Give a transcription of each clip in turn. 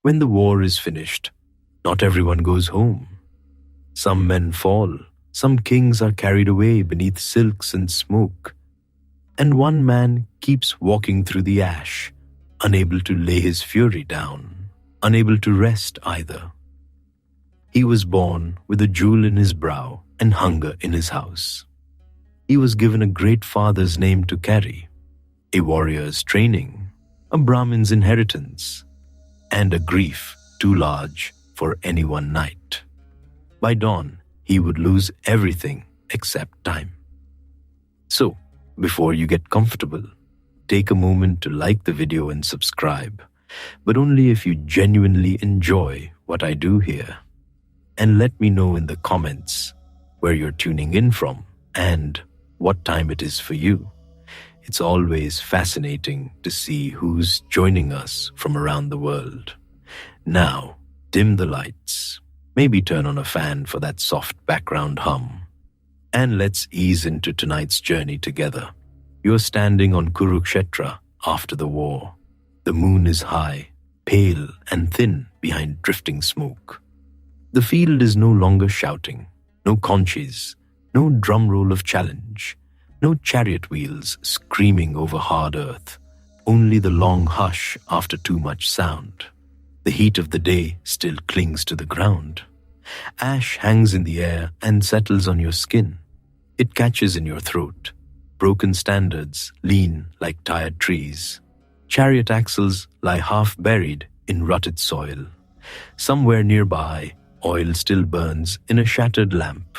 When the war is finished, not everyone goes home. Some men fall, some kings are carried away beneath silks and smoke, and one man keeps walking through the ash, unable to lay his fury down, unable to rest either. He was born with a jewel in his brow and hunger in his house. He was given a great father's name to carry, a warrior's training, a brahmin's inheritance, and a grief too large for any one night. By dawn, he would lose everything except time. So, before you get comfortable, take a moment to like the video and subscribe, but only if you genuinely enjoy what I do here. And let me know in the comments where you're tuning in from and what time it is for you. It's always fascinating to see who's joining us from around the world. Now, dim the lights, maybe turn on a fan for that soft background hum, and let's ease into tonight's journey together. You're standing on Kurukshetra after the war. The moon is high, pale and thin behind drifting smoke. The field is no longer shouting, no conches, no drum roll of challenge, no chariot wheels screaming over hard earth, only the long hush after too much sound. The heat of the day still clings to the ground. Ash hangs in the air and settles on your skin. It catches in your throat. Broken standards lean like tired trees. Chariot axles lie half buried in rutted soil. Somewhere nearby, oil still burns in a shattered lamp.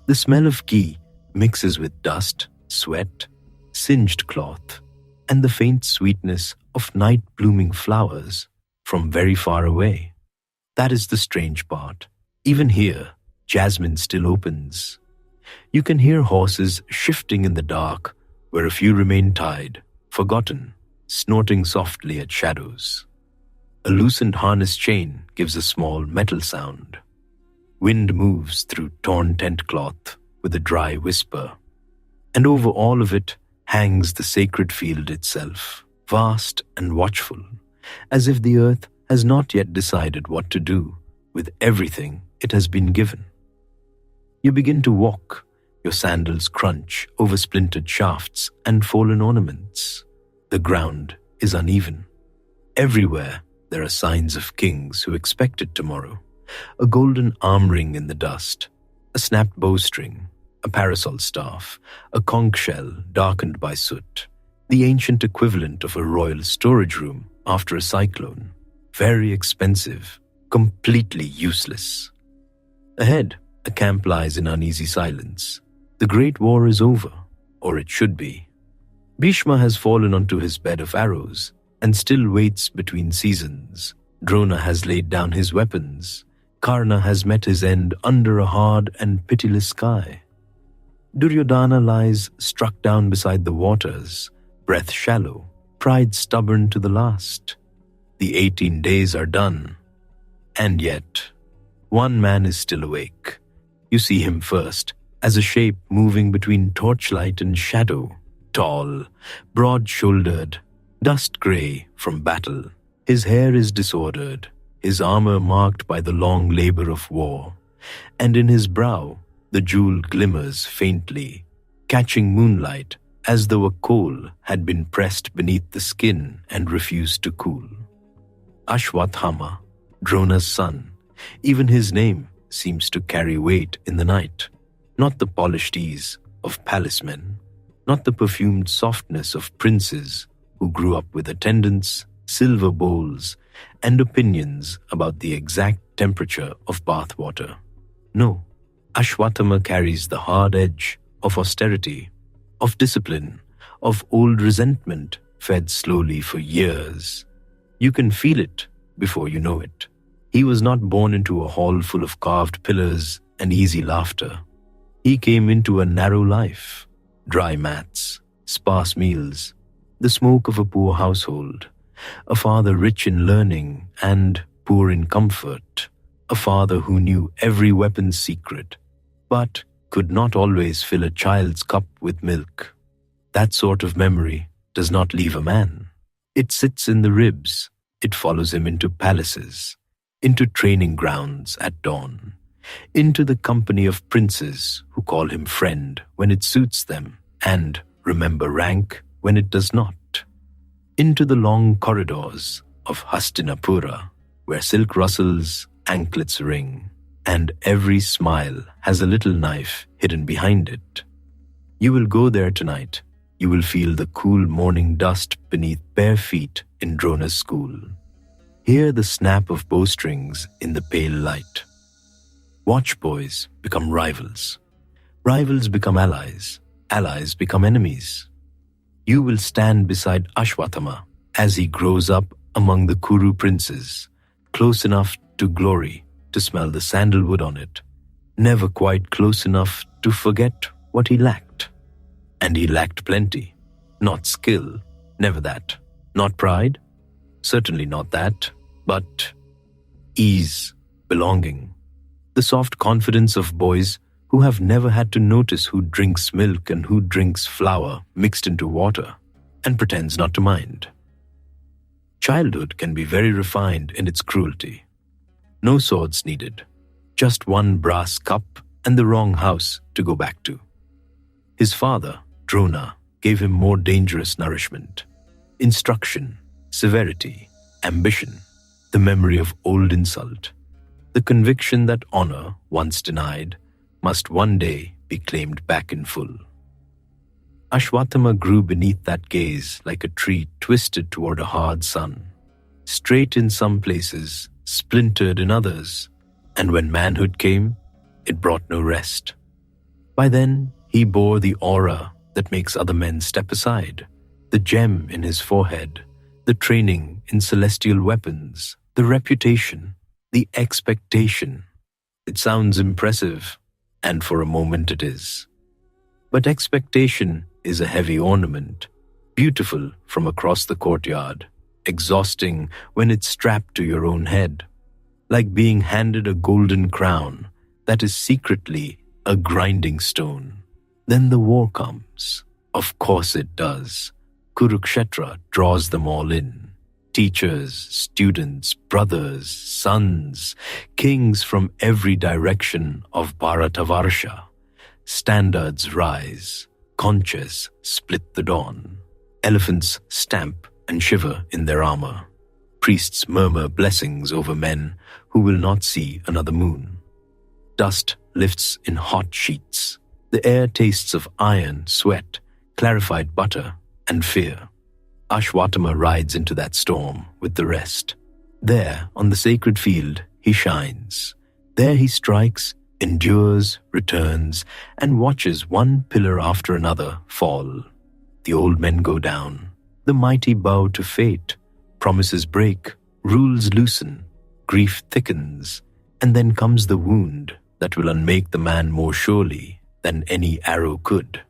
The smell of ghee mixes with dust, sweat, singed cloth, and the faint sweetness of night-blooming flowers from very far away. That is the strange part. Even here, jasmine still opens. You can hear horses shifting in the dark, where a few remain tied, forgotten, snorting softly at shadows. A loosened harness chain gives a small metal sound. Wind moves through torn tent cloth with a dry whisper. And over all of it hangs the sacred field itself, vast and watchful, as if the earth has not yet decided what to do with everything it has been given. You begin to walk. Your sandals crunch over splintered shafts and fallen ornaments. The ground is uneven. Everywhere there are signs of kings who expected tomorrow. A golden arm ring in the dust, a snapped bowstring, a parasol staff, a conch shell darkened by soot, the ancient equivalent of a royal storage room after a cyclone. Very expensive, completely useless. Ahead, a camp lies in uneasy silence. The great war is over, or it should be. Bhishma has fallen onto his bed of arrows and still waits between seasons. Drona has laid down his weapons. Karna has met his end under a hard and pitiless sky. Duryodhana lies struck down beside the waters, breath shallow, pride stubborn to the last. The 18 days are done. And yet, one man is still awake. You see him first, as a shape moving between torchlight and shadow, tall, broad-shouldered, dust-grey from battle. His hair is disordered, his armor marked by the long labor of war, and in his brow the jewel glimmers faintly, catching moonlight as though a coal had been pressed beneath the skin and refused to cool. Ashwatthama, Drona's son, even his name seems to carry weight in the night. Not the polished ease of palace men, not the perfumed softness of princes who grew up with attendants, silver bowls, and opinions about the exact temperature of bath water. No, Ashwatthama carries the hard edge of austerity, of discipline, of old resentment fed slowly for years. You can feel it before you know it. He was not born into a hall full of carved pillars and easy laughter. He came into a narrow life, dry mats, sparse meals, the smoke of a poor household, a father rich in learning and poor in comfort, a father who knew every weapon's secret, but could not always fill a child's cup with milk. That sort of memory does not leave a man. It sits in the ribs, It follows him into palaces, into training grounds at dawn, into the company of princes who call him friend when it suits them and remember rank when it does not, into the long corridors of Hastinapura where silk rustles, anklets ring, and every smile has a little knife hidden behind it. You will go there tonight. You will feel the cool morning dust beneath bare feet in Drona's school. Hear the snap of bowstrings in the pale light. Watch boys become rivals. Rivals become allies. Allies become enemies. You will stand beside Ashwatthama as he grows up among the Kuru princes, close enough to glory to smell the sandalwood on it, never quite close enough to forget what he lacked. And he lacked plenty. Not skill, never that. Not pride, certainly not that, but ease, belonging, the soft confidence of boys who have never had to notice who drinks milk and who drinks flour mixed into water and pretends not to mind. Childhood can be very refined in its cruelty. No swords needed, just one brass cup and the wrong house to go back to. His father, Drona, gave him more dangerous nourishment, instruction, severity, ambition, the memory of old insult, the conviction that honor, once denied, must one day be claimed back in full. Ashwatthama grew beneath that gaze like a tree twisted toward a hard sun, straight in some places, splintered in others, and when manhood came, it brought no rest. By then, he bore the aura that makes other men step aside, the gem in his forehead, the training in celestial weapons, the reputation, the expectation. It sounds impressive, and for a moment it is. But expectation is a heavy ornament, beautiful from across the courtyard, exhausting when it's strapped to your own head, like being handed a golden crown that is secretly a grinding stone. Then the war comes. Of course it does. Kurukshetra draws them all in. Teachers, students, brothers, sons, kings from every direction of Bharatavarsha. Standards rise, conches split the dawn. Elephants stamp and shiver in their armor. Priests murmur blessings over men who will not see another moon. Dust lifts in hot sheets. The air tastes of iron, sweat, clarified butter, and fear. Ashwatthama rides into that storm with the rest. There, on the sacred field, he shines. There he strikes, endures, returns, and watches one pillar after another fall. The old men go down. The mighty bow to fate. Promises break, rules loosen, grief thickens, and then comes the wound that will unmake the man more surely than any arrow could.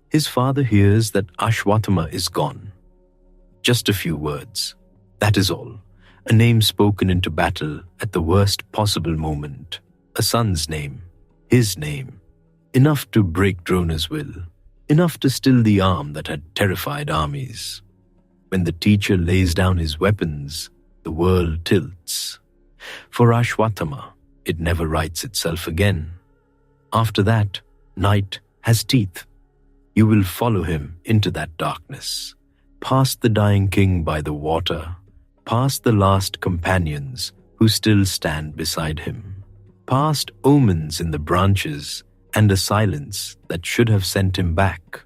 His father hears that Ashwatthama is gone. Just a few words. That is all. A name spoken into battle at the worst possible moment. A son's name. His name. Enough to break Drona's will. Enough to still the arm that had terrified armies. When the teacher lays down his weapons, the world tilts. For Ashwatthama, it never rights itself again. After that, night has teeth. You will follow him into that darkness, past the dying king by the water, past the last companions who still stand beside him, past omens in the branches and a silence that should have sent him back.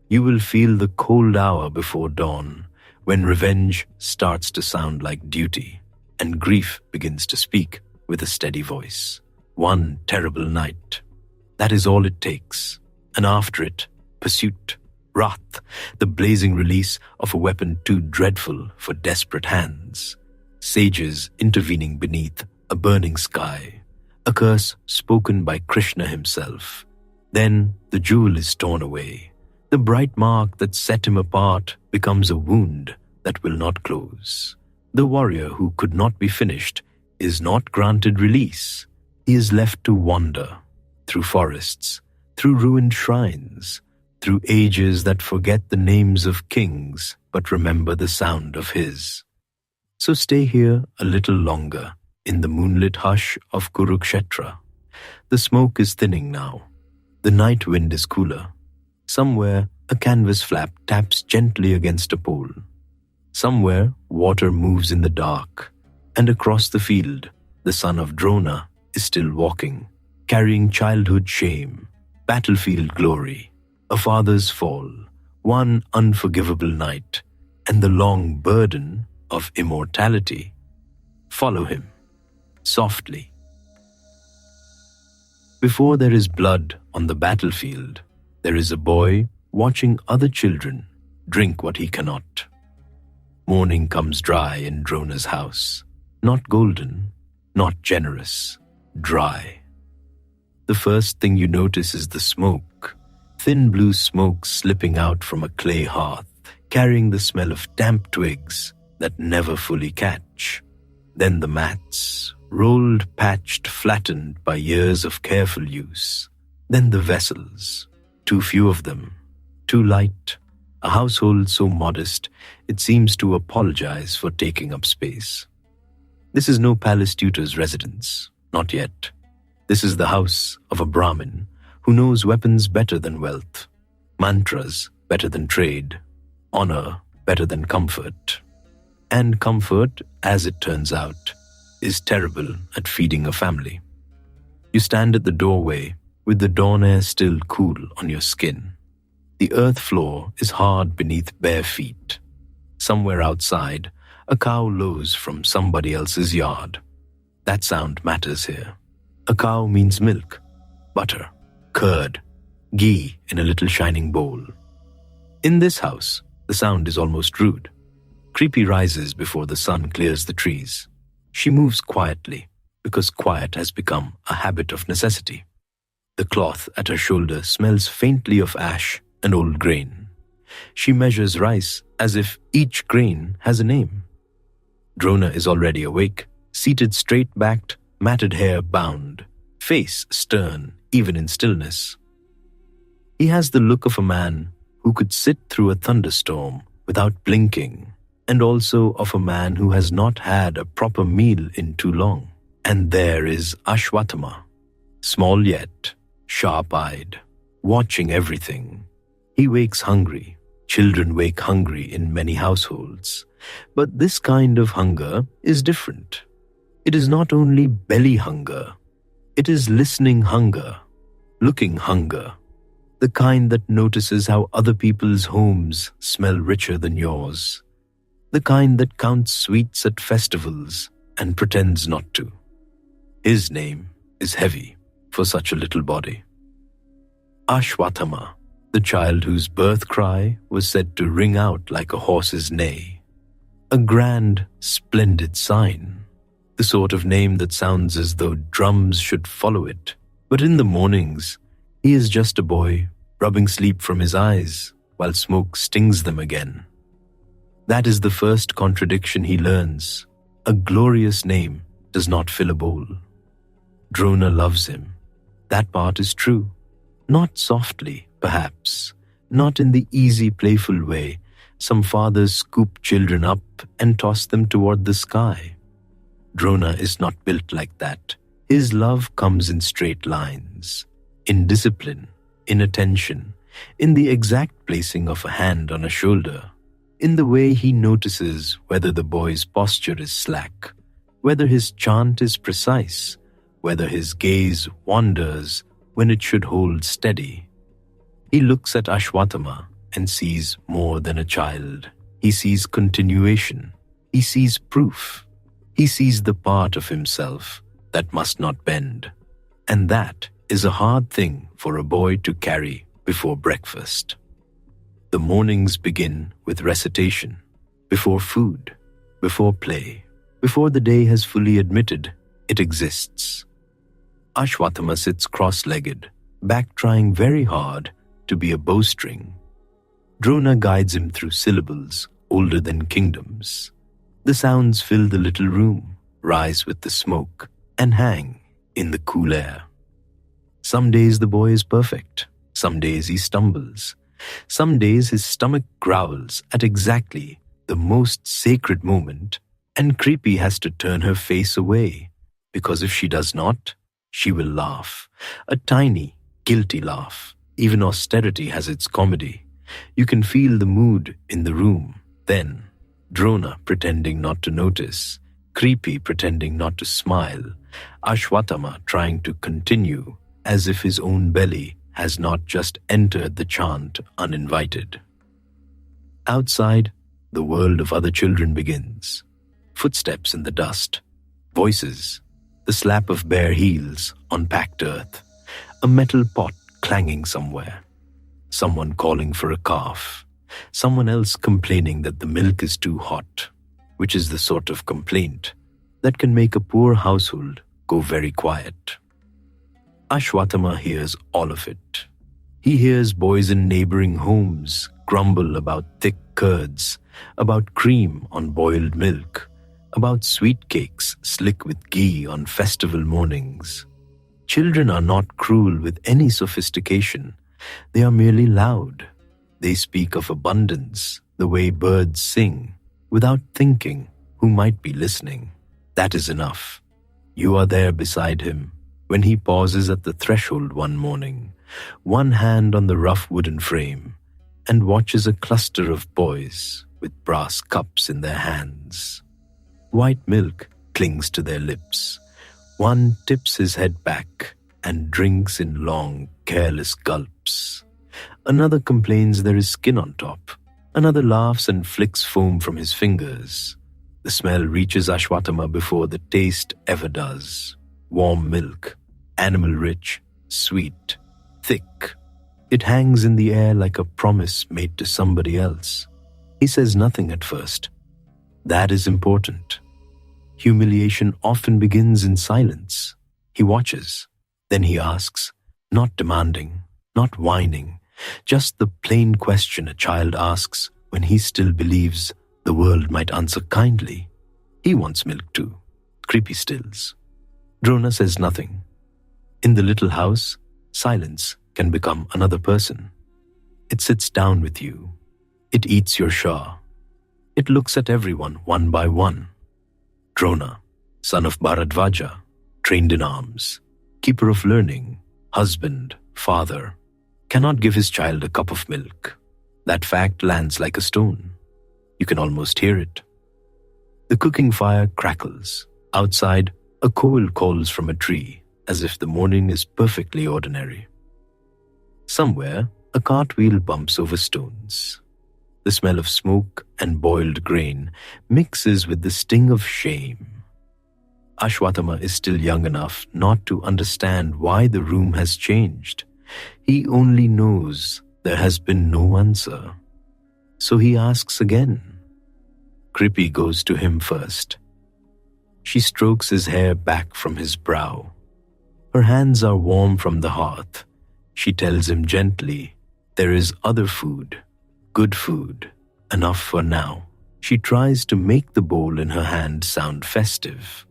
You will feel the cold hour before dawn, when revenge starts to sound like duty and grief begins to speak with a steady voice. One terrible night. That is all it takes. And after it, pursuit, wrath, the blazing release of a weapon too dreadful for desperate hands. Sages intervening beneath a burning sky. A curse spoken by Krishna himself. Then the jewel is torn away. The bright mark that set him apart becomes a wound that will not close. The warrior who could not be finished is not granted release. He is left to wander through forests, through ruined shrines, through ages that forget the names of kings but remember the sound of his. So stay here a little longer in the moonlit hush of Kurukshetra. The smoke is thinning now. The night wind is cooler. Somewhere, a canvas flap taps gently against a pole. Somewhere, water moves in the dark. And across the field, the son of Drona is still walking, carrying childhood shame, battlefield glory, a father's fall, one unforgivable night, and the long burden of immortality. Follow him, softly. Before there is blood on the battlefield, there is a boy watching other children drink what he cannot. Morning comes dry in Drona's house, not golden, not generous, dry. The first thing you notice is the smoke, thin blue smoke slipping out from a clay hearth, carrying the smell of damp twigs that never fully catch. Then the mats, rolled, patched, flattened by years of careful use. Then the vessels, too few of them, too light, a household so modest it seems to apologize for taking up space. This is no palace tutor's residence, not yet. This is the house of a brahmin who knows weapons better than wealth, mantras better than trade, honor better than comfort. And comfort, as it turns out, is terrible at feeding a family. You stand at the doorway with the dawn air still cool on your skin. The earth floor is hard beneath bare feet. Somewhere outside, a cow lows from somebody else's yard. That sound matters here. A cow means milk, butter, curd, ghee in a little shining bowl. In this house, the sound is almost rude. Creepy rises before the sun clears the trees. She moves quietly, because quiet has become a habit of necessity. The cloth at her shoulder smells faintly of ash and old grain. She measures rice as if each grain has a name. Drona is already awake, seated straight-backed, matted hair bound, face stern even in stillness. He has the look of a man who could sit through a thunderstorm without blinking, and also of a man who has not had a proper meal in too long. And there is Ashwatthama, small yet sharp-eyed, watching everything. He wakes hungry. Children wake hungry in many households. But this kind of hunger is different. It is not only belly hunger. It is listening hunger, looking hunger, the kind that notices how other people's homes smell richer than yours, the kind that counts sweets at festivals and pretends not to. His name is heavy for such a little body. Ashwatthama, the child whose birth cry was said to ring out like a horse's neigh. A grand, splendid sign, the sort of name that sounds as though drums should follow it. But in the mornings, he is just a boy, rubbing sleep from his eyes while smoke stings them again. That is the first contradiction he learns. A glorious name does not fill a bowl. Drona loves him. That part is true. Not softly, perhaps, not in the easy, playful way some fathers scoop children up and toss them toward the sky. Drona is not built like that. His love comes in straight lines, in discipline, in attention, in the exact placing of a hand on a shoulder, in the way he notices whether the boy's posture is slack, whether his chant is precise, whether his gaze wanders when it should hold steady. He looks at Ashwatthama and sees more than a child. He sees continuation. He sees proof. He sees the part of himself that must not bend. And that is a hard thing for a boy to carry before breakfast. The mornings begin with recitation, before food, before play, before the day has fully admitted it exists. Ashwatthama sits cross-legged, back trying very hard to be a bowstring. Drona guides him through syllables older than kingdoms. The sounds fill the little room, rise with the smoke, and hang in the cool air. Some days the boy is perfect. Some days he stumbles. Some days his stomach growls at exactly the most sacred moment, And Creepy has to turn her face away, because if she does not, she will laugh. A tiny, guilty laugh. Even austerity has its comedy. You can feel the mood in the room. Then, Drona pretending not to notice, Creepy pretending not to smile, Ashwatthama trying to continue as if his own belly has not just entered the chant uninvited. Outside, the world of other children begins. Footsteps in the dust, voices, the slap of bare heels on packed earth, a metal pot clanging somewhere, someone calling for a calf, someone else complaining that the milk is too hot, which is the sort of complaint that can make a poor household go very quiet. Ashwatthama hears all of it. He hears boys in neighboring homes grumble about thick curds, about cream on boiled milk, about sweet cakes slick with ghee on festival mornings. Children are not cruel with any sophistication. They are merely loud. They speak of abundance, the way birds sing, without thinking who might be listening. That is enough. You are there beside him when he pauses at the threshold one morning, one hand on the rough wooden frame, and watches a cluster of boys with brass cups in their hands. White milk clings to their lips. One tips his head back and drinks in long, careless gulps. Another complains there is skin on top. Another laughs and flicks foam from his fingers. The smell reaches Ashwatthama before the taste ever does. Warm milk, animal-rich, sweet, thick. It hangs in the air like a promise made to somebody else. He says nothing at first. That is important. Humiliation often begins in silence. He watches. Then he asks, not demanding, not whining, just the plain question a child asks when he still believes the world might answer kindly. He wants milk too. Creepy stills. Drona says nothing. In the little house, silence can become another person. It sits down with you. It eats your Shah. It looks at everyone one by one. Drona, son of Bharadvaja, trained in arms, keeper of learning, husband, father, cannot give his child a cup of milk. That fact lands like a stone. You can almost hear it. The cooking fire crackles. Outside, a koel calls from a tree, as if the morning is perfectly ordinary. Somewhere, a cartwheel bumps over stones. The smell of smoke and boiled grain mixes with the sting of shame. Ashwatthama is still young enough not to understand why the room has changed. He only knows there has been no answer. So he asks again. Creepy goes to him first. She strokes his hair back from his brow. Her hands are warm from the hearth. She tells him gently, there is other food, good food, enough for now. She tries to make the bowl in her hand sound festive.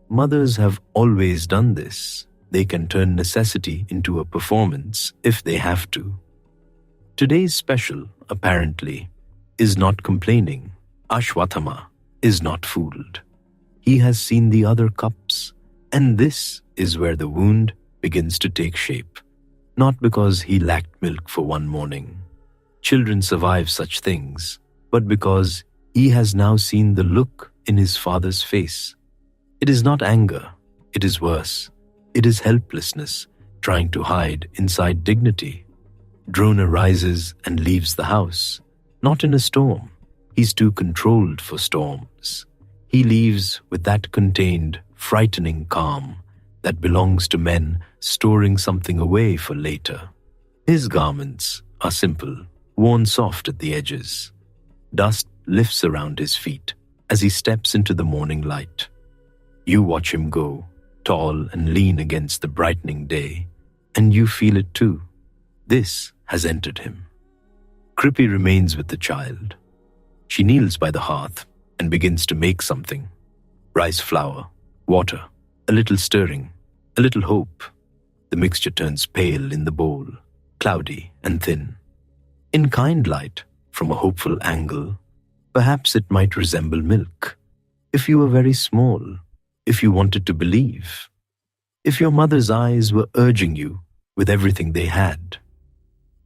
Mothers have always done this. They can turn necessity into a performance if they have to. Today's special, apparently, is not complaining. Ashwatthama is not fooled. He has seen the other cups, and this is where the wound begins to take shape. Not because he lacked milk for one morning. Children survive such things, but because he has now seen the look in his father's face. It is not anger, it is worse. It is helplessness, trying to hide inside dignity. Drona rises and leaves the house. Not in a storm. He's too controlled for storms. He leaves with that contained, frightening calm that belongs to men storing something away for later. His garments are simple, worn soft at the edges. Dust lifts around his feet as he steps into the morning light. You watch him go, tall and lean against the brightening day, and you feel it too. This has entered him. Creepy remains with the child. She kneels by the hearth and begins to make something. Rice flour, water, a little stirring, a little hope. The mixture turns pale in the bowl, cloudy and thin. In kind light, from a hopeful angle, perhaps it might resemble milk. if you were very small, if you wanted to believe, if your mother's eyes were urging you with everything they had.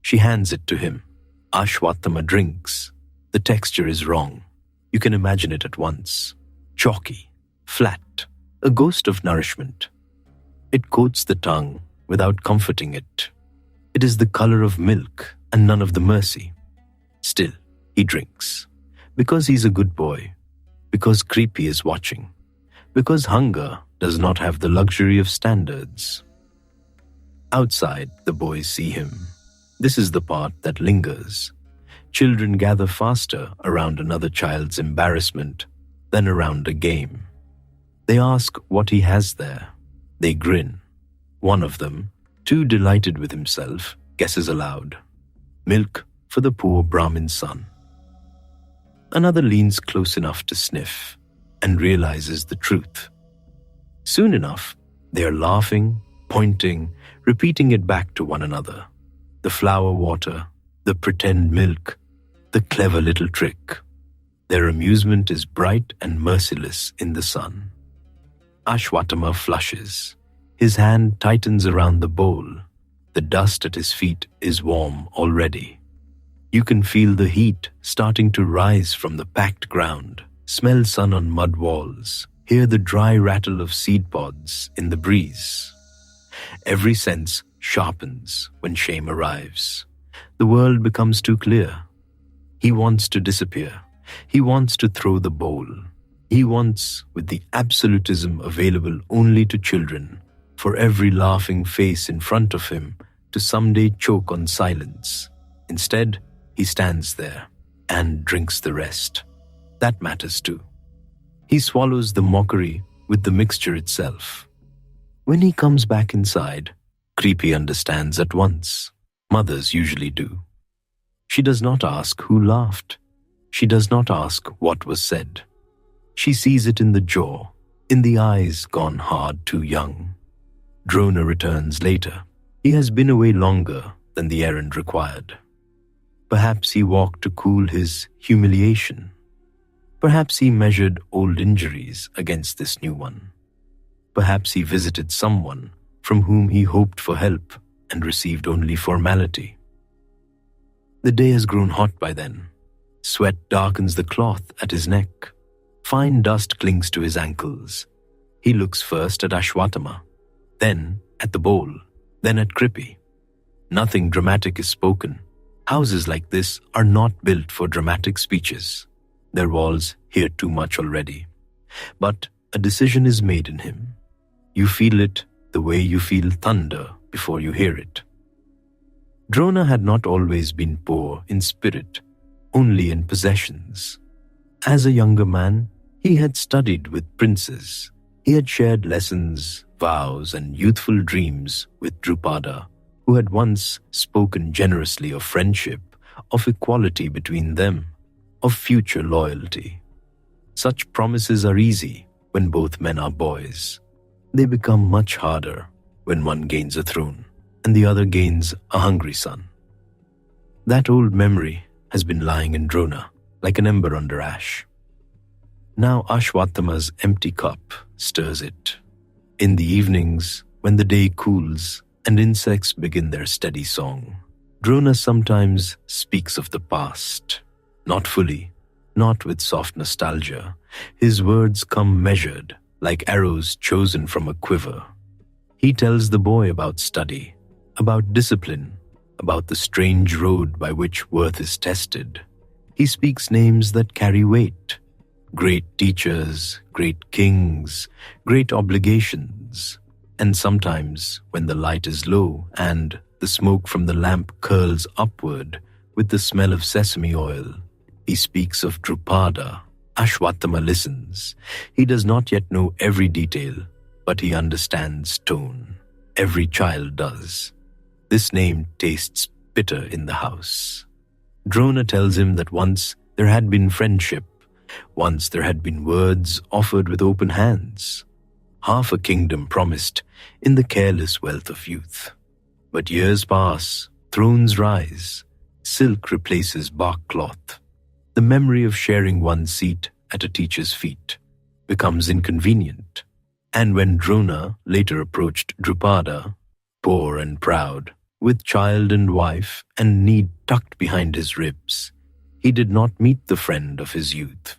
She hands it to him. Ashwatthama drinks. The texture is wrong. You can imagine it at once. Chalky, flat, a ghost of nourishment. It coats the tongue without comforting it. It is the color of milk and none of the mercy. Still, he drinks. Because he's a good boy. Because Creepy is watching. Because hunger does not have the luxury of standards. Outside, the boys see him. This is the part that lingers. Children gather faster around another child's embarrassment than around a game. They ask what he has there. They grin. One of them, too delighted with himself, guesses aloud. Milk for the poor brahmin's son. Another leans close enough to sniff and realizes the truth. Soon enough, they are laughing, pointing, repeating it back to one another. The flower water, the pretend milk, the clever little trick. Their amusement is bright and merciless in the sun. Ashwatthama flushes. His hand tightens around the bowl. The dust at his feet is warm already. You can feel the heat starting to rise from the packed ground, smell sun on mud walls, hear the dry rattle of seed pods in the breeze. Every sense sharpens when shame arrives. The world becomes too clear. He wants to disappear. He wants to throw the bowl. He wants, with the absolutism available only to children, for every laughing face in front of him to someday choke on silence. Instead, he stands there and drinks the rest. That matters too. He swallows the mockery with the mixture itself. When he comes back inside, Creepy understands at once. Mothers usually do. She does not ask who laughed. She does not ask what was said. She sees it in the jaw, in the eyes gone hard too young. Drona returns later. He has been away longer than the errand required. Perhaps he walked to cool his humiliation. Perhaps he measured old injuries against this new one. Perhaps he visited someone from whom he hoped for help and received only formality. The day has grown hot by then. Sweat darkens the cloth at his neck. Fine dust clings to his ankles. He looks first at Ashwatthama, then at the bowl, then at Krippy. Nothing dramatic is spoken. Houses like this are not built for dramatic speeches. Their walls hear too much already. But a decision is made in him. You feel it the way you feel thunder before you hear it. Drona had not always been poor in spirit, only in possessions. As a younger man, he had studied with princes. He had shared lessons, vows, and youthful dreams with Drupada, who had once spoken generously of friendship, of equality between them, of future loyalty. Such promises are easy when both men are boys. They become much harder when one gains a throne and the other gains a hungry son. That old memory has been lying in Drona like an ember under ash. Now Ashwatthama's empty cup stirs it. In the evenings, when the day cools and insects begin their steady song, Drona sometimes speaks of the past. Not fully, not with soft nostalgia. His words come measured, like arrows chosen from a quiver. He tells the boy about study, about discipline, about the strange road by which worth is tested. He speaks names that carry weight. Great teachers, great kings, great obligations. And sometimes, when the light is low and the smoke from the lamp curls upward with the smell of sesame oil, he speaks of Drupada. Ashwatthama listens. He does not yet know every detail, but he understands tone. Every child does. This name tastes bitter in the house. Drona tells him that once there had been friendship. Once there had been words offered with open hands. Half a kingdom promised in the careless wealth of youth. But years pass, thrones rise, silk replaces bark cloth. The memory of sharing one seat at a teacher's feet, becomes inconvenient. And when Drona later approached Drupada, poor and proud, with child and wife and need tucked behind his ribs, he did not meet the friend of his youth.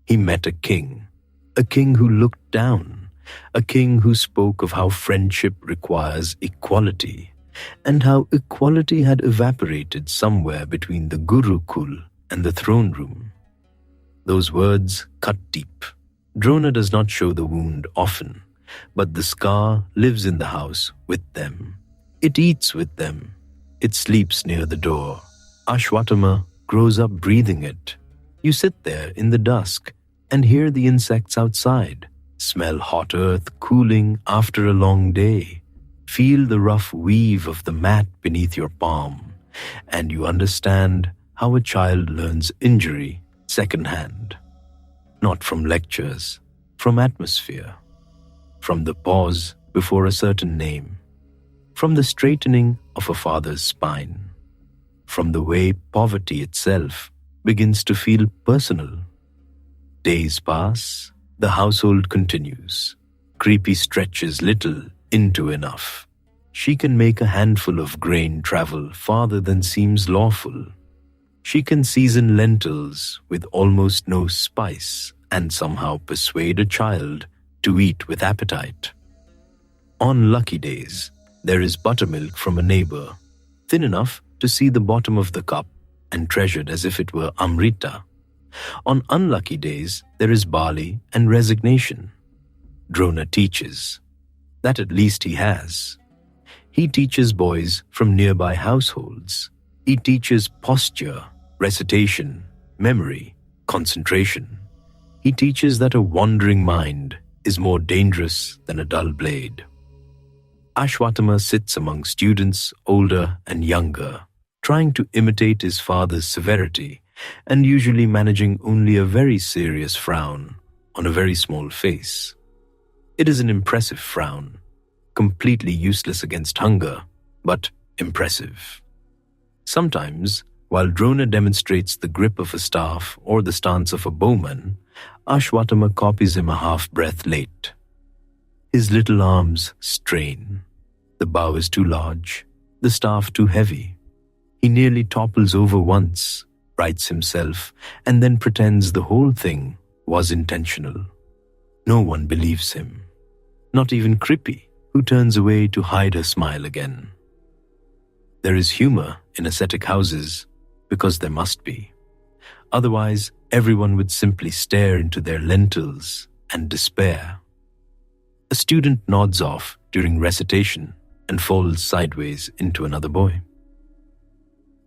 He met a king who looked down, a king who spoke of how friendship requires equality, and how equality had evaporated somewhere between the Gurukul and the throne room. Those words cut deep. Drona does not show the wound often, but the scar lives in the house with them. It eats with them. It sleeps near the door. Ashwatthama grows up breathing it. You sit there in the dusk and hear the insects outside, smell hot earth cooling after a long day, feel the rough weave of the mat beneath your palm, and you understand how a child learns injury secondhand. Not from lectures, from atmosphere, from the pause before a certain name, from the straightening of a father's spine, from the way poverty itself begins to feel personal. Days pass, the household continues. Creepy stretches little into enough. She can make a handful of grain travel farther than seems lawful. She can season lentils with almost no spice and somehow persuade a child to eat with appetite. On lucky days, there is buttermilk from a neighbor, thin enough to see the bottom of the cup and treasured as if it were amrita. On unlucky days, there is barley and resignation. Drona teaches. That at least he has. He teaches boys from nearby households. He teaches posture, recitation, memory, concentration. He teaches that a wandering mind is more dangerous than a dull blade. Ashwatthama sits among students older and younger, trying to imitate his father's severity and usually managing only a very serious frown on a very small face. It is an impressive frown, completely useless against hunger, but impressive. Sometimes, while Drona demonstrates the grip of a staff or the stance of a bowman, Ashwatthama copies him a half-breath late. His little arms strain. The bow is too large, the staff too heavy. He nearly topples over once, rights himself, and then pretends the whole thing was intentional. No one believes him. Not even Krippy, who turns away to hide her smile again. There is humor in ascetic houses because there must be. Otherwise, everyone would simply stare into their lentils and despair. A student nods off during recitation and falls sideways into another boy.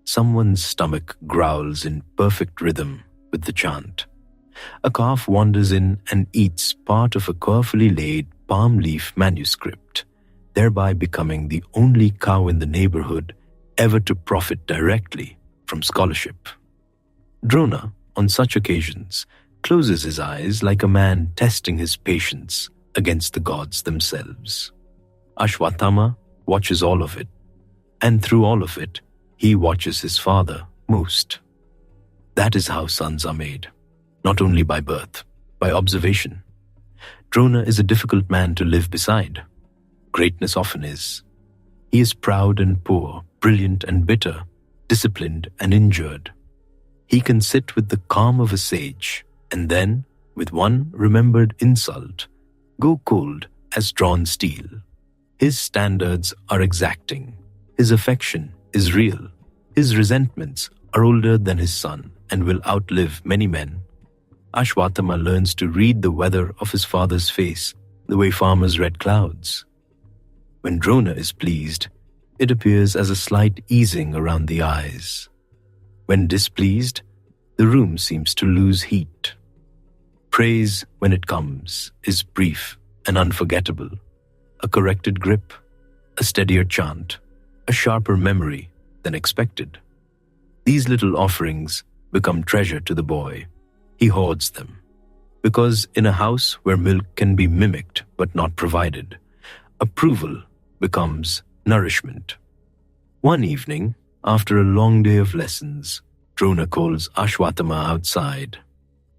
Someone's stomach growls in perfect rhythm with the chant. A calf wanders in and eats part of a carefully laid palm leaf manuscript, thereby becoming the only cow in the neighborhood ever to profit directly from scholarship. Drona, on such occasions, closes his eyes like a man testing his patience against the gods themselves. Ashwatthama watches all of it, and through all of it, he watches his father most. That is how sons are made, not only by birth, by observation. Drona is a difficult man to live beside. Greatness often is. He is proud and poor, brilliant and bitter, disciplined and injured. He can sit with the calm of a sage, and then, with one remembered insult, go cold as drawn steel. His standards are exacting. His affection is real. His resentments are older than his son and will outlive many men. Ashwatthama learns to read the weather of his father's face the way farmers read clouds. When Drona is pleased, it appears as a slight easing around the eyes. When displeased, the room seems to lose heat. Praise, when it comes, is brief and unforgettable. A corrected grip, a steadier chant, a sharper memory than expected. These little offerings become treasure to the boy. He hoards them. Because in a house where milk can be mimicked but not provided, approval becomes nourishment. One evening, after a long day of lessons, Drona calls Ashwatthama outside.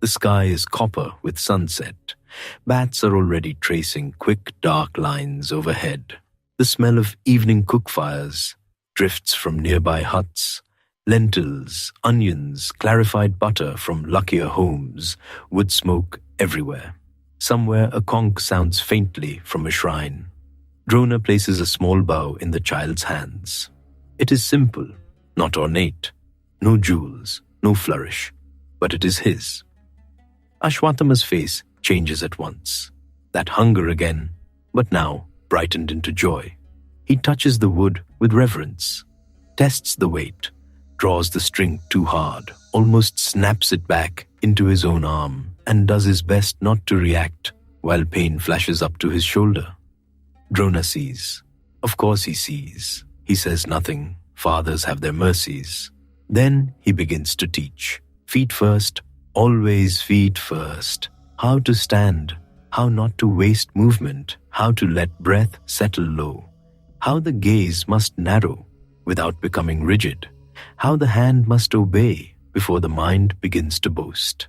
The sky is copper with sunset, Bats are already tracing quick, dark lines overhead. The smell of evening cook fires drifts from nearby huts. Lentils, onions, clarified butter from luckier homes, wood smoke everywhere. Somewhere a conch sounds faintly from a shrine. Drona places a small bow in the child's hands. It is simple, not ornate, no jewels, no flourish, but it is his. Ashwatthama's face changes at once. That hunger again, but now brightened into joy. He touches the wood with reverence, tests the weight, draws the string too hard, almost snaps it back into his own arm, and does his best not to react while pain flashes up to his shoulder. Drona sees. Of course he sees. He says nothing. Fathers have their mercies. Then he begins to teach. Feet first, always feet first. How to stand, how not to waste movement, how to let breath settle low, how the gaze must narrow without becoming rigid, how the hand must obey before the mind begins to boast.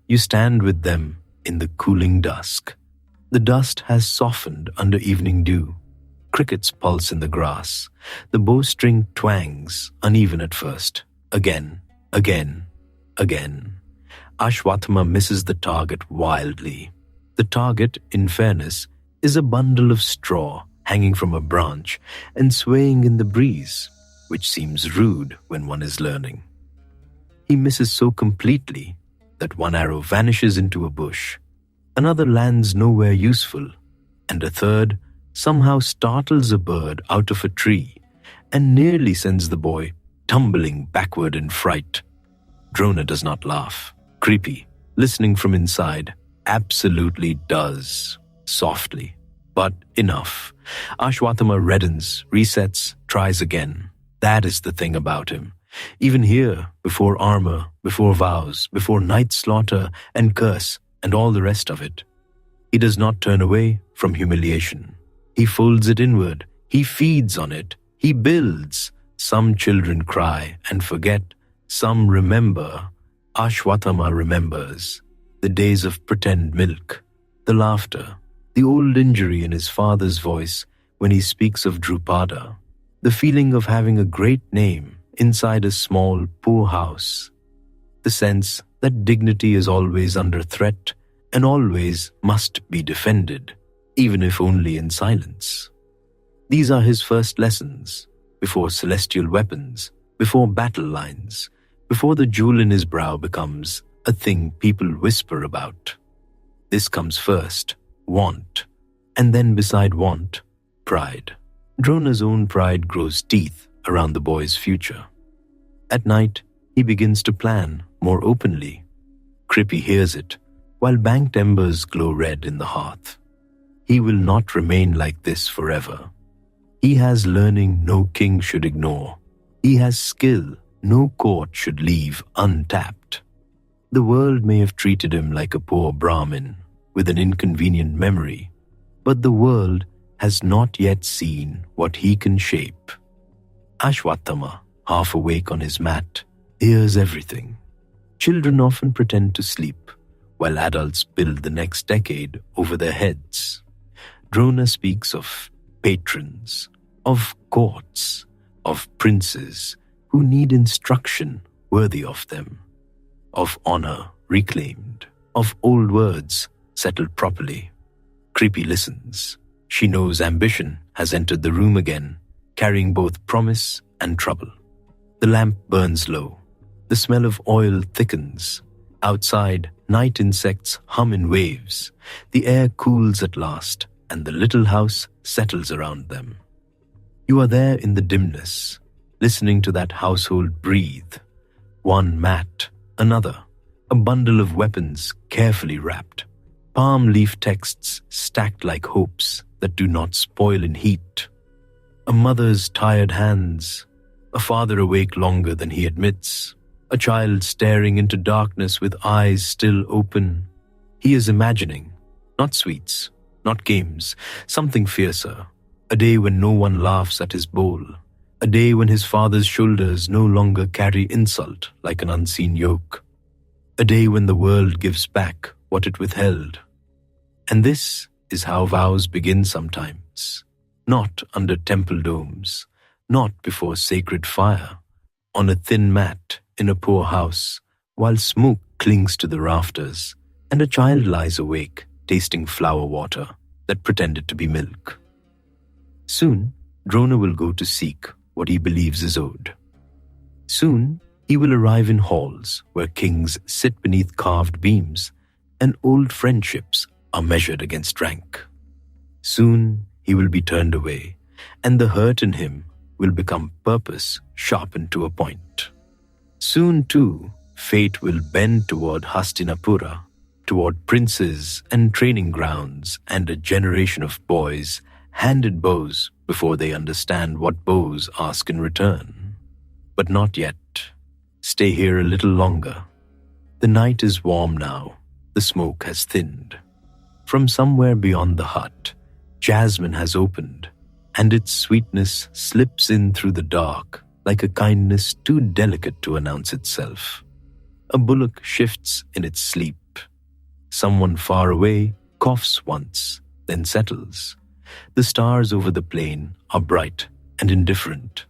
You stand with them in the cooling dusk. The dust has softened under evening dew. Crickets pulse in the grass. The bowstring twangs, uneven at first. Again, again, again. Ashwatthama misses the target wildly. The target, in fairness, is a bundle of straw hanging from a branch and swaying in the breeze, which seems rude when one is learning. He misses so completely that one arrow vanishes into a bush, another lands nowhere useful, and a third somehow startles a bird out of a tree and nearly sends the boy tumbling backward in fright. Drona does not laugh. Creepy, listening from inside, absolutely does, softly. But enough. Ashwatthama reddens, resets, tries again. That is the thing about him. Even here, before armor, before vows, before night slaughter and curse and all the rest of it, he does not turn away from humiliation. He folds it inward. He feeds on it. He builds. Some children cry and forget. Some remember. Ashwatthama remembers the days of pretend milk, the laughter, the old injury in his father's voice when he speaks of Drupada, the feeling of having a great name inside a small, poor house, the sense that dignity is always under threat and always must be defended, even if only in silence. These are his first lessons, before celestial weapons, before battle lines, before the jewel in his brow becomes a thing people whisper about. This comes first, want, and then beside want, pride. Drona's own pride grows teeth around the boy's future. At night, he begins to plan more openly. Krippy hears it, while banked embers glow red in the hearth. He will not remain like this forever. He has learning no king should ignore. He has skill no court should leave untapped. The world may have treated him like a poor brahmin with an inconvenient memory, but the world has not yet seen what he can shape. Ashwatthama, half awake on his mat, hears everything. Children often pretend to sleep, while adults build the next decade over their heads. Drona speaks of patrons, of courts, of princes who need instruction worthy of them, of honor reclaimed, of old words settled properly. Krippy listens. She knows ambition has entered the room again, carrying both promise and trouble. The lamp burns low. The smell of oil thickens. Outside, night insects hum in waves. The air cools at last, and the little house settles around them. You are there in the dimness, listening to that household breathe. One mat, another, a bundle of weapons carefully wrapped. Palm leaf texts stacked like hopes that do not spoil in heat. A mother's tired hands, a father awake longer than he admits, a child staring into darkness with eyes still open. He is imagining, not sweets, not games, something fiercer, a day when no one laughs at his bowl, a day when his father's shoulders no longer carry insult like an unseen yoke, a day when the world gives back what it withheld. And this is how vows begin sometimes. Not under temple domes, not before sacred fire, on a thin mat in a poor house, while smoke clings to the rafters, and a child lies awake, tasting flower water that pretended to be milk. Soon, Drona will go to seek what he believes is owed. Soon, he will arrive in halls where kings sit beneath carved beams and old friendships are measured against rank. Soon, he will be turned away, and the hurt in him will become purpose sharpened to a point. Soon, too, fate will bend toward Hastinapura, toward princes and training grounds and a generation of boys handed bows before they understand what bows ask in return. But not yet. Stay here a little longer. The night is warm now. The smoke has thinned. From somewhere beyond the hut, jasmine has opened, and its sweetness slips in through the dark like a kindness too delicate to announce itself. A bullock shifts in its sleep. Someone far away coughs once, then settles. The stars over the plain are bright and indifferent.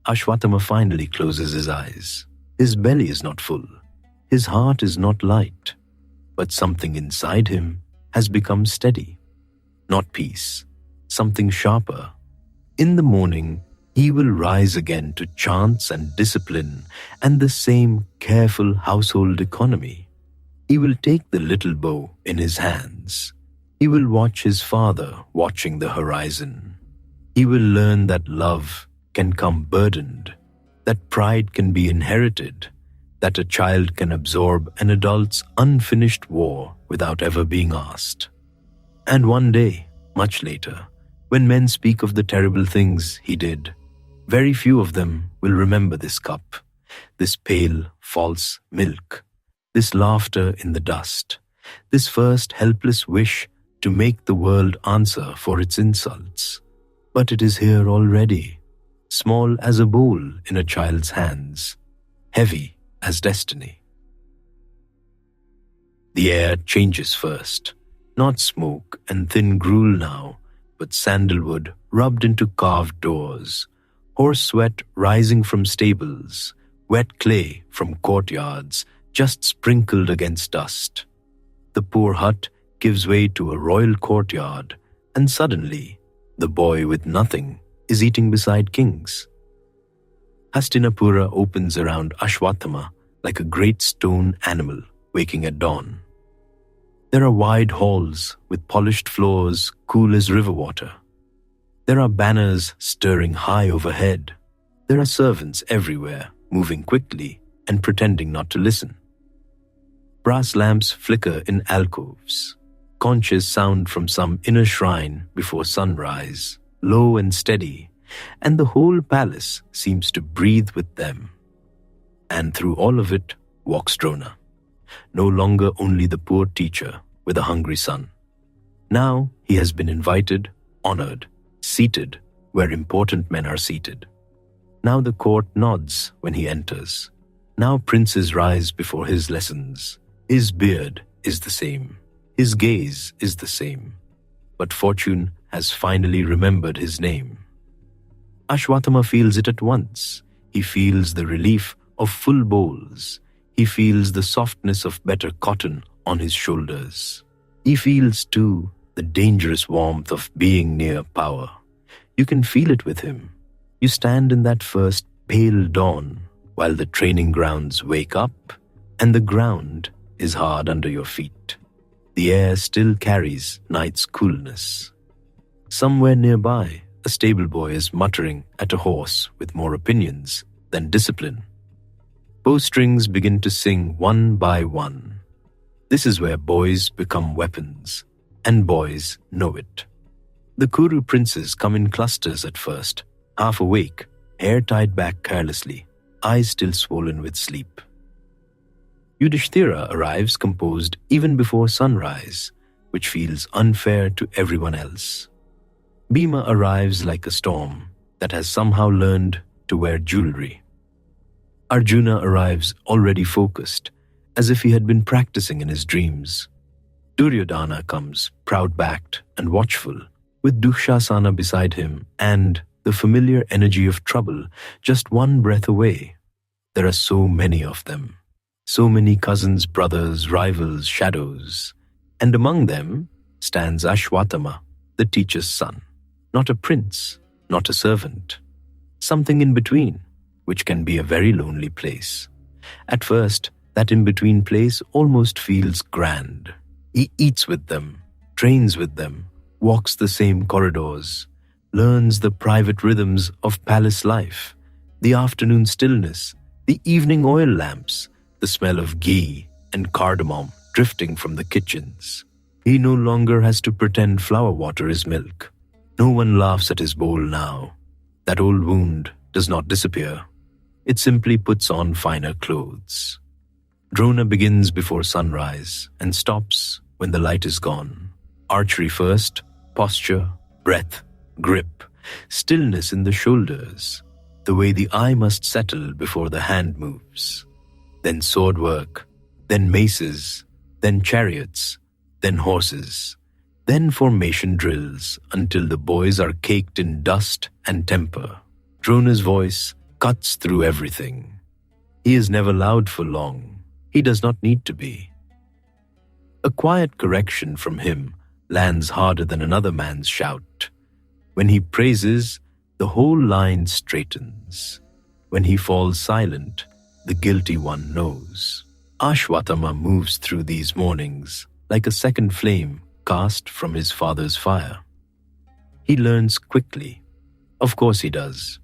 Ashwatthama finally closes his eyes. His belly is not full. His heart is not light. But something inside him has become steady. Not peace, something sharper. In the morning, he will rise again to chants and discipline and the same careful household economy. He will take the little bow in his hands. He will watch his father watching the horizon. He will learn that love can come burdened, that pride can be inherited, that a child can absorb an adult's unfinished war without ever being asked. And one day, much later, when men speak of the terrible things he did, very few of them will remember this cup, this pale, false milk, this laughter in the dust, this first helpless wish to make the world answer for its insults. But it is here already, small as a bowl in a child's hands, heavy as destiny. The air changes first, not smoke and thin gruel now, but sandalwood rubbed into carved doors, horse sweat rising from stables, wet clay from courtyards just sprinkled against dust. The poor hut gives way to a royal courtyard, and suddenly the boy with nothing is eating beside kings. Hastinapura opens around Ashwatthama like a great stone animal waking at dawn. There are wide halls with polished floors cool as river water. There are banners stirring high overhead. There are servants everywhere, moving quickly and pretending not to listen. Brass lamps flicker in alcoves. Conches sound from some inner shrine before sunrise, low and steady, and the whole palace seems to breathe with them. And through all of it walks Drona, no longer only the poor teacher with a hungry son. Now he has been invited, honored, seated where important men are seated. Now the court nods when he enters. Now princes rise before his lessons. His beard is the same. His gaze is the same. But fortune has finally remembered his name. Ashwatthama feels it at once. He feels the relief of full bowls. He feels the softness of better cotton on his shoulders. He feels, too, the dangerous warmth of being near power. You can feel it with him. You stand in that first pale dawn while the training grounds wake up and the ground is hard under your feet. The air still carries night's coolness. Somewhere nearby, a stable boy is muttering at a horse with more opinions than discipline. Bowstrings begin to sing one by one. This is where boys become weapons, and boys know it. The Kuru princes come in clusters at first, half awake, hair tied back carelessly, eyes still swollen with sleep. Yudhishthira arrives composed even before sunrise, which feels unfair to everyone else. Bhima arrives like a storm that has somehow learned to wear jewelry. Arjuna arrives already focused, as if he had been practicing in his dreams. Duryodhana comes, proud-backed and watchful, with Dushasana beside him and the familiar energy of trouble just one breath away. There are so many of them, so many cousins, brothers, rivals, shadows, and among them stands Ashwatthama, the teacher's son, not a prince, not a servant, something in between, which can be a very lonely place. At first, that in-between place almost feels grand. He eats with them, trains with them, walks the same corridors, learns the private rhythms of palace life, the afternoon stillness, the evening oil lamps, the smell of ghee and cardamom drifting from the kitchens. He no longer has to pretend flower water is milk. No one laughs at his bowl now. That old wound does not disappear. It simply puts on finer clothes. Drona begins before sunrise and stops when the light is gone. Archery first, posture, breath, grip, stillness in the shoulders, the way the eye must settle before the hand moves. Then sword work, then maces, then chariots, then horses, then formation drills until the boys are caked in dust and temper. Drona's voice cuts through everything. He is never loud for long. He does not need to be. A quiet correction from him lands harder than another man's shout. When he praises, the whole line straightens. When he falls silent, the guilty one knows. Ashwatthama moves through these mornings like a second flame cast from his father's fire. He learns quickly. Of course he does.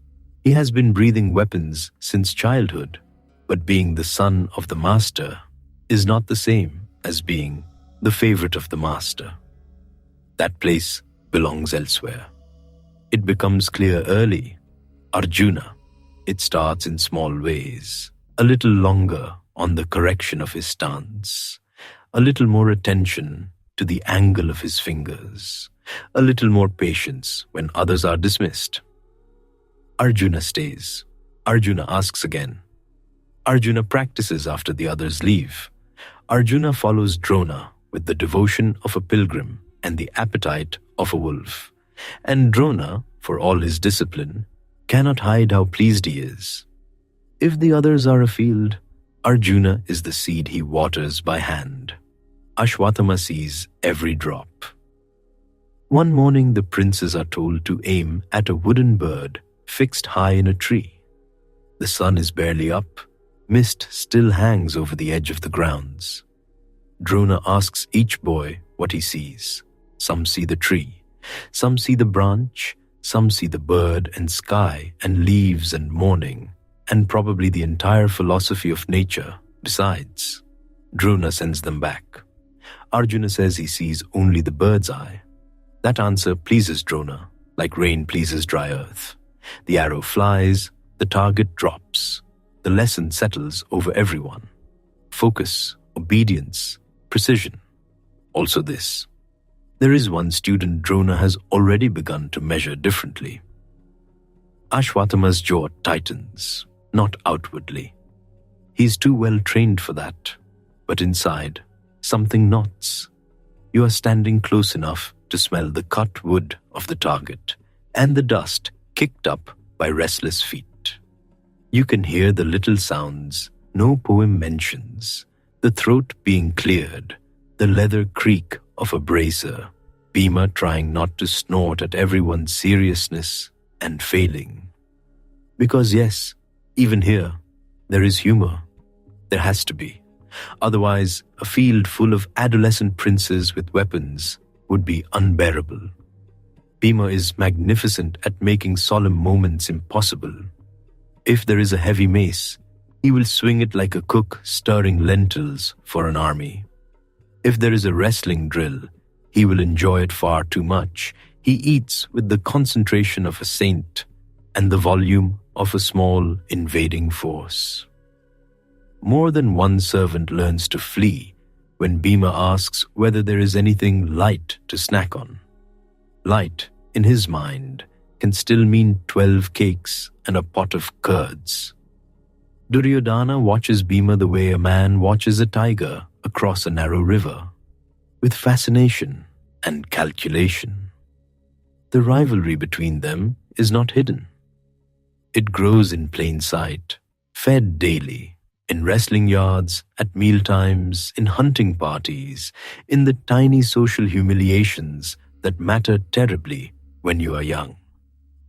He has been breathing weapons since childhood, but being the son of the master is not the same as being the favorite of the master. That place belongs elsewhere. It becomes clear early. Arjuna. It starts in small ways, a little longer on the correction of his stance, a little more attention to the angle of his fingers, a little more patience when others are dismissed. Arjuna stays. Arjuna asks again. Arjuna practices after the others leave. Arjuna follows Drona with the devotion of a pilgrim and the appetite of a wolf. And Drona, for all his discipline, cannot hide how pleased he is. If the others are afield, Arjuna is the seed he waters by hand. Ashwatthama sees every drop. One morning the princes are told to aim at a wooden bird fixed high in a tree. The sun is barely up. Mist still hangs over the edge of the grounds. Drona asks each boy what he sees. Some see the tree. Some see the branch. Some see the bird and sky and leaves and morning, and probably the entire philosophy of nature besides. Drona sends them back. Arjuna says he sees only the bird's eye. That answer pleases Drona, like rain pleases dry earth. The arrow flies, the target drops. The lesson settles over everyone. Focus, obedience, precision. Also this. There is one student Drona has already begun to measure differently. Ashwatthama's jaw tightens, not outwardly. He is too well trained for that. But inside, something knots. You are standing close enough to smell the cut wood of the target and the dust kicked up by restless feet. You can hear the little sounds no poem mentions, the throat being cleared, the leather creak of a bracer, Bhima trying not to snort at everyone's seriousness and failing. Because yes, even here, there is humor. There has to be. Otherwise, a field full of adolescent princes with weapons would be unbearable. Bhima is magnificent at making solemn moments impossible. If there is a heavy mace, he will swing it like a cook stirring lentils for an army. If there is a wrestling drill, he will enjoy it far too much. He eats with the concentration of a saint and the volume of a small invading force. More than one servant learns to flee when Bhima asks whether there is anything light to snack on. Light, in his mind, can still mean 12 cakes and a pot of curds. Duryodhana watches Bhima the way a man watches a tiger across a narrow river. with fascination and calculation. The rivalry between them is not hidden. It grows in plain sight, fed daily, in wrestling yards, at mealtimes, in hunting parties, in the tiny social humiliations that matter terribly when you are young.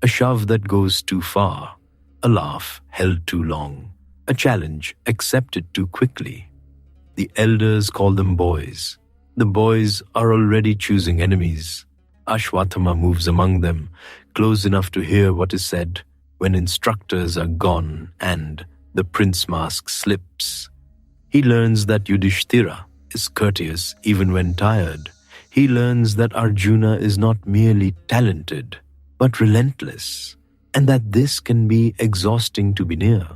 A shove that goes too far, a laugh held too long, a challenge accepted too quickly. The elders call them boys. The boys are already choosing enemies. Ashwatthama moves among them, close enough to hear what is said when instructors are gone and the prince mask slips. He learns that Yudhishthira is courteous even when tired. He learns that Arjuna is not merely talented, but relentless, and that this can be exhausting to be near.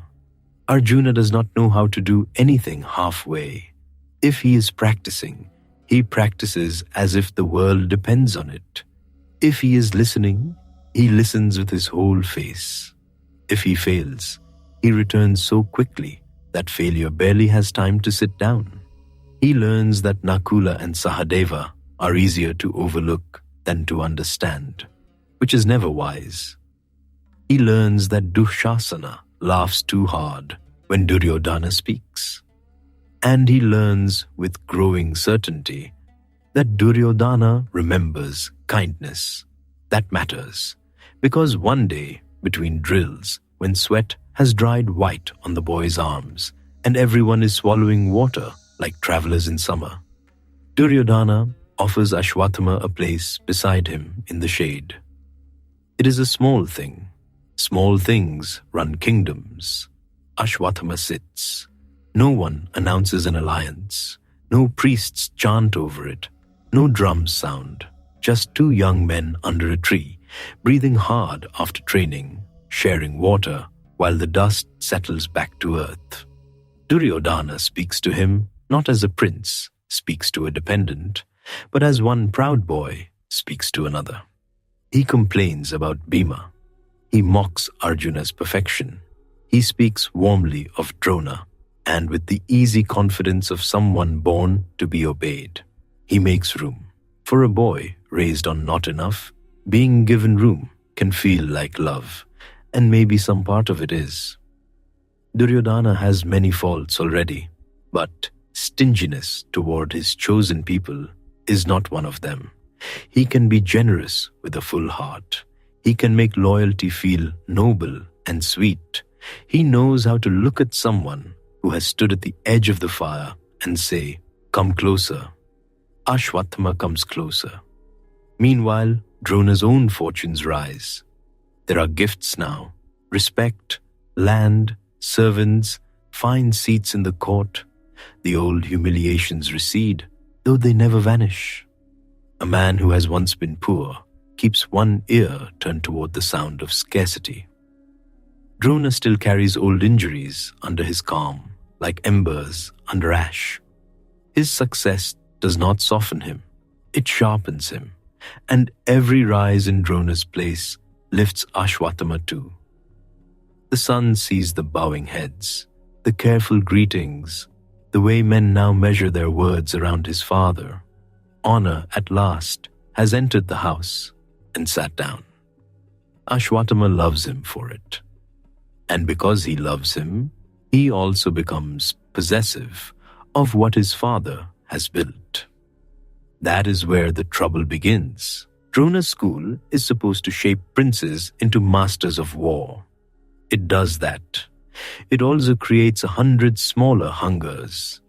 Arjuna does not know how to do anything halfway. If he is practicing, he practices as if the world depends on it. If he is listening, he listens with his whole face. If he fails, he returns so quickly that failure barely has time to sit down. He learns that Nakula and Sahadeva are easier to overlook than to understand, which is never wise. He learns that Dushasana laughs too hard when Duryodhana speaks. And he learns with growing certainty that Duryodhana remembers kindness. That matters, because one day, between drills, when sweat has dried white on the boy's arms and everyone is swallowing water like travelers in summer, Duryodhana offers Ashwatthama a place beside him in the shade. It is a small thing. Small things run kingdoms. Ashwatthama sits. No one announces an alliance. No priests chant over it. No drums sound. Just two young men under a tree, breathing hard after training, sharing water while the dust settles back to earth. Duryodhana speaks to him not as a prince speaks to a dependent, but as one proud boy speaks to another. He complains about Bhima. He mocks Arjuna's perfection. He speaks warmly of Drona, and with the easy confidence of someone born to be obeyed. He makes room. For a boy raised on not enough, being given room can feel like love, and maybe some part of it is. Duryodhana has many faults already, but stinginess toward his chosen people is not one of them. He can be generous with a full heart. He can make loyalty feel noble and sweet. He knows how to look at someone who has stood at the edge of the fire and say, "Come closer." Ashwatthama comes closer. Meanwhile, Drona's own fortunes rise. There are gifts now: respect, land, servants, fine seats in the court. The old humiliations recede, though they never vanish. A man who has once been poor keeps one ear turned toward the sound of scarcity. Drona still carries old injuries under his calm, like embers under ash. His success does not soften him, it sharpens him, and every rise in Drona's place lifts Ashwatthama too. The son sees the bowing heads, the careful greetings, the way men now measure their words around his father. Honor, at last, has entered the house and sat down. Ashwatthama loves him for it. And because he loves him, he also becomes possessive of what his father has built. That is where the trouble begins. Drona's school is supposed to shape princes into masters of war. It does that. It also creates 100 smaller hungers.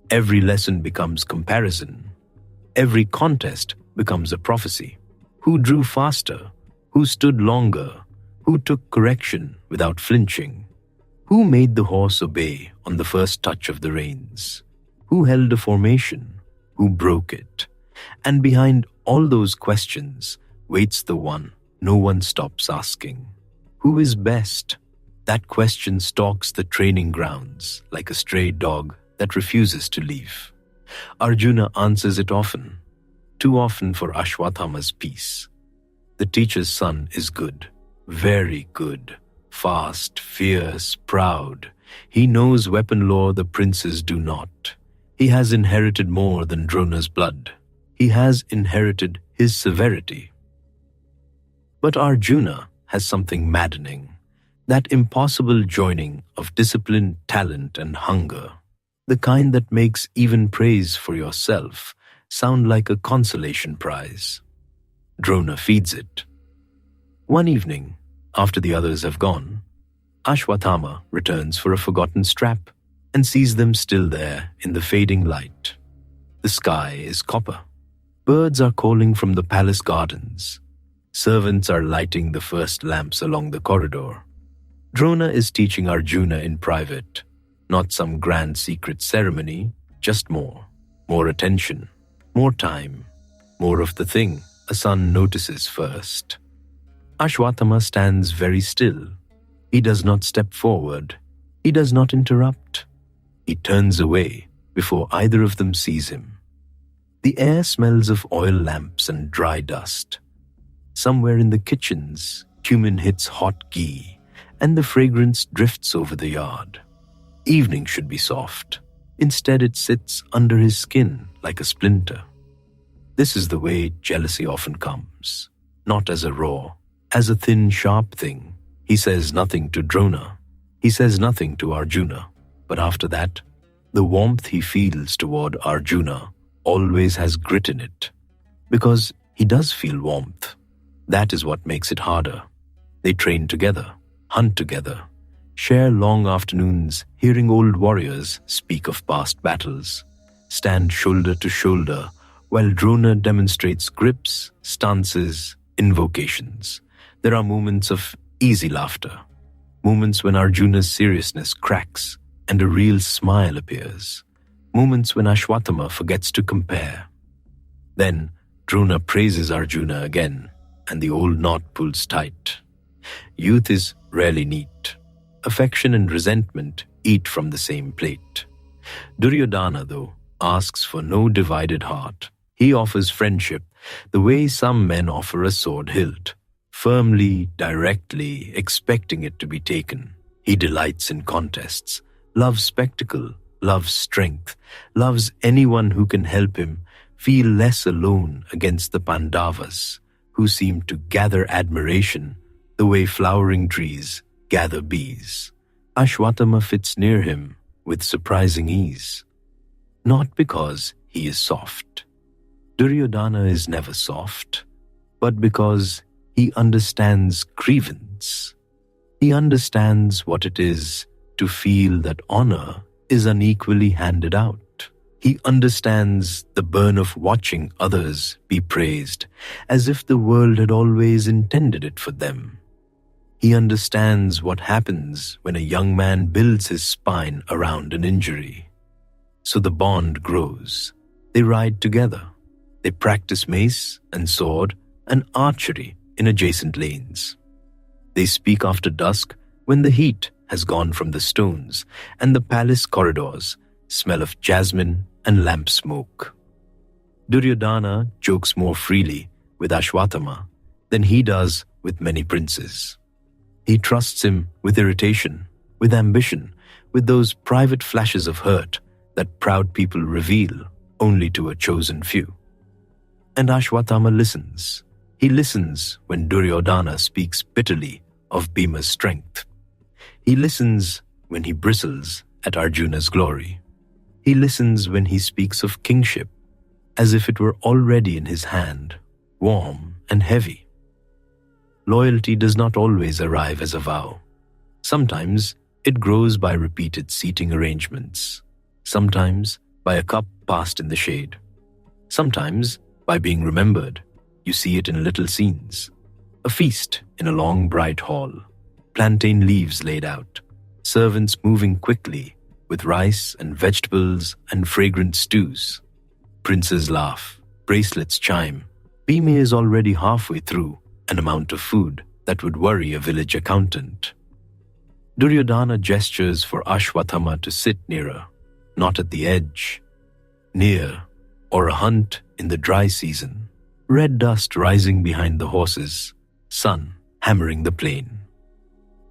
Every lesson becomes comparison. Every contest becomes a prophecy. Who drew faster? Who stood longer? Who took correction without flinching? Who made the horse obey on the first touch of the reins? Who held a formation? Who broke it? And behind all those questions waits the one no one stops asking. Who is best? That question stalks the training grounds like a stray dog that refuses to leave. Arjuna answers it often, too often for Ashwatthama's peace. The teacher's son is good, very good, fast, fierce, proud. He knows weapon lore the princes do not. He has inherited more than Drona's blood. He has inherited his severity. But Arjuna has something maddening, that impossible joining of discipline, talent, and hunger, the kind that makes even praise for yourself sound like a consolation prize. Drona feeds it. One evening, after the others have gone, Ashwatthama returns for a forgotten strap and sees them still there in the fading light. The sky is copper. Birds are calling from the palace gardens. Servants are lighting the first lamps along the corridor. Drona is teaching Arjuna in private, not some grand secret ceremony, just more attention, more time, more of the thing a son notices first. Ashwatthama stands very still. He does not step forward. He does not interrupt. He turns away before either of them sees him. The air smells of oil lamps and dry dust. Somewhere in the kitchens, cumin hits hot ghee, and the fragrance drifts over the yard. Evening should be soft. Instead, it sits under his skin like a splinter. This is the way jealousy often comes, not as a raw, as a thin, sharp thing. He says nothing to Drona. He says nothing to Arjuna. But after that, the warmth he feels toward Arjuna always has grit in it, because he does feel warmth. That is what makes it harder. They train together, hunt together, share long afternoons hearing old warriors speak of past battles, stand shoulder to shoulder while Drona demonstrates grips, stances, invocations. There are moments of easy laughter, moments when Arjuna's seriousness cracks and a real smile appears, moments when Ashwatthama forgets to compare. Then Drona praises Arjuna again, and the old knot pulls tight. Youth is rarely neat. Affection and resentment eat from the same plate. Duryodhana, though, asks for no divided heart. He offers friendship the way some men offer a sword hilt, firmly, directly, expecting it to be taken. He delights in contests, loves spectacle, loves strength, loves anyone who can help him feel less alone against the Pandavas, who seem to gather admiration the way flowering trees gather bees. Ashwatthama fits near him with surprising ease. Not because he is soft. Duryodhana is never soft, but because he understands grievance. He understands what it is to feel that honor is unequally handed out. He understands the burn of watching others be praised as if the world had always intended it for them. He understands what happens when a young man builds his spine around an injury. So the bond grows. They ride together. They practice mace and sword and archery in adjacent lanes. They speak after dusk when the heat has gone from the stones and the palace corridors smell of jasmine and lamp smoke. Duryodhana jokes more freely with Ashwatthama than he does with many princes. He trusts him with irritation, with ambition, with those private flashes of hurt that proud people reveal only to a chosen few. And Ashwatthama listens. He listens when Duryodhana speaks bitterly of Bhima's strength. He listens when he bristles at Arjuna's glory. He listens when he speaks of kingship as if it were already in his hand, warm and heavy. Loyalty does not always arrive as a vow. Sometimes it grows by repeated seating arrangements. Sometimes by a cup passed in the shade. Sometimes by being remembered. You see it in little scenes. A feast in a long bright hall. Plantain leaves laid out. Servants moving quickly with rice and vegetables and fragrant stews. Princes laugh. Bracelets chime. Bhima is already halfway through an amount of food that would worry a village accountant. Duryodhana gestures for Ashwatthama to sit nearer, not at the edge. Near, or a hunt in the dry season. Red dust rising behind the horses, sun hammering the plain.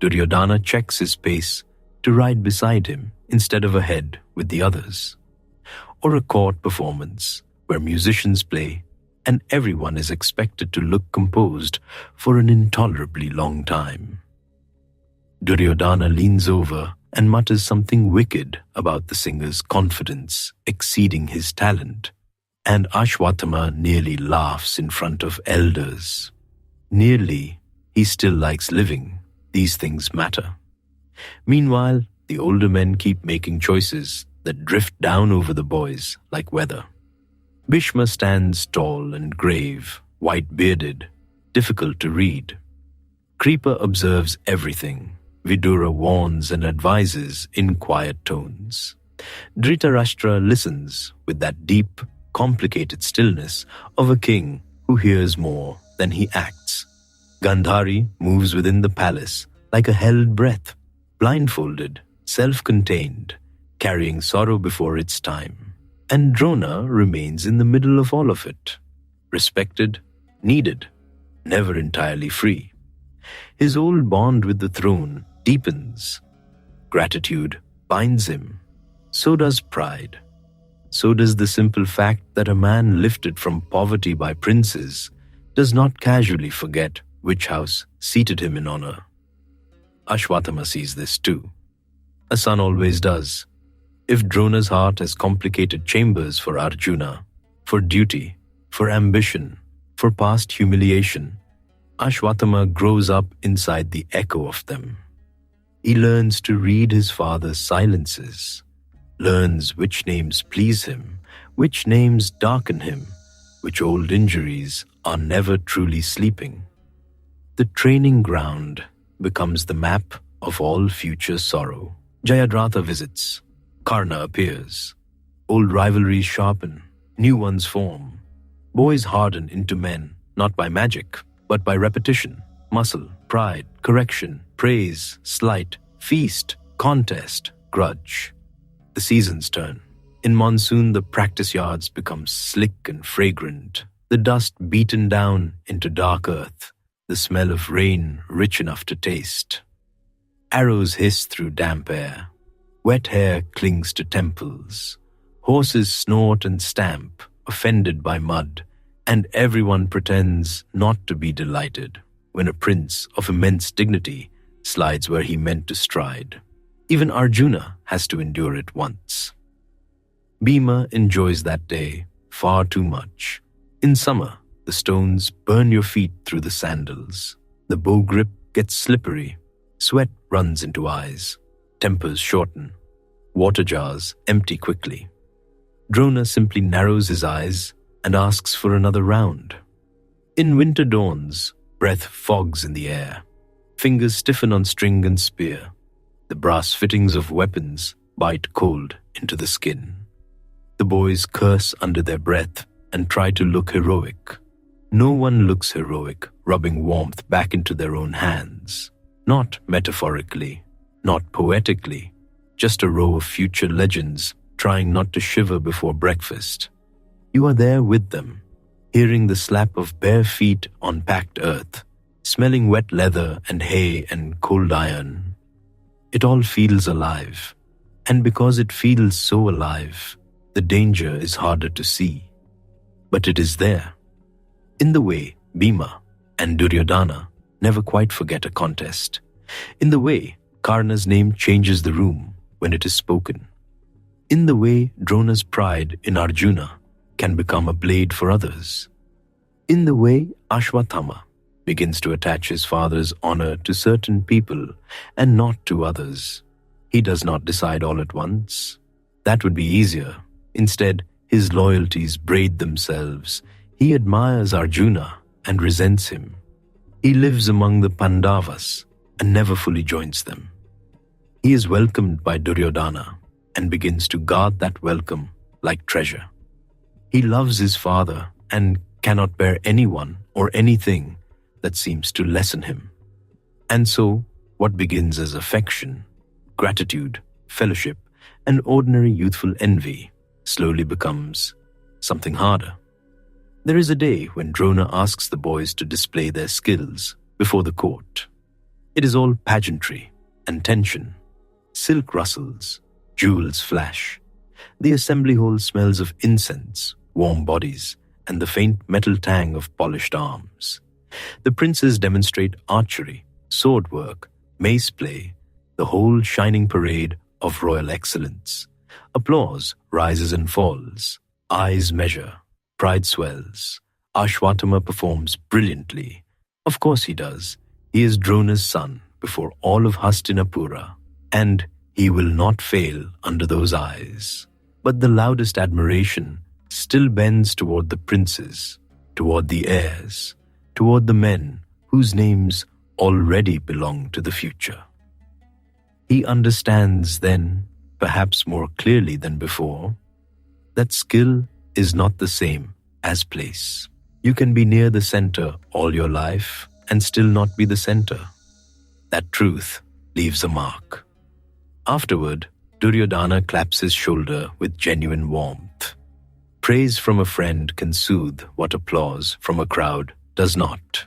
Duryodhana checks his pace to ride beside him instead of ahead with the others. Or a court performance, where musicians play, and everyone is expected to look composed for an intolerably long time. Duryodhana leans over and mutters something wicked about the singer's confidence exceeding his talent, and Ashwatthama nearly laughs in front of elders. Nearly, he still likes living. These things matter. Meanwhile, the older men keep making choices that drift down over the boys like weather. Bhishma stands tall and grave, white-bearded, difficult to read. Kripa observes everything. Vidura warns and advises in quiet tones. Dhritarashtra listens with that deep, complicated stillness of a king who hears more than he acts. Gandhari moves within the palace like a held breath, blindfolded, self-contained, carrying sorrow before its time. And Drona remains in the middle of all of it, respected, needed, never entirely free. His old bond with the throne deepens. Gratitude binds him. So does pride. So does the simple fact that a man lifted from poverty by princes does not casually forget which house seated him in honor. Ashwatthama sees this too. A son always does. If Drona's heart has complicated chambers for Arjuna, for duty, for ambition, for past humiliation, Ashwatthama grows up inside the echo of them. He learns to read his father's silences, learns which names please him, which names darken him, which old injuries are never truly sleeping. The training ground becomes the map of all future sorrow. Jayadratha visits. Karna appears. Old rivalries sharpen, new ones form. Boys harden into men, not by magic, but by repetition, muscle, pride, correction, praise, slight, feast, contest, grudge. The seasons turn. In monsoon, the practice yards become slick and fragrant, the dust beaten down into dark earth, the smell of rain rich enough to taste. Arrows hiss through damp air. Wet hair clings to temples. Horses snort and stamp, offended by mud, and everyone pretends not to be delighted when a prince of immense dignity slides where he meant to stride. Even Arjuna has to endure it once. Bhima enjoys that day far too much. In summer, the stones burn your feet through the sandals. The bow grip gets slippery. Sweat runs into eyes. Tempers shorten. Water jars empty quickly. Drona simply narrows his eyes and asks for another round. In winter dawns, breath fogs in the air. Fingers stiffen on string and spear. The brass fittings of weapons bite cold into the skin. The boys curse under their breath and try to look heroic. No one looks heroic, rubbing warmth back into their own hands. Not metaphorically, not poetically, just a row of future legends trying not to shiver before breakfast. You are there with them, hearing the slap of bare feet on packed earth, smelling wet leather and hay and cold iron. It all feels alive, and because it feels so alive, the danger is harder to see. But it is there. In the way Bhima and Duryodhana never quite forget a contest. In the way Karna's name changes the room when it is spoken. In the way Drona's pride in Arjuna can become a blade for others. In the way Ashwatthama begins to attach his father's honor to certain people and not to others. He does not decide all at once. That would be easier. Instead, his loyalties braid themselves. He admires Arjuna and resents him. He lives among the Pandavas and never fully joins them. He is welcomed by Duryodhana and begins to guard that welcome like treasure. He loves his father and cannot bear anyone or anything that seems to lessen him. And so, what begins as affection, gratitude, fellowship, and ordinary youthful envy slowly becomes something harder. There is a day when Drona asks the boys to display their skills before the court. It is all pageantry and tension. Silk rustles, jewels flash. The assembly hall smells of incense, warm bodies, and the faint metal tang of polished arms. The princes demonstrate archery, sword work, mace play, the whole shining parade of royal excellence. Applause rises and falls. Eyes measure. Pride swells. Ashwatthama performs brilliantly. Of course he does. He is Drona's son before all of Hastinapura, and he will not fail under those eyes. But the loudest admiration still bends toward the princes, toward the heirs, toward the men whose names already belong to the future. He understands then, perhaps more clearly than before, that skill is not the same as place. You can be near the center all your life and still not be the center. That truth leaves a mark. Afterward, Duryodhana claps his shoulder with genuine warmth. Praise from a friend can soothe what applause from a crowd does not.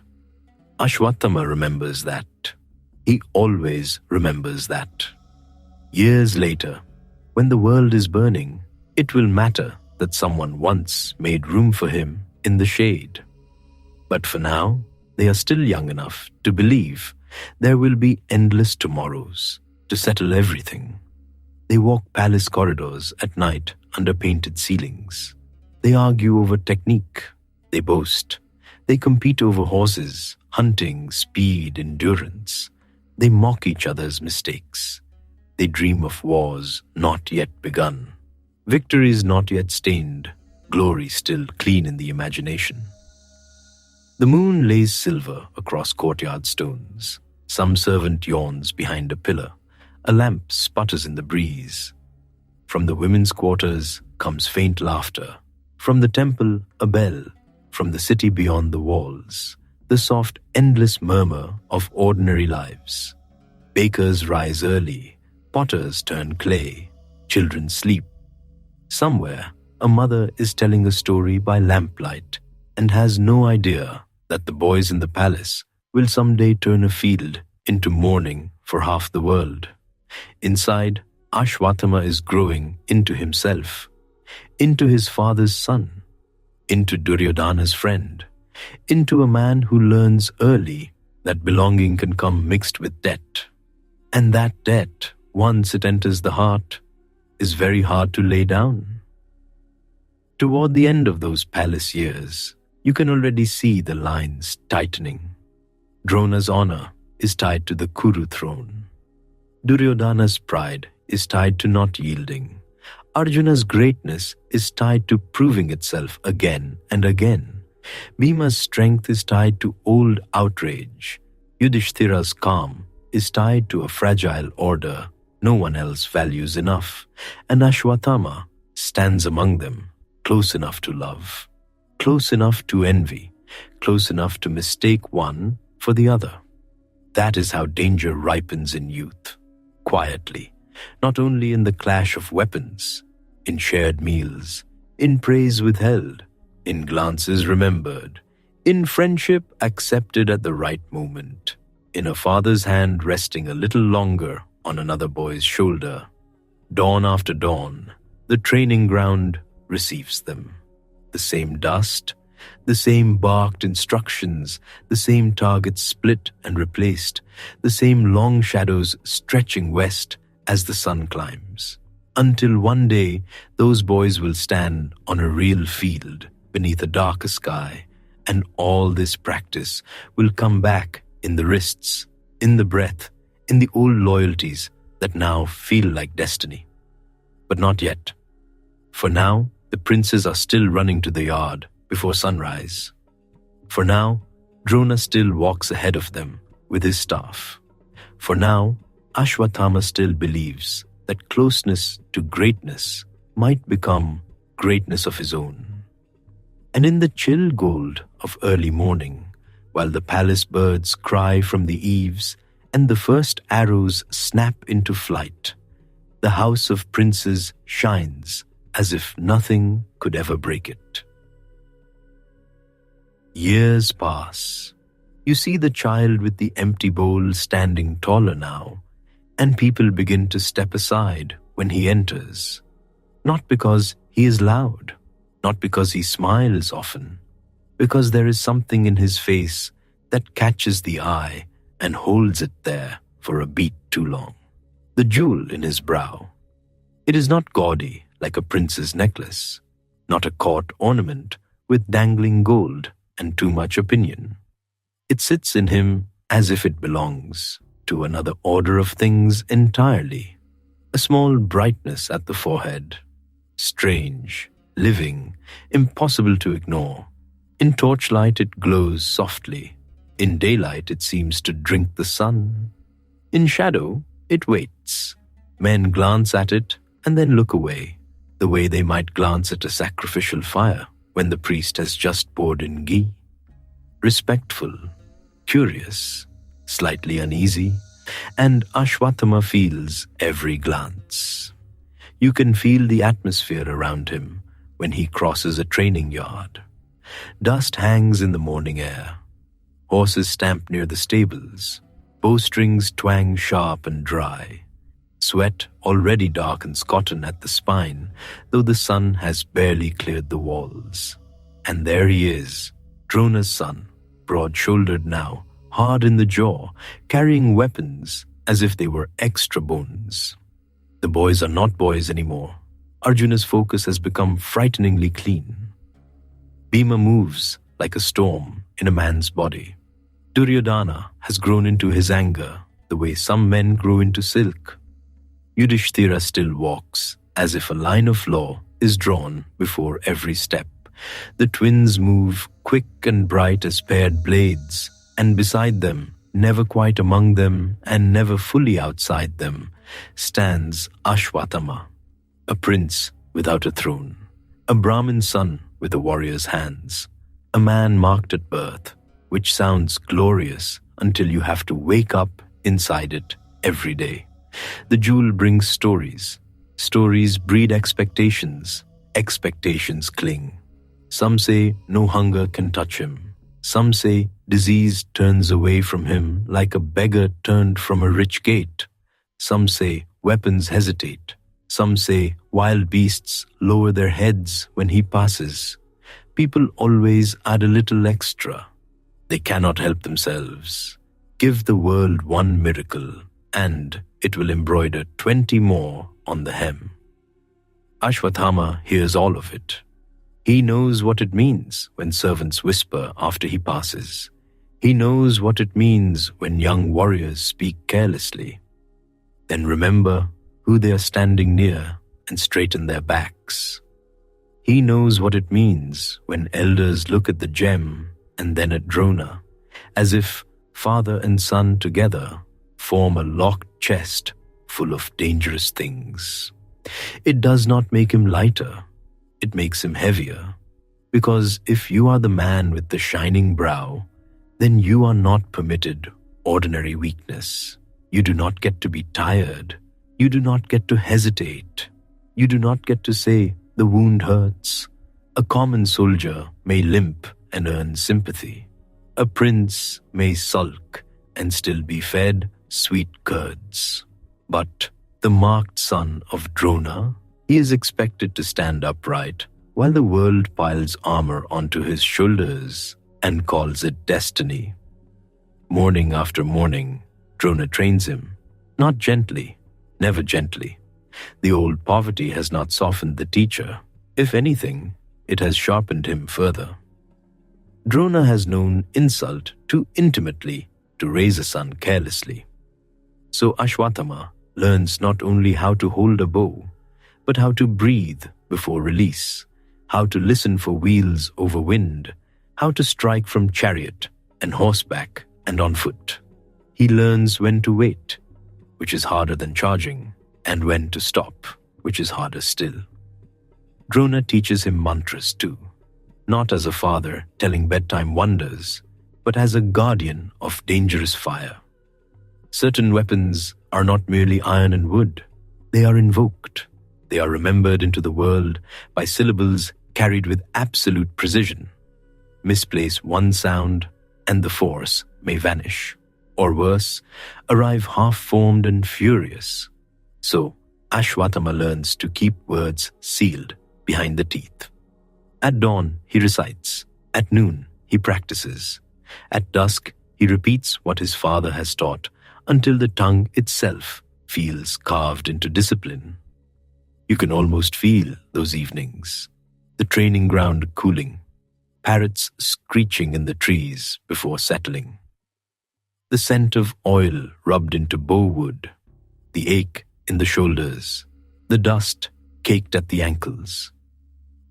Ashwatthama remembers that. He always remembers that. Years later, when the world is burning, it will matter that someone once made room for him in the shade. But for now, they are still young enough to believe there will be endless tomorrows to settle everything. They walk palace corridors at night under painted ceilings. They argue over technique. They boast. They compete over horses, hunting, speed, endurance. They mock each other's mistakes. They dream of wars not yet begun, victories not yet stained, glory still clean in the imagination. The moon lays silver across courtyard stones. Some servant yawns behind a pillar. A lamp sputters in the breeze. From the women's quarters comes faint laughter. From the temple, a bell. From the city beyond the walls, the soft, endless murmur of ordinary lives. Bakers rise early. Potters turn clay. Children sleep. Somewhere, a mother is telling a story by lamplight and has no idea that the boys in the palace will someday turn a field into mourning for half the world. Inside, Ashwatthama is growing into himself, into his father's son, into Duryodhana's friend, into a man who learns early that belonging can come mixed with debt. And that debt, once it enters the heart, is very hard to lay down. Toward the end of those palace years, you can already see the lines tightening. Drona's honor is tied to the Kuru throne. Duryodhana's pride is tied to not yielding. Arjuna's greatness is tied to proving itself again and again. Bhima's strength is tied to old outrage. Yudhishthira's calm is tied to a fragile order no one else values enough. And Ashwatthama stands among them, close enough to love, close enough to envy, close enough to mistake one for the other. That is how danger ripens in youth, quietly, not only in the clash of weapons, in shared meals, in praise withheld, in glances remembered, in friendship accepted at the right moment, in a father's hand resting a little longer on another boy's shoulder. Dawn after dawn, the training ground receives them. The same dust, the same barked instructions, the same targets split and replaced, the same long shadows stretching west as the sun climbs. Until one day, those boys will stand on a real field beneath a darker sky, and all this practice will come back in the wrists, in the breath, in the old loyalties that now feel like destiny. But not yet. For now, the princes are still running to the yard before sunrise. For now, Drona still walks ahead of them with his staff. For now, Ashwatthama still believes that closeness to greatness might become greatness of his own. And in the chill gold of early morning, while the palace birds cry from the eaves and the first arrows snap into flight, the house of princes shines as if nothing could ever break it. Years pass. You see the child with the empty bowl standing taller now, and people begin to step aside when he enters, not because he is loud, not because he smiles often, because there is something in his face that catches the eye and holds it there for a beat too long. The jewel in his brow. It is not gaudy like a prince's necklace, not a court ornament with dangling gold and too much opinion. It sits in him as if it belongs to another order of things entirely. A small brightness at the forehead. Strange, living, impossible to ignore. In torchlight it glows softly. In daylight it seems to drink the sun. In shadow it waits. Men glance at it and then look away, the way they might glance at a sacrificial fire when the priest has just poured in ghee. Respectful, curious, slightly uneasy, and Ashwatthama feels every glance. You can feel the atmosphere around him when he crosses a training yard. Dust hangs in the morning air. Horses stamp near the stables. Bowstrings twang sharp and dry. Sweat already darkens cotton at the spine, though the sun has barely cleared the walls. And there he is, Drona's son, broad-shouldered now, hard in the jaw, carrying weapons as if they were extra bones. The boys are not boys anymore. Arjuna's focus has become frighteningly clean. Bhima moves like a storm in a man's body. Duryodhana has grown into his anger the way some men grow into silk. Yudhishthira still walks as if a line of law is drawn before every step. The twins move quick and bright as paired blades, and beside them, never quite among them and never fully outside them, stands Ashwatthama, a prince without a throne, a brahmin son with a warrior's hands, a man marked at birth, which sounds glorious until you have to wake up inside it every day. The jewel brings stories. Stories breed expectations. Expectations cling. Some say no hunger can touch him. Some say disease turns away from him like a beggar turned from a rich gate. Some say weapons hesitate. Some say wild beasts lower their heads when he passes. People always add a little extra. They cannot help themselves. Give the world one miracle, and it will embroider 20 more on the hem. Ashwatthama hears all of it. He knows what it means when servants whisper after he passes. He knows what it means when young warriors speak carelessly. Then remember who they are standing near and straighten their backs. He knows what it means when elders look at the gem and then at Drona, as if father and son together form a locked chest full of dangerous things. It does not make him lighter, it makes him heavier, because if you are the man with the shining brow, then you are not permitted ordinary weakness. You do not get to be tired. You do not get to hesitate. You do not get to say, the wound hurts. A common soldier may limp and earn sympathy. A prince may sulk and still be fed sweet curds. But the marked son of Drona, he is expected to stand upright while the world piles armor onto his shoulders and calls it destiny. Morning after morning, Drona trains him, not gently, never gently. The old poverty has not softened the teacher. If anything, it has sharpened him further. Drona has known insult too intimately to raise a son carelessly. So Ashwatthama learns not only how to hold a bow, but how to breathe before release, how to listen for wheels over wind, how to strike from chariot and horseback and on foot. He learns when to wait, which is harder than charging, and when to stop, which is harder still. Drona teaches him mantras too, not as a father telling bedtime wonders, but as a guardian of dangerous fire. Certain weapons are not merely iron and wood. They are invoked. They are remembered into the world by syllables carried with absolute precision. Misplace one sound, and the force may vanish, or worse, arrive half-formed and furious. So, Ashwatthama learns to keep words sealed behind the teeth. At dawn, he recites. At noon, he practices. At dusk, he repeats what his father has taught until the tongue itself feels carved into discipline. You can almost feel those evenings, the training ground cooling, parrots screeching in the trees before settling, the scent of oil rubbed into bow wood, the ache in the shoulders, the dust caked at the ankles.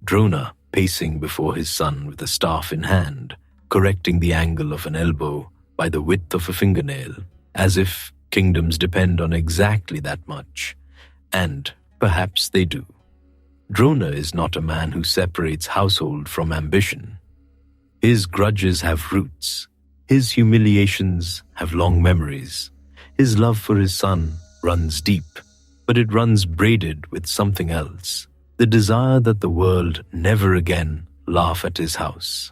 Drona pacing before his son with a staff in hand, correcting the angle of an elbow by the width of a fingernail, as if kingdoms depend on exactly that much, and perhaps they do. Drona is not a man who separates household from ambition. His grudges have roots. His humiliations have long memories. His love for his son runs deep, but it runs braided with something else, the desire that the world never again laugh at his house.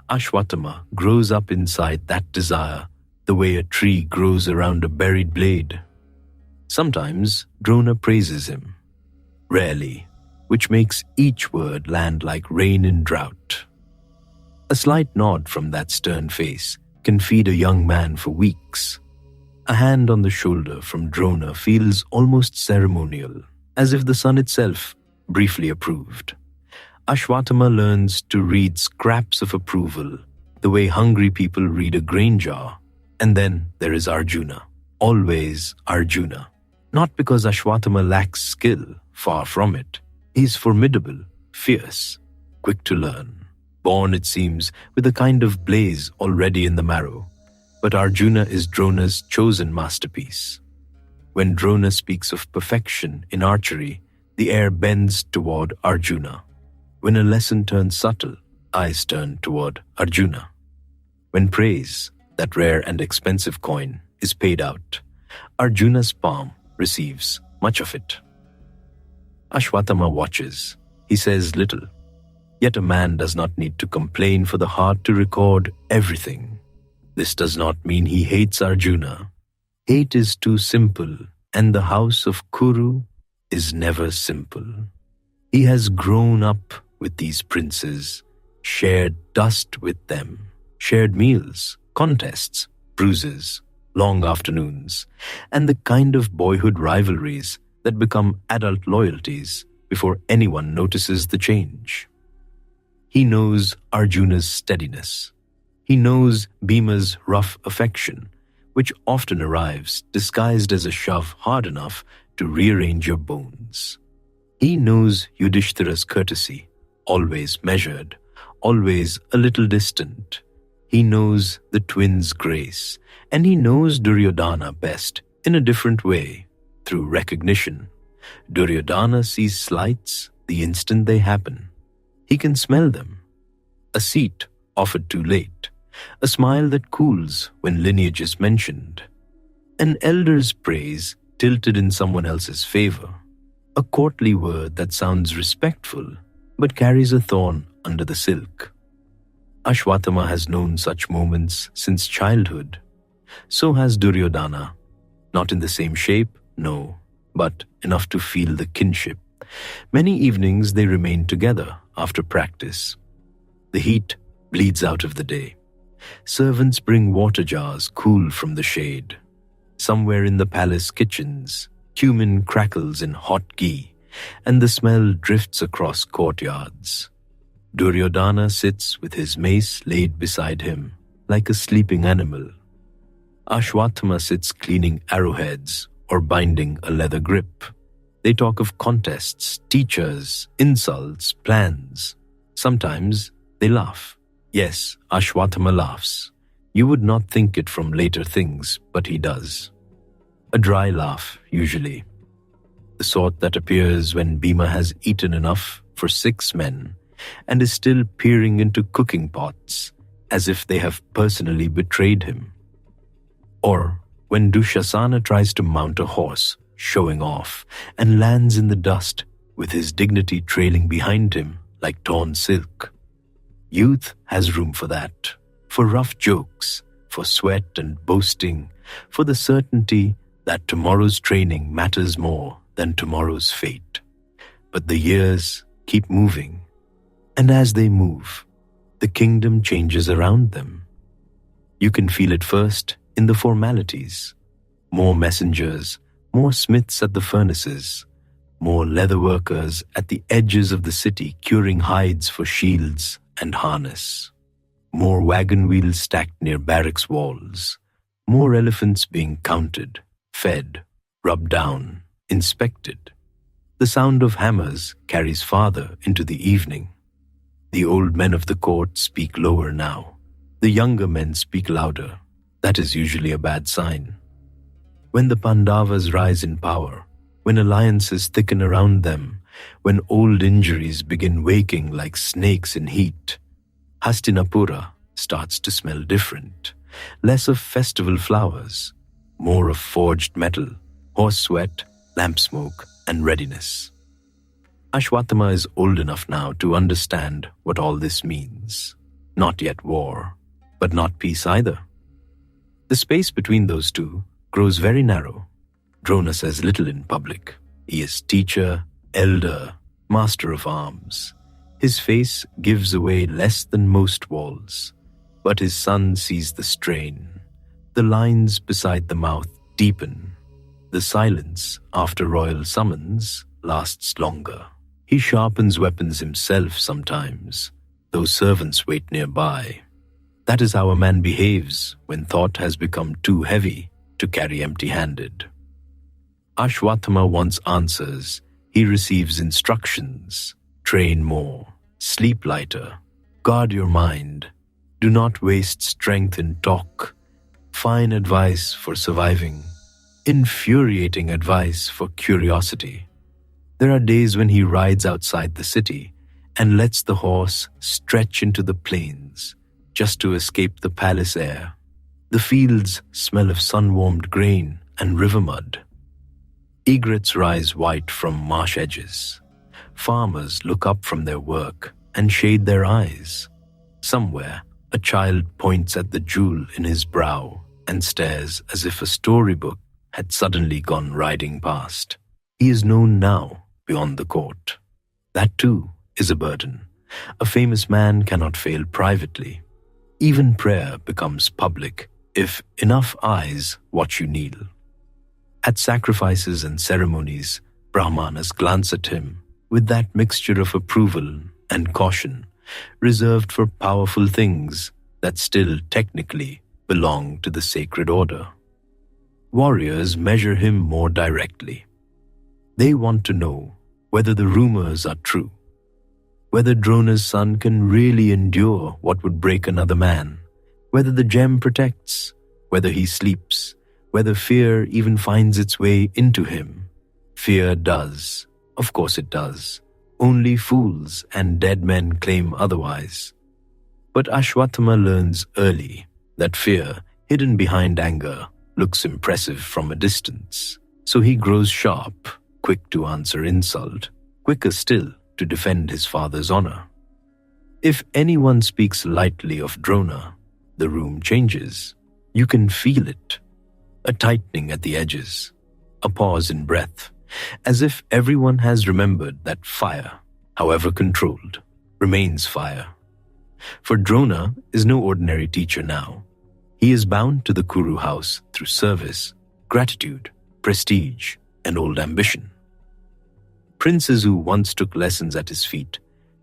Ashwatthama grows up inside that desire the way a tree grows around a buried blade. Sometimes Drona praises him, rarely, which makes each word land like rain in drought. A slight nod from that stern face can feed a young man for weeks. A hand on the shoulder from Drona feels almost ceremonial, as if the sun itself briefly approved. Ashwatthama learns to read scraps of approval, the way hungry people read a grain jar. And then there is Arjuna, always Arjuna. Not because Ashwatthama lacks skill, far from it. He's formidable, fierce, quick to learn, born, it seems, with a kind of blaze already in the marrow. But Arjuna is Drona's chosen masterpiece. When Drona speaks of perfection in archery, the air bends toward Arjuna. When a lesson turns subtle, eyes turn toward Arjuna. When praise, that rare and expensive coin, is paid out, Arjuna's palm receives much of it. Ashwatthama watches. He says little. Yet a man does not need to complain for the heart to record everything. This does not mean he hates Arjuna. Hate is too simple, and the house of Kuru is never simple. He has grown up with these princes, shared dust with them, shared meals, contests, bruises, long afternoons, and the kind of boyhood rivalries that become adult loyalties before anyone notices the change. He knows Arjuna's steadiness. He knows Bhima's rough affection, which often arrives disguised as a shove hard enough to rearrange your bones. He knows Yudhishthira's courtesy, always measured, always a little distant. He knows the twins' grace, and he knows Duryodhana best in a different way, through recognition. Duryodhana sees slights the instant they happen. He can smell them. A seat offered too late, a smile that cools when lineage is mentioned, an elder's praise tilted in someone else's favor, a courtly word that sounds respectful but carries a thorn under the silk. Ashwatthama has known such moments since childhood. So has Duryodhana. Not in the same shape, no, but enough to feel the kinship. Many evenings they remain together after practice. The heat bleeds out of the day. Servants bring water jars cool from the shade. Somewhere in the palace kitchens, cumin crackles in hot ghee, and the smell drifts across courtyards. Duryodhana sits with his mace laid beside him, like a sleeping animal. Ashwatthama sits cleaning arrowheads or binding a leather grip. They talk of contests, teachers, insults, plans. Sometimes they laugh. Yes, Ashwatthama laughs. You would not think it from later things, but he does. A dry laugh, usually. The sort that appears when Bhima has eaten enough for 6 men and is still peering into cooking pots as if they have personally betrayed him. Or when Dushasana tries to mount a horse, showing off, and lands in the dust with his dignity trailing behind him like torn silk. Youth has room for that, for rough jokes, for sweat and boasting, for the certainty that tomorrow's training matters more than tomorrow's fate. But the years keep moving. And as they move, the kingdom changes around them. You can feel it first in the formalities. More messengers, more smiths at the furnaces, more leather workers at the edges of the city curing hides for shields and harness. More wagon wheels stacked near barracks walls. More elephants being counted, fed, rubbed down, inspected. The sound of hammers carries farther into the evening. The old men of the court speak lower now. The younger men speak louder. That is usually a bad sign. When the Pandavas rise in power, when alliances thicken around them, when old injuries begin waking like snakes in heat, Hastinapura starts to smell different. Less of festival flowers, more of forged metal, horse sweat, lamp smoke, and readiness. Ashwatthama is old enough now to understand what all this means. Not yet war, but not peace either. The space between those two grows very narrow. Drona says little in public. He is teacher, elder, master of arms. His face gives away less than most walls, but his son sees the strain. The lines beside the mouth deepen. The silence after royal summons lasts longer. He sharpens weapons himself sometimes, though servants wait nearby. That is how a man behaves when thought has become too heavy to carry empty-handed. Ashwatthama wants answers. He receives instructions. Train more. Sleep lighter. Guard your mind. Do not waste strength in talk. Fine advice for surviving. Infuriating advice for curiosity. There are days when he rides outside the city and lets the horse stretch into the plains just to escape the palace air. The fields smell of sun-warmed grain and river mud. Egrets rise white from marsh edges. Farmers look up from their work and shade their eyes. Somewhere, a child points at the jewel in his brow and stares as if a storybook had suddenly gone riding past. He is known now beyond the court. That too is a burden. A famous man cannot fail privately. Even prayer becomes public if enough eyes watch you kneel. At sacrifices and ceremonies, Brahmanas glance at him with that mixture of approval and caution reserved for powerful things that still technically belong to the sacred order. Warriors measure him more directly. They want to know whether the rumors are true, whether Drona's son can really endure what would break another man, whether the gem protects, whether he sleeps, whether fear even finds its way into him. Fear does. Of course it does. Only fools and dead men claim otherwise. But Ashwatthama learns early that fear, hidden behind anger, looks impressive from a distance. So he grows sharp, quick to answer insult, quicker still to defend his father's honor. If anyone speaks lightly of Drona, the room changes. You can feel it. A tightening at the edges, a pause in breath, as if everyone has remembered that fire, however controlled, remains fire. For Drona is no ordinary teacher now. He is bound to the Kuru house through service, gratitude, prestige, and old ambition. Princes who once took lessons at his feet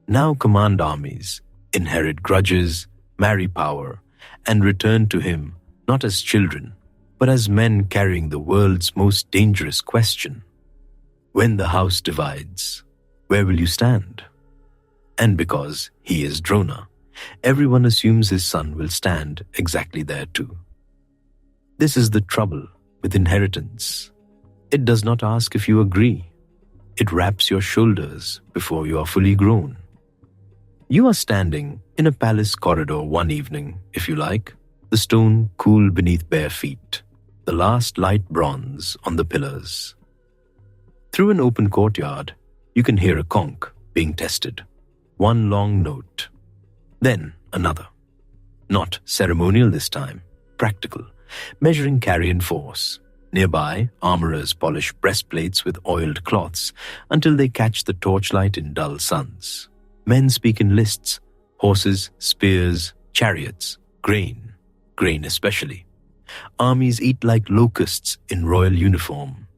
now command armies, inherit grudges, marry power, and return to him not as children, but as men carrying the world's most dangerous question. When the house divides, where will you stand? And because he is Drona, everyone assumes his son will stand exactly there too. This is the trouble with inheritance. It does not ask if you agree. It wraps your shoulders before you are fully grown. You are standing in a palace corridor one evening, if you like, the stone cool beneath bare feet, the last light bronze on the pillars. Through an open courtyard, you can hear a conch being tested. One long note, then another. Not ceremonial this time, practical, measuring carrion force. Nearby, armorers polish breastplates with oiled cloths until they catch the torchlight in dull suns. Men speak in lists: horses, spears, chariots, grain especially. Armies eat like locusts in royal uniform.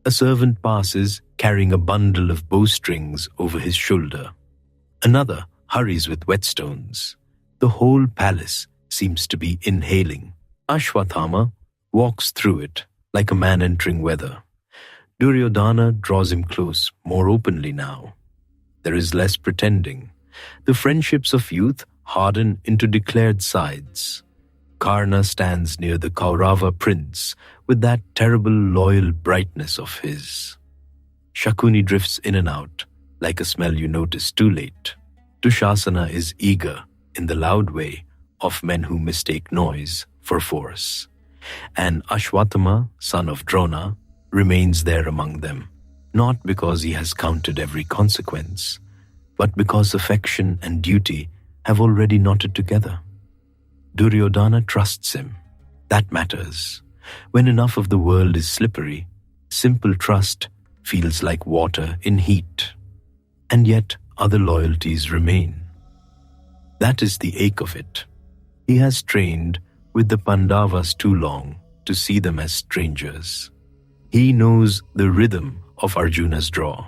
A servant passes carrying a bundle of bowstrings over his shoulder. Another hurries with whetstones. The whole palace seems to be inhaling. Ashwatthama walks through it like a man entering weather. Duryodhana draws him close more openly now. There is less pretending. The friendships of youth harden into declared sides. Karna stands near the Kaurava prince with that terrible loyal brightness of his. Shakuni drifts in and out like a smell you notice too late. Dushasana is eager in the loud way of men who mistake noise for force. And Ashwatthama, son of Drona, remains there among them, not because he has counted every consequence, but because affection and duty have already knotted together. Duryodhana trusts him. That matters. When enough of the world is slippery, simple trust feels like water in heat. And yet other loyalties remain. That is the ache of it. He has trained with the Pandavas too long to see them as strangers. He knows the rhythm of Arjuna's draw.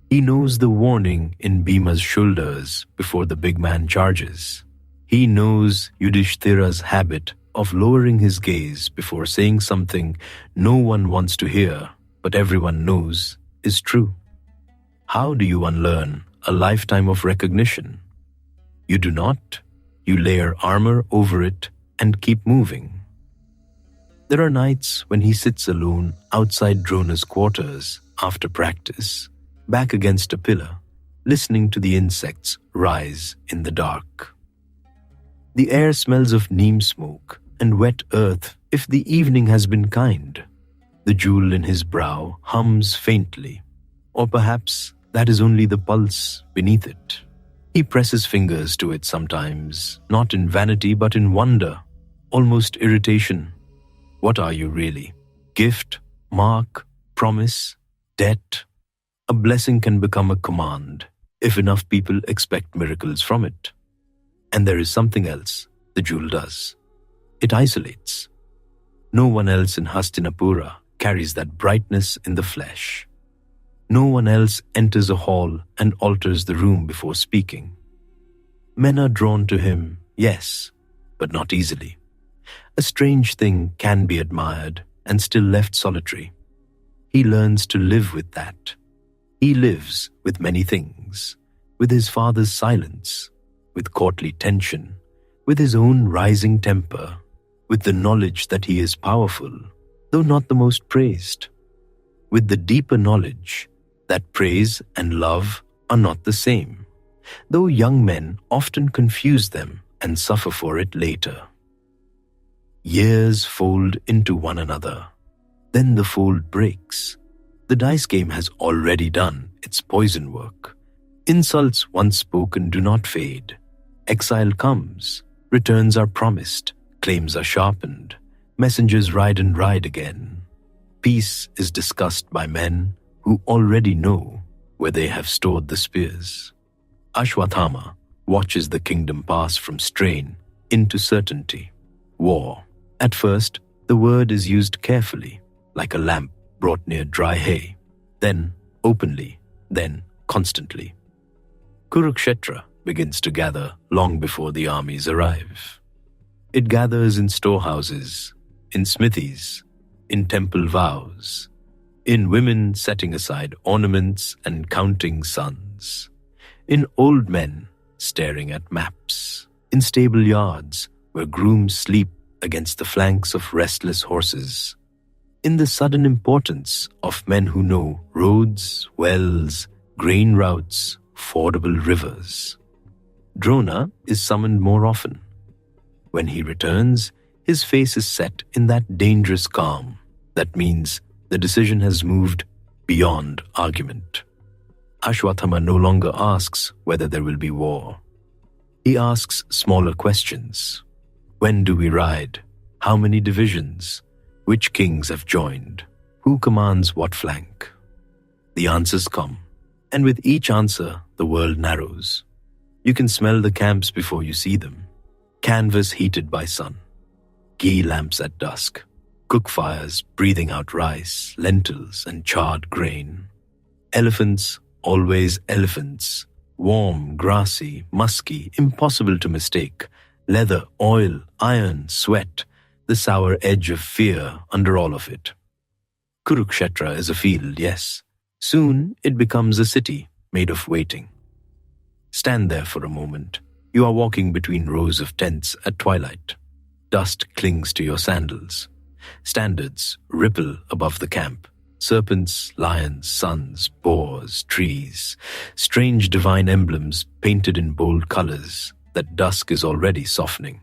He knows the warning in Bhima's shoulders before the big man charges. He knows Yudhishthira's habit of lowering his gaze before saying something no one wants to hear, but everyone knows is true. How do you unlearn a lifetime of recognition? You do not. You layer armor over it and keep moving. There are nights when he sits alone outside Drona's quarters after practice, back against a pillar, listening to the insects rise in the dark. The air smells of neem smoke and wet earth if the evening has been kind. The jewel in his brow hums faintly, or perhaps that is only the pulse beneath it. He presses fingers to it sometimes, not in vanity but in wonder, almost irritation. What are you really? Gift, mark, promise, debt? A blessing can become a command if enough people expect miracles from it. And there is something else the jewel does. It isolates. No one else in Hastinapura carries that brightness in the flesh. No one else enters a hall and alters the room before speaking. Men are drawn to him, yes, but not easily. A strange thing can be admired and still left solitary. He learns to live with that. He lives with many things, with his father's silence, with courtly tension, with his own rising temper, with the knowledge that he is powerful, though not the most praised, with the deeper knowledge that praise and love are not the same, though young men often confuse them and suffer for it later. Years fold into one another. Then the fold breaks. The dice game has already done its poison work. Insults once spoken do not fade. Exile comes. Returns are promised. Claims are sharpened. Messengers ride and ride again. Peace is discussed by men who already know where they have stored the spears. Ashwatthama watches the kingdom pass from strain into certainty. War. At first, the word is used carefully, like a lamp brought near dry hay, then openly, then constantly. Kurukshetra begins to gather long before the armies arrive. It gathers in storehouses, in smithies, in temple vows, in women setting aside ornaments and counting suns, in old men staring at maps, in stable yards where grooms sleep against the flanks of restless horses, in the sudden importance of men who know roads, wells, grain routes, fordable rivers. Drona is summoned more often. When he returns, his face is set in that dangerous calm. That means the decision has moved beyond argument. Ashwatthama no longer asks whether there will be war. He asks smaller questions. When do we ride? How many divisions? Which kings have joined? Who commands what flank? The answers come, and with each answer, the world narrows. You can smell the camps before you see them. Canvas heated by sun. Ghee lamps at dusk. Cook fires breathing out rice, lentils, and charred grain. Elephants, always elephants. Warm, grassy, musky, impossible to mistake. Leather, oil, iron, sweat. The sour edge of fear under all of it. Kurukshetra is a field, yes. Soon it becomes a city made of waiting. Stand there for a moment. You are walking between rows of tents at twilight. Dust clings to your sandals. Standards ripple above the camp. Serpents, lions, suns, boars, trees. Strange divine emblems painted in bold colors that dusk is already softening.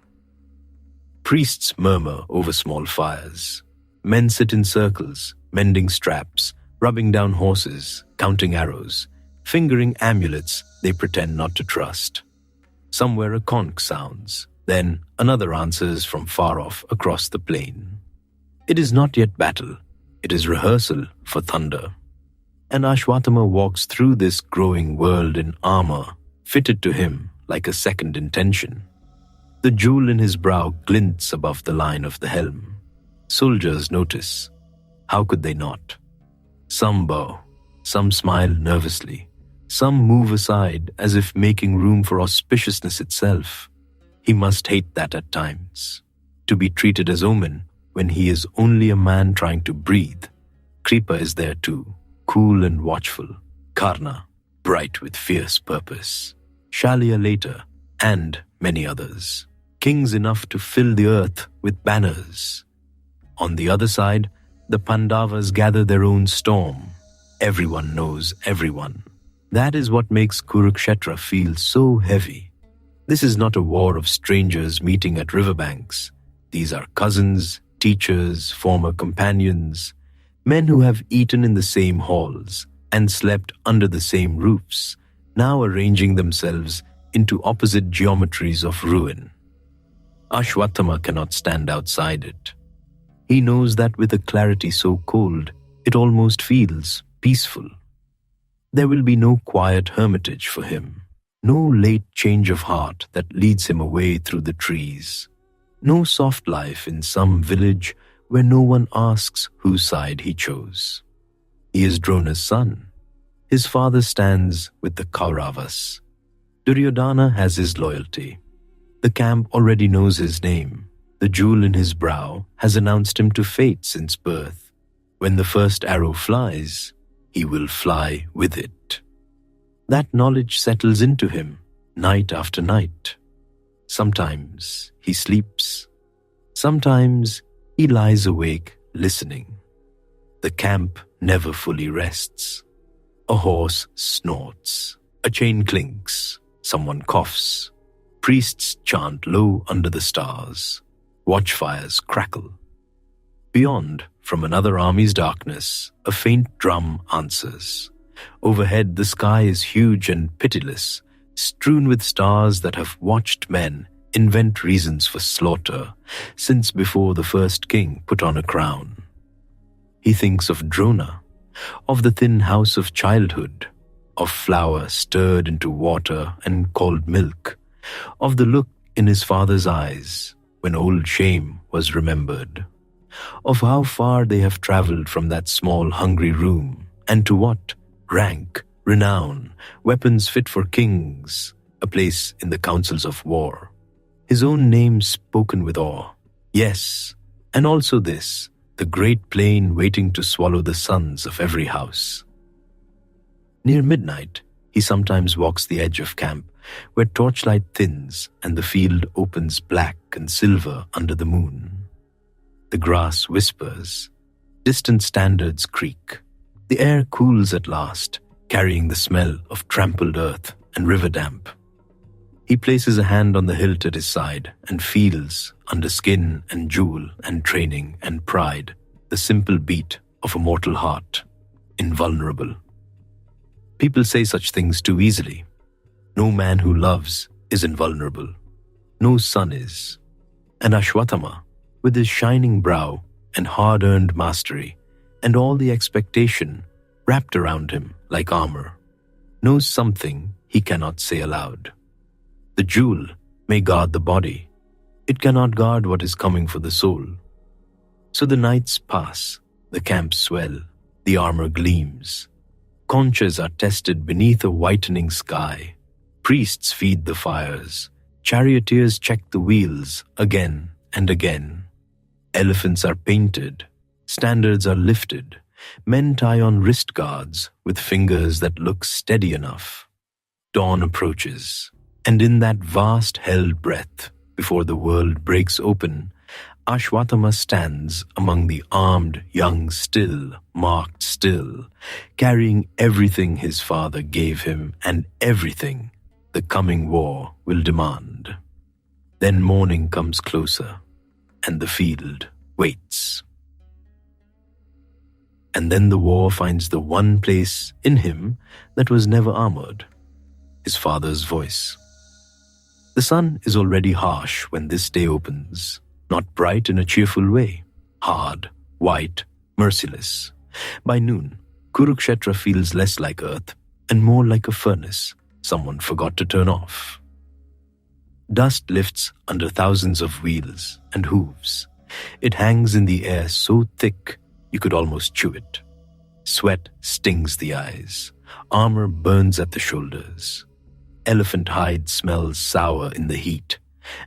Priests murmur over small fires. Men sit in circles, mending straps, rubbing down horses, counting arrows, fingering amulets they pretend not to trust. Somewhere a conch sounds, then another answers from far off across the plain. It is not yet battle, it is rehearsal for thunder. And Ashwatthama walks through this growing world in armor, fitted to him like a second intention. The jewel in his brow glints above the line of the helm. Soldiers notice. How could they not? Some bow, some smile nervously, some move aside as if making room for auspiciousness itself. He must hate that at times. To be treated as omen when he is only a man trying to breathe. Kripa is there too, cool and watchful. Karna, bright with fierce purpose. Shalya later, and many others. Kings enough to fill the earth with banners. On the other side, the Pandavas gather their own storm. Everyone knows everyone. That is what makes Kurukshetra feel so heavy. This is not a war of strangers meeting at riverbanks. These are cousins, teachers, former companions, men who have eaten in the same halls and slept under the same roofs, now arranging themselves into opposite geometries of ruin. Ashwatthama cannot stand outside it. He knows that with a clarity so cold, it almost feels peaceful. There will be no quiet hermitage for him, no late change of heart that leads him away through the trees, no soft life in some village where no one asks whose side he chose. He is Drona's son. His father stands with the Kauravas. Duryodhana has his loyalty. The camp already knows his name. The jewel in his brow has announced him to fate since birth. When the first arrow flies, he will fly with it. That knowledge settles into him night after night. Sometimes he sleeps. Sometimes he lies awake listening. The camp never fully rests. A horse snorts. A chain clinks. Someone coughs. Priests chant low under the stars. Watchfires crackle. Beyond, from another army's darkness, a faint drum answers. Overhead, the sky is huge and pitiless, strewn with stars that have watched men invent reasons for slaughter since before the first king put on a crown. He thinks of Drona, of the thin house of childhood, of flour stirred into water and called milk, of the look in his father's eyes when old shame was remembered, of how far they have traveled from that small hungry room, and to what rank, renown, weapons fit for kings, a place in the councils of war. His own name spoken with awe. Yes, and also this, the great plain waiting to swallow the sons of every house. Near midnight, he sometimes walks the edge of camp, where torchlight thins and the field opens black and silver under the moon. The grass whispers. Distant standards creak. The air cools at last, carrying the smell of trampled earth and river damp. He places a hand on the hilt at his side and feels, under skin and jewel and training and pride, the simple beat of a mortal heart, invulnerable. People say such things too easily. No man who loves is invulnerable. No son is. And Ashwatthama, with his shining brow and hard-earned mastery, and all the expectation wrapped around him like armor, knows something he cannot say aloud. The jewel may guard the body. It cannot guard what is coming for the soul. So the nights pass, the camps swell, the armor gleams. Conches are tested beneath a whitening sky. Priests feed the fires. Charioteers check the wheels again and again. Elephants are painted. Standards are lifted. Men tie on wrist guards with fingers that look steady enough. Dawn approaches, and in that vast held breath, before the world breaks open, Ashwatthama stands among the armed young still, marked still, carrying everything his father gave him and everything the coming war will demand. Then morning comes closer, and the field waits. And then the war finds the one place in him that was never armored, his father's voice. The sun is already harsh when this day opens, not bright in a cheerful way, hard, white, merciless. By noon, Kurukshetra feels less like earth and more like a furnace someone forgot to turn off. Dust lifts under thousands of wheels and hooves. It hangs in the air so thick you could almost chew it. Sweat stings the eyes. Armor burns at the shoulders. Elephant hide smells sour in the heat.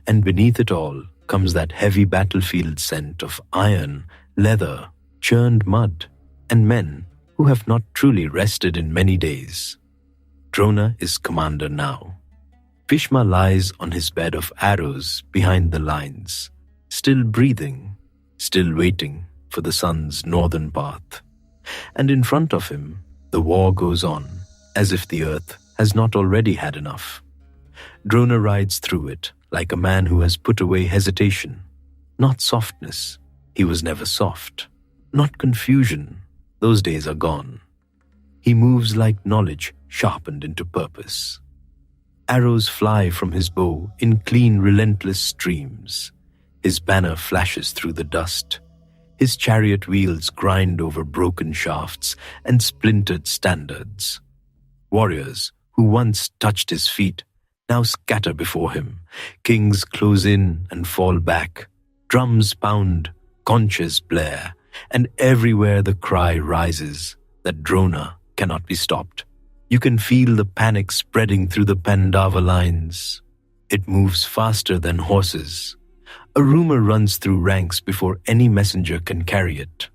And beneath it all comes that heavy battlefield scent of iron, leather, churned mud, and men who have not truly rested in many days. Drona is commander now. Bhishma lies on his bed of arrows behind the lines, still breathing, still waiting for the sun's northern path. And in front of him, the war goes on, as if the earth has not already had enough. Drona rides through it like a man who has put away hesitation. Not softness, he was never soft. Not confusion, those days are gone. He moves like knowledge sharpened into purpose. Arrows fly from his bow in clean, relentless streams. His banner flashes through the dust. His chariot wheels grind over broken shafts and splintered standards. Warriors who once touched his feet now scatter before him. Kings close in and fall back. Drums pound, conches blare, and everywhere the cry rises that Drona cannot be stopped. You can feel the panic spreading through the Pandava lines. It moves faster than horses. A rumor runs through ranks before any messenger can carry it.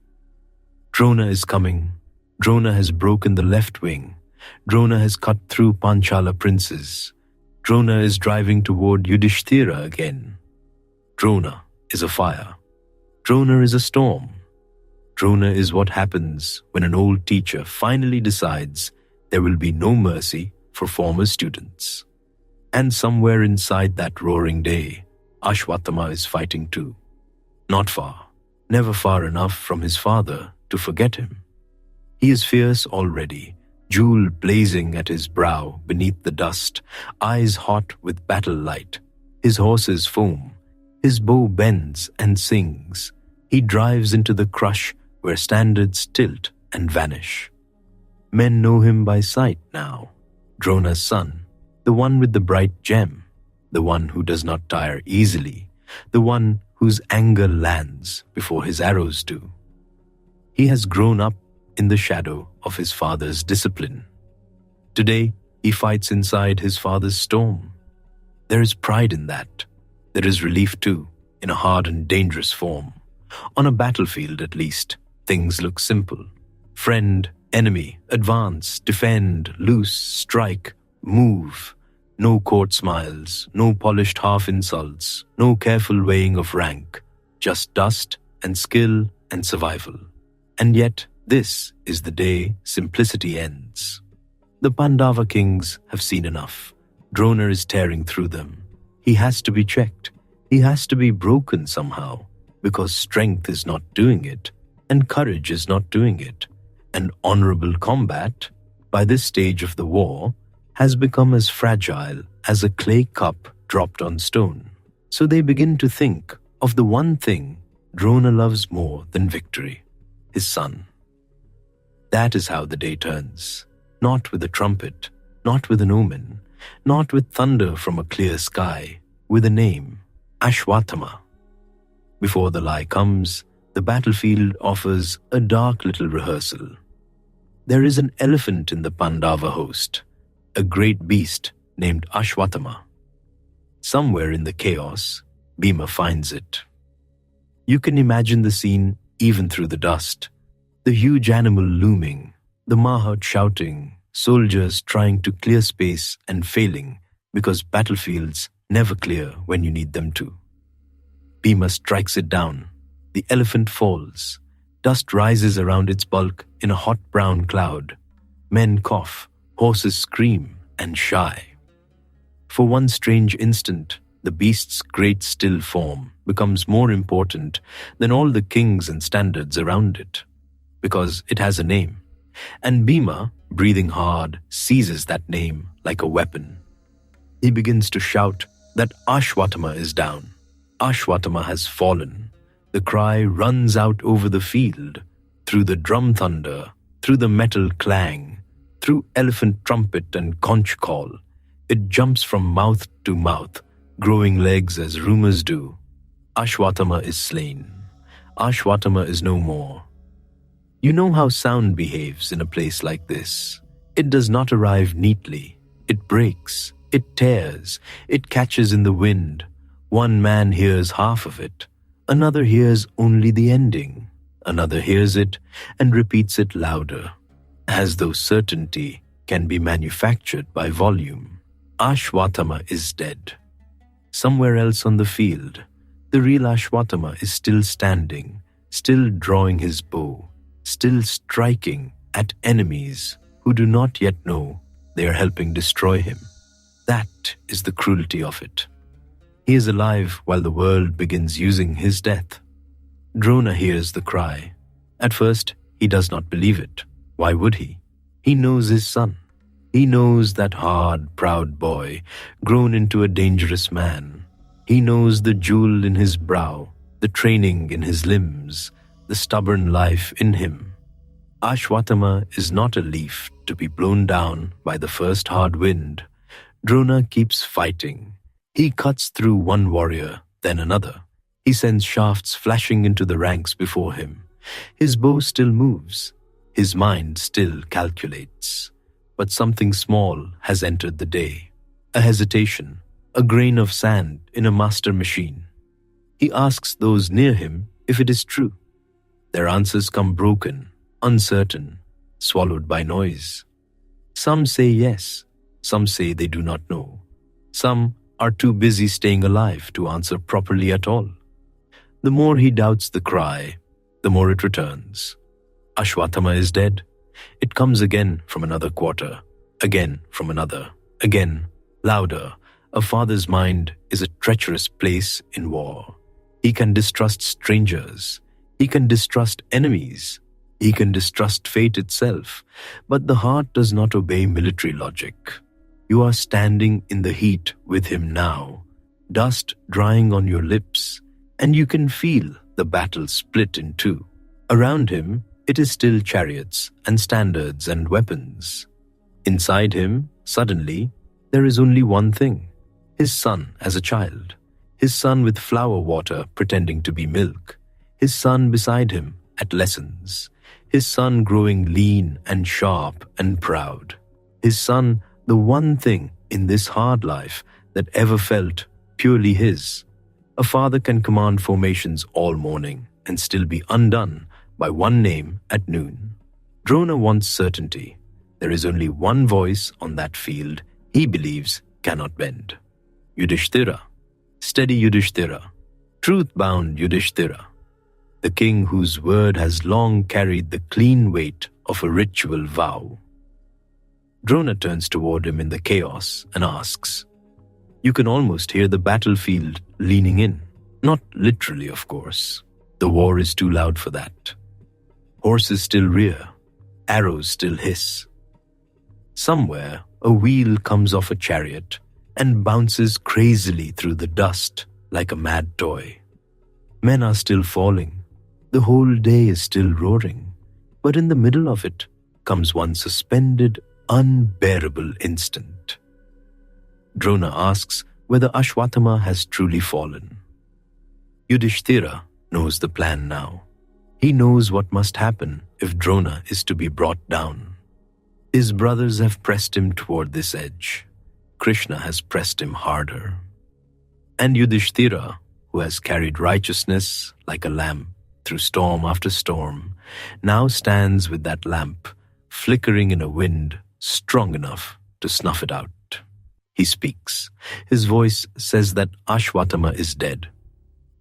Drona is coming. Drona has broken the left wing. Drona has cut through Panchala princes. Drona is driving toward Yudhishthira again. Drona is a fire. Drona is a storm. Drona is what happens when an old teacher finally decides there will be no mercy for former students. And somewhere inside that roaring day, Ashwatthama is fighting too. Not far, never far enough from his father to forget him. He is fierce already, jewel blazing at his brow beneath the dust, eyes hot with battle light. His horses foam, his bow bends and sings. He drives into the crush where standards tilt and vanish. Men know him by sight now. Drona's son, the one with the bright gem, the one who does not tire easily, the one whose anger lands before his arrows do. He has grown up in the shadow of his father's discipline. Today, he fights inside his father's storm. There is pride in that. There is relief too, in a hard and dangerous form. On a battlefield, at least, things look simple. Friend, enemy, advance, defend, loose, strike, move. No court smiles, no polished half-insults, no careful weighing of rank, just dust and skill and survival. And yet, this is the day simplicity ends. The Pandava kings have seen enough. Drona is tearing through them. He has to be checked. He has to be broken somehow, because strength is not doing it, and courage is not doing it. And honorable combat, by this stage of the war, has become as fragile as a clay cup dropped on stone. So they begin to think of the one thing Drona loves more than victory, his son. That is how the day turns. Not with a trumpet, not with an omen. not with thunder from a clear sky, with a name, Ashwatthama. Before the lie comes, the battlefield offers a dark little rehearsal. There is an elephant in the Pandava host, a great beast named Ashwatthama. Somewhere in the chaos, Bhima finds it. You can imagine the scene even through the dust. The huge animal looming, the Mahat shouting, soldiers trying to clear space and failing because battlefields never clear when you need them to. Bhima strikes it down. The elephant falls. Dust rises around its bulk in a hot brown cloud. Men cough, horses scream and shy. For one strange instant, the beast's great still form becomes more important than all the kings and standards around it, because it has a name. And Bhima, breathing hard, seizes that name like a weapon. He begins to shout that Ashwatthama is down. Ashwatthama has fallen. The cry runs out over the field, through the drum thunder, through the metal clang, through elephant trumpet and conch call. It jumps from mouth to mouth, growing legs as rumors do. Ashwatthama is slain. Ashwatthama is no more. You know how sound behaves in a place like this. It does not arrive neatly. It breaks, it tears, it catches in the wind. One man hears half of it. Another hears only the ending. Another hears it and repeats it louder, as though certainty can be manufactured by volume. Ashwatthama is dead. Somewhere else on the field, the real Ashwatthama is still standing, still drawing his bow, still striking at enemies who do not yet know they are helping destroy him. That is the cruelty of it. He is alive while the world begins using his death. Drona hears the cry. At first, he does not believe it. Why would he? He knows his son. He knows that hard, proud boy, grown into a dangerous man. He knows the jewel in his brow, the training in his limbs, the stubborn life in him. Ashwatthama is not a leaf to be blown down by the first hard wind. Drona keeps fighting. He cuts through one warrior, then another. He sends shafts flashing into the ranks before him. His bow still moves. His mind still calculates. But something small has entered the day. A hesitation, a grain of sand in a master machine. He asks those near him if it is true. Their answers come broken, uncertain, swallowed by noise. Some say yes. Some say they do not know. Some are too busy staying alive to answer properly at all. The more he doubts the cry, the more it returns. Ashwatthama is dead. It comes again from another quarter, again from another, again, louder. A father's mind is a treacherous place in war. He can distrust strangers. He can distrust enemies. He can distrust fate itself. But the heart does not obey military logic. You are standing in the heat with him now, dust drying on your lips, and you can feel the battle split in two. Around him, it is still chariots and standards and weapons. Inside him, suddenly, there is only one thing: his son as a child, his son with flower water pretending to be milk, his son beside him at lessons, his son growing lean and sharp and proud, his son, the one thing in this hard life that ever felt purely his. A father can command formations all morning and still be undone by one name at noon. Drona wants certainty. There is only one voice on that field he believes cannot bend. Yudhishthira, steady Yudhishthira, truth-bound Yudhishthira, the king whose word has long carried the clean weight of a ritual vow. Drona turns toward him in the chaos and asks. You can almost hear the battlefield leaning in. Not literally, of course. The war is too loud for that. Horses still rear. Arrows still hiss. Somewhere, a wheel comes off a chariot and bounces crazily through the dust like a mad toy. Men are still falling. The whole day is still roaring. But in the middle of it comes one suspended, unbearable instant. Drona asks whether Ashwatthama has truly fallen. Yudhishthira knows the plan now. He knows what must happen if Drona is to be brought down. His brothers have pressed him toward this edge. Krishna has pressed him harder. And Yudhishthira, who has carried righteousness like a lamp through storm after storm, now stands with that lamp flickering in a wind strong enough to snuff it out. He speaks. His voice says that Ashwatthama is dead.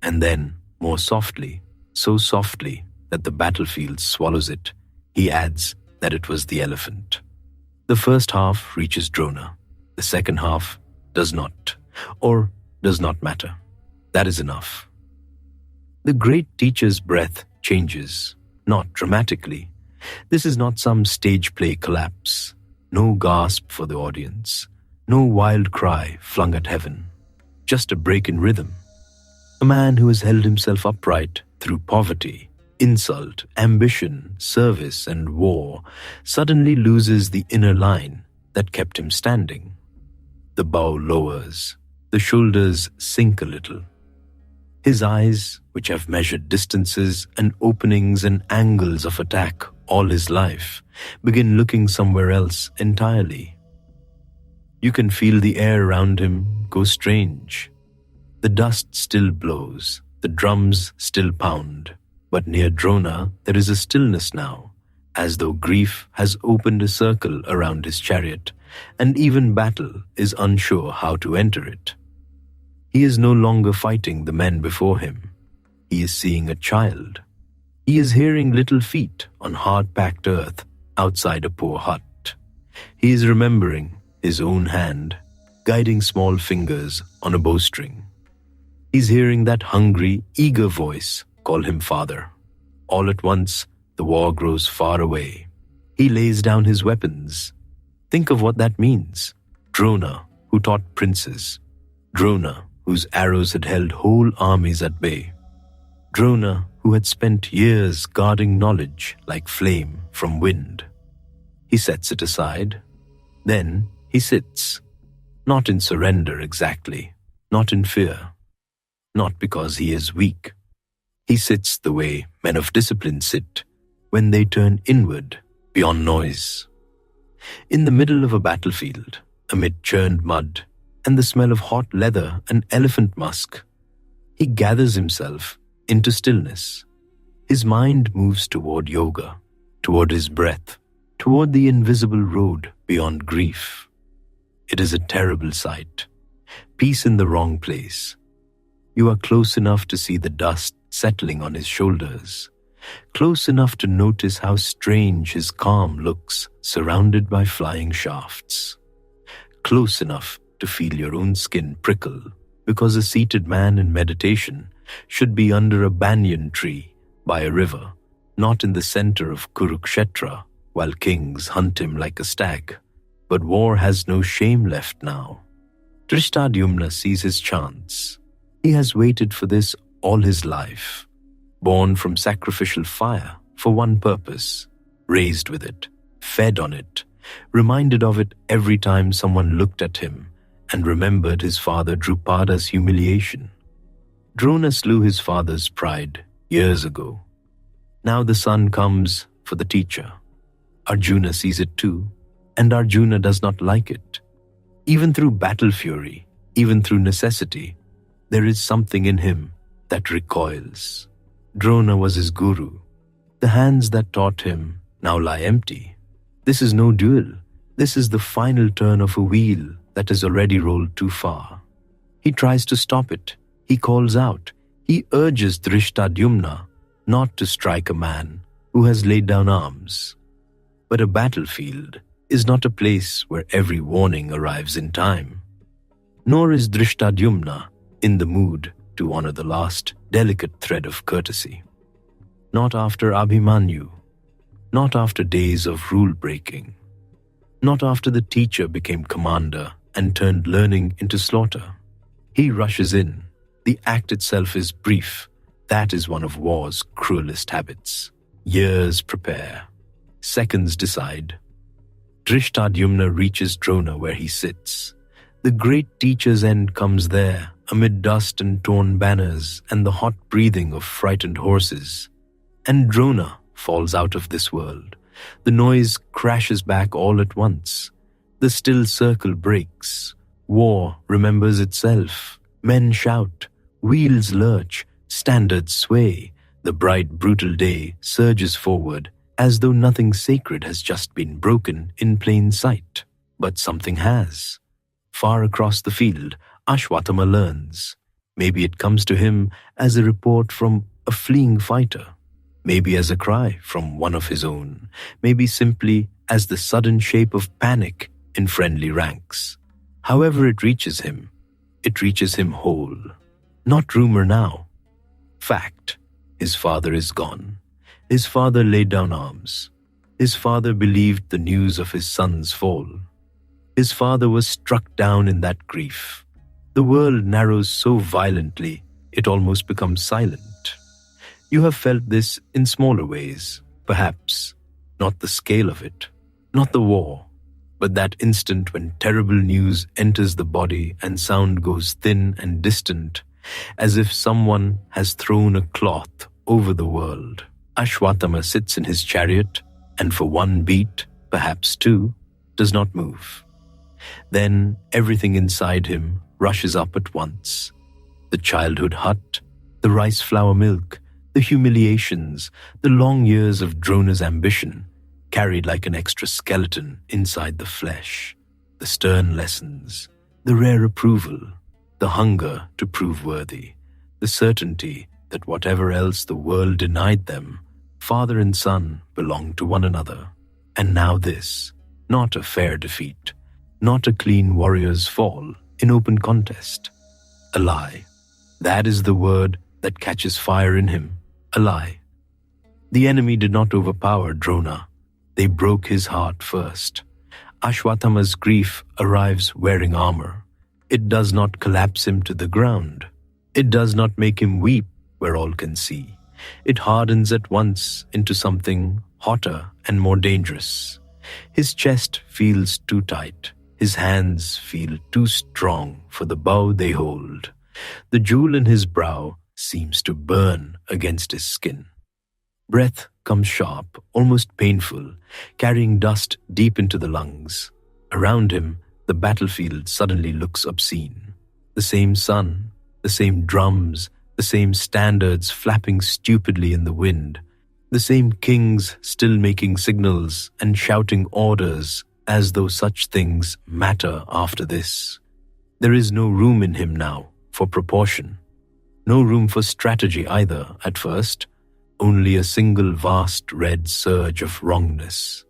And then, more softly, so softly that the battlefield swallows it, he adds that it was the elephant. The first half reaches Drona. The second half does not, or does not matter. That is enough. The great teacher's breath changes, not dramatically. This is not some stage play collapse. No gasp for the audience. No wild cry flung at heaven. Just a break in rhythm. A man who has held himself upright through poverty, insult, ambition, service, and war suddenly loses the inner line that kept him standing. The bow lowers. The shoulders sink a little. His eyes, which have measured distances and openings and angles of attack all his life, begin looking somewhere else entirely. You can feel the air around him go strange. The dust still blows, the drums still pound, but near Drona there is a stillness now, as though grief has opened a circle around his chariot, and even battle is unsure how to enter it. He is no longer fighting the men before him. He is seeing a child. He is hearing little feet on hard-packed earth outside a poor hut. He is remembering his own hand, guiding small fingers on a bowstring. He's hearing that hungry, eager voice call him father. All at once, the war grows far away. He lays down his weapons. Think of what that means. Drona, who taught princes. Drona, whose arrows had held whole armies at bay. Drona, who had spent years guarding knowledge like flame from wind. He sets it aside. Then he sits, not in surrender exactly, not in fear, not because he is weak. He sits the way men of discipline sit when they turn inward beyond noise. In the middle of a battlefield, amid churned mud and the smell of hot leather and elephant musk, he gathers himself into stillness. His mind moves toward yoga, toward his breath, toward the invisible road beyond grief. It is a terrible sight. Peace in the wrong place. You are close enough to see the dust settling on his shoulders, close enough to notice how strange his calm looks surrounded by flying shafts, close enough to feel your own skin prickle because a seated man in meditation should be under a banyan tree by a river, not in the center of Kurukshetra while kings hunt him like a stag. But war has no shame left now. Drishtadyumna sees his chance. He has waited for this all his life, born from sacrificial fire for one purpose, raised with it, fed on it, reminded of it every time someone looked at him and remembered his father Drupada's humiliation. Drona slew his father's pride years ago. Now the son comes for the teacher. Arjuna sees it too, and Arjuna does not like it. Even through battle fury, even through necessity, there is something in him that recoils. Drona was his guru. The hands that taught him now lie empty. This is no duel. This is the final turn of a wheel that has already rolled too far. He tries to stop it. He calls out. He urges Drishtadyumna not to strike a man who has laid down arms. But a battlefield is not a place where every warning arrives in time. Nor is Drishtadyumna in the mood to honor the last delicate thread of courtesy. Not after Abhimanyu, not after days of rule-breaking, not after the teacher became commander and turned learning into slaughter. He rushes in. The act itself is brief. That is one of war's cruelest habits. Years prepare. Seconds decide. Drishtadyumna reaches Drona where he sits. The great teacher's end comes there, amid dust and torn banners and the hot breathing of frightened horses. And Drona falls out of this world. The noise crashes back all at once. The still circle breaks. War remembers itself. Men shout. Wheels lurch. Standards sway. The bright, brutal day surges forward, as though nothing sacred has just been broken in plain sight. But something has. Far across the field, Ashwatthama learns. Maybe it comes to him as a report from a fleeing fighter. Maybe as a cry from one of his own. Maybe simply as the sudden shape of panic in friendly ranks. However it reaches him whole. Not rumor now. Fact. His father is gone. His father laid down arms. His father believed the news of his son's fall. His father was struck down in that grief. The world narrows so violently, it almost becomes silent. You have felt this in smaller ways, perhaps. Not the scale of it, not the war, but that instant when terrible news enters the body and sound goes thin and distant, as if someone has thrown a cloth over the world. Ashwatthama sits in his chariot, and for one beat, perhaps two, does not move. Then everything inside him rushes up at once. The childhood hut, the rice flour milk, the humiliations, the long years of Drona's ambition, carried like an extra skeleton inside the flesh, the stern lessons, the rare approval, the hunger to prove worthy, the certainty that whatever else the world denied them, father and son belonged to one another. And now this, not a fair defeat, not a clean warrior's fall in open contest. A lie. That is the word that catches fire in him. A lie. The enemy did not overpower Drona. They broke his heart first. Ashwatthama's grief arrives wearing armor. It does not collapse him to the ground. It does not make him weep where all can see. It hardens at once into something hotter and more dangerous. His chest feels too tight. His hands feel too strong for the bow they hold. The jewel in his brow seems to burn against his skin. Breath comes sharp, almost painful, carrying dust deep into the lungs. Around him, the battlefield suddenly looks obscene. The same sun, the same drums, the same standards flapping stupidly in the wind, the same kings still making signals and shouting orders as though such things matter after this. There is no room in him now for proportion. No room for strategy either at first, only a single vast red surge of wrongness.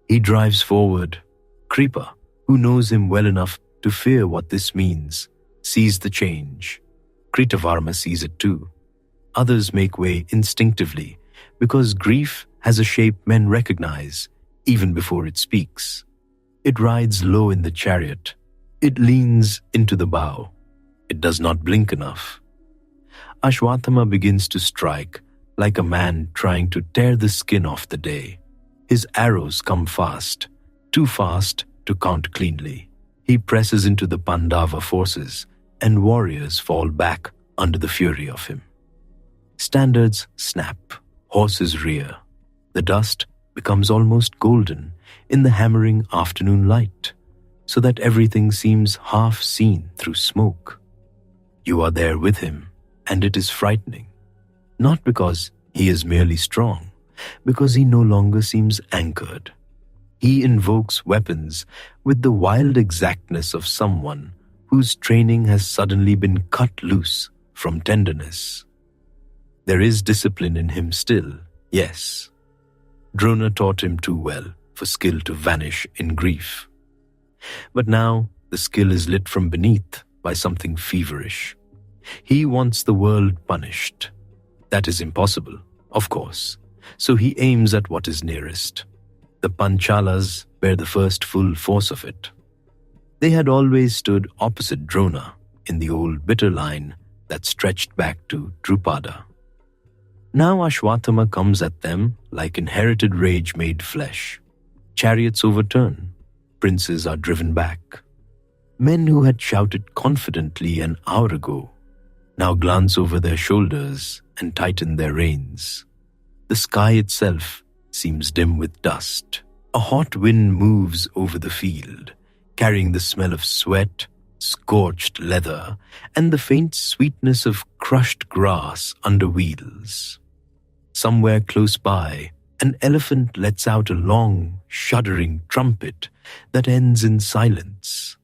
He drives forward. Kripa, who knows him well enough to fear what this means, sees the change. Kritavarma sees it too. Others make way instinctively because grief has a shape men recognize even before it speaks. It rides low in the chariot. It leans into the bow. It does not blink enough. Ashwatthama begins to strike like a man trying to tear the skin off the day. His arrows come fast, too fast to count cleanly. He presses into the Pandava forces, and warriors fall back under the fury of him. Standards snap, horses rear. The dust becomes almost golden in the hammering afternoon light, so that everything seems half seen through smoke. You are there with him, and it is frightening. Not because he is merely strong, because he no longer seems anchored. He invokes weapons with the wild exactness of someone whose training has suddenly been cut loose from tenderness. There is discipline in him still, yes. Drona taught him too well for skill to vanish in grief. But now the skill is lit from beneath by something feverish. He wants the world punished. That is impossible, of course, so he aims at what is nearest. The Panchalas bear the first full force of it. They had always stood opposite Drona in the old bitter line that stretched back to Drupada. Now Ashwatthama comes at them like inherited rage made flesh. Chariots overturn. Princes are driven back. Men who had shouted confidently an hour ago now glance over their shoulders and tighten their reins. The sky itself seems dim with dust. A hot wind moves over the field, carrying the smell of sweat, scorched leather, and the faint sweetness of crushed grass under wheels. Somewhere close by, an elephant lets out a long, shuddering trumpet that ends in silence.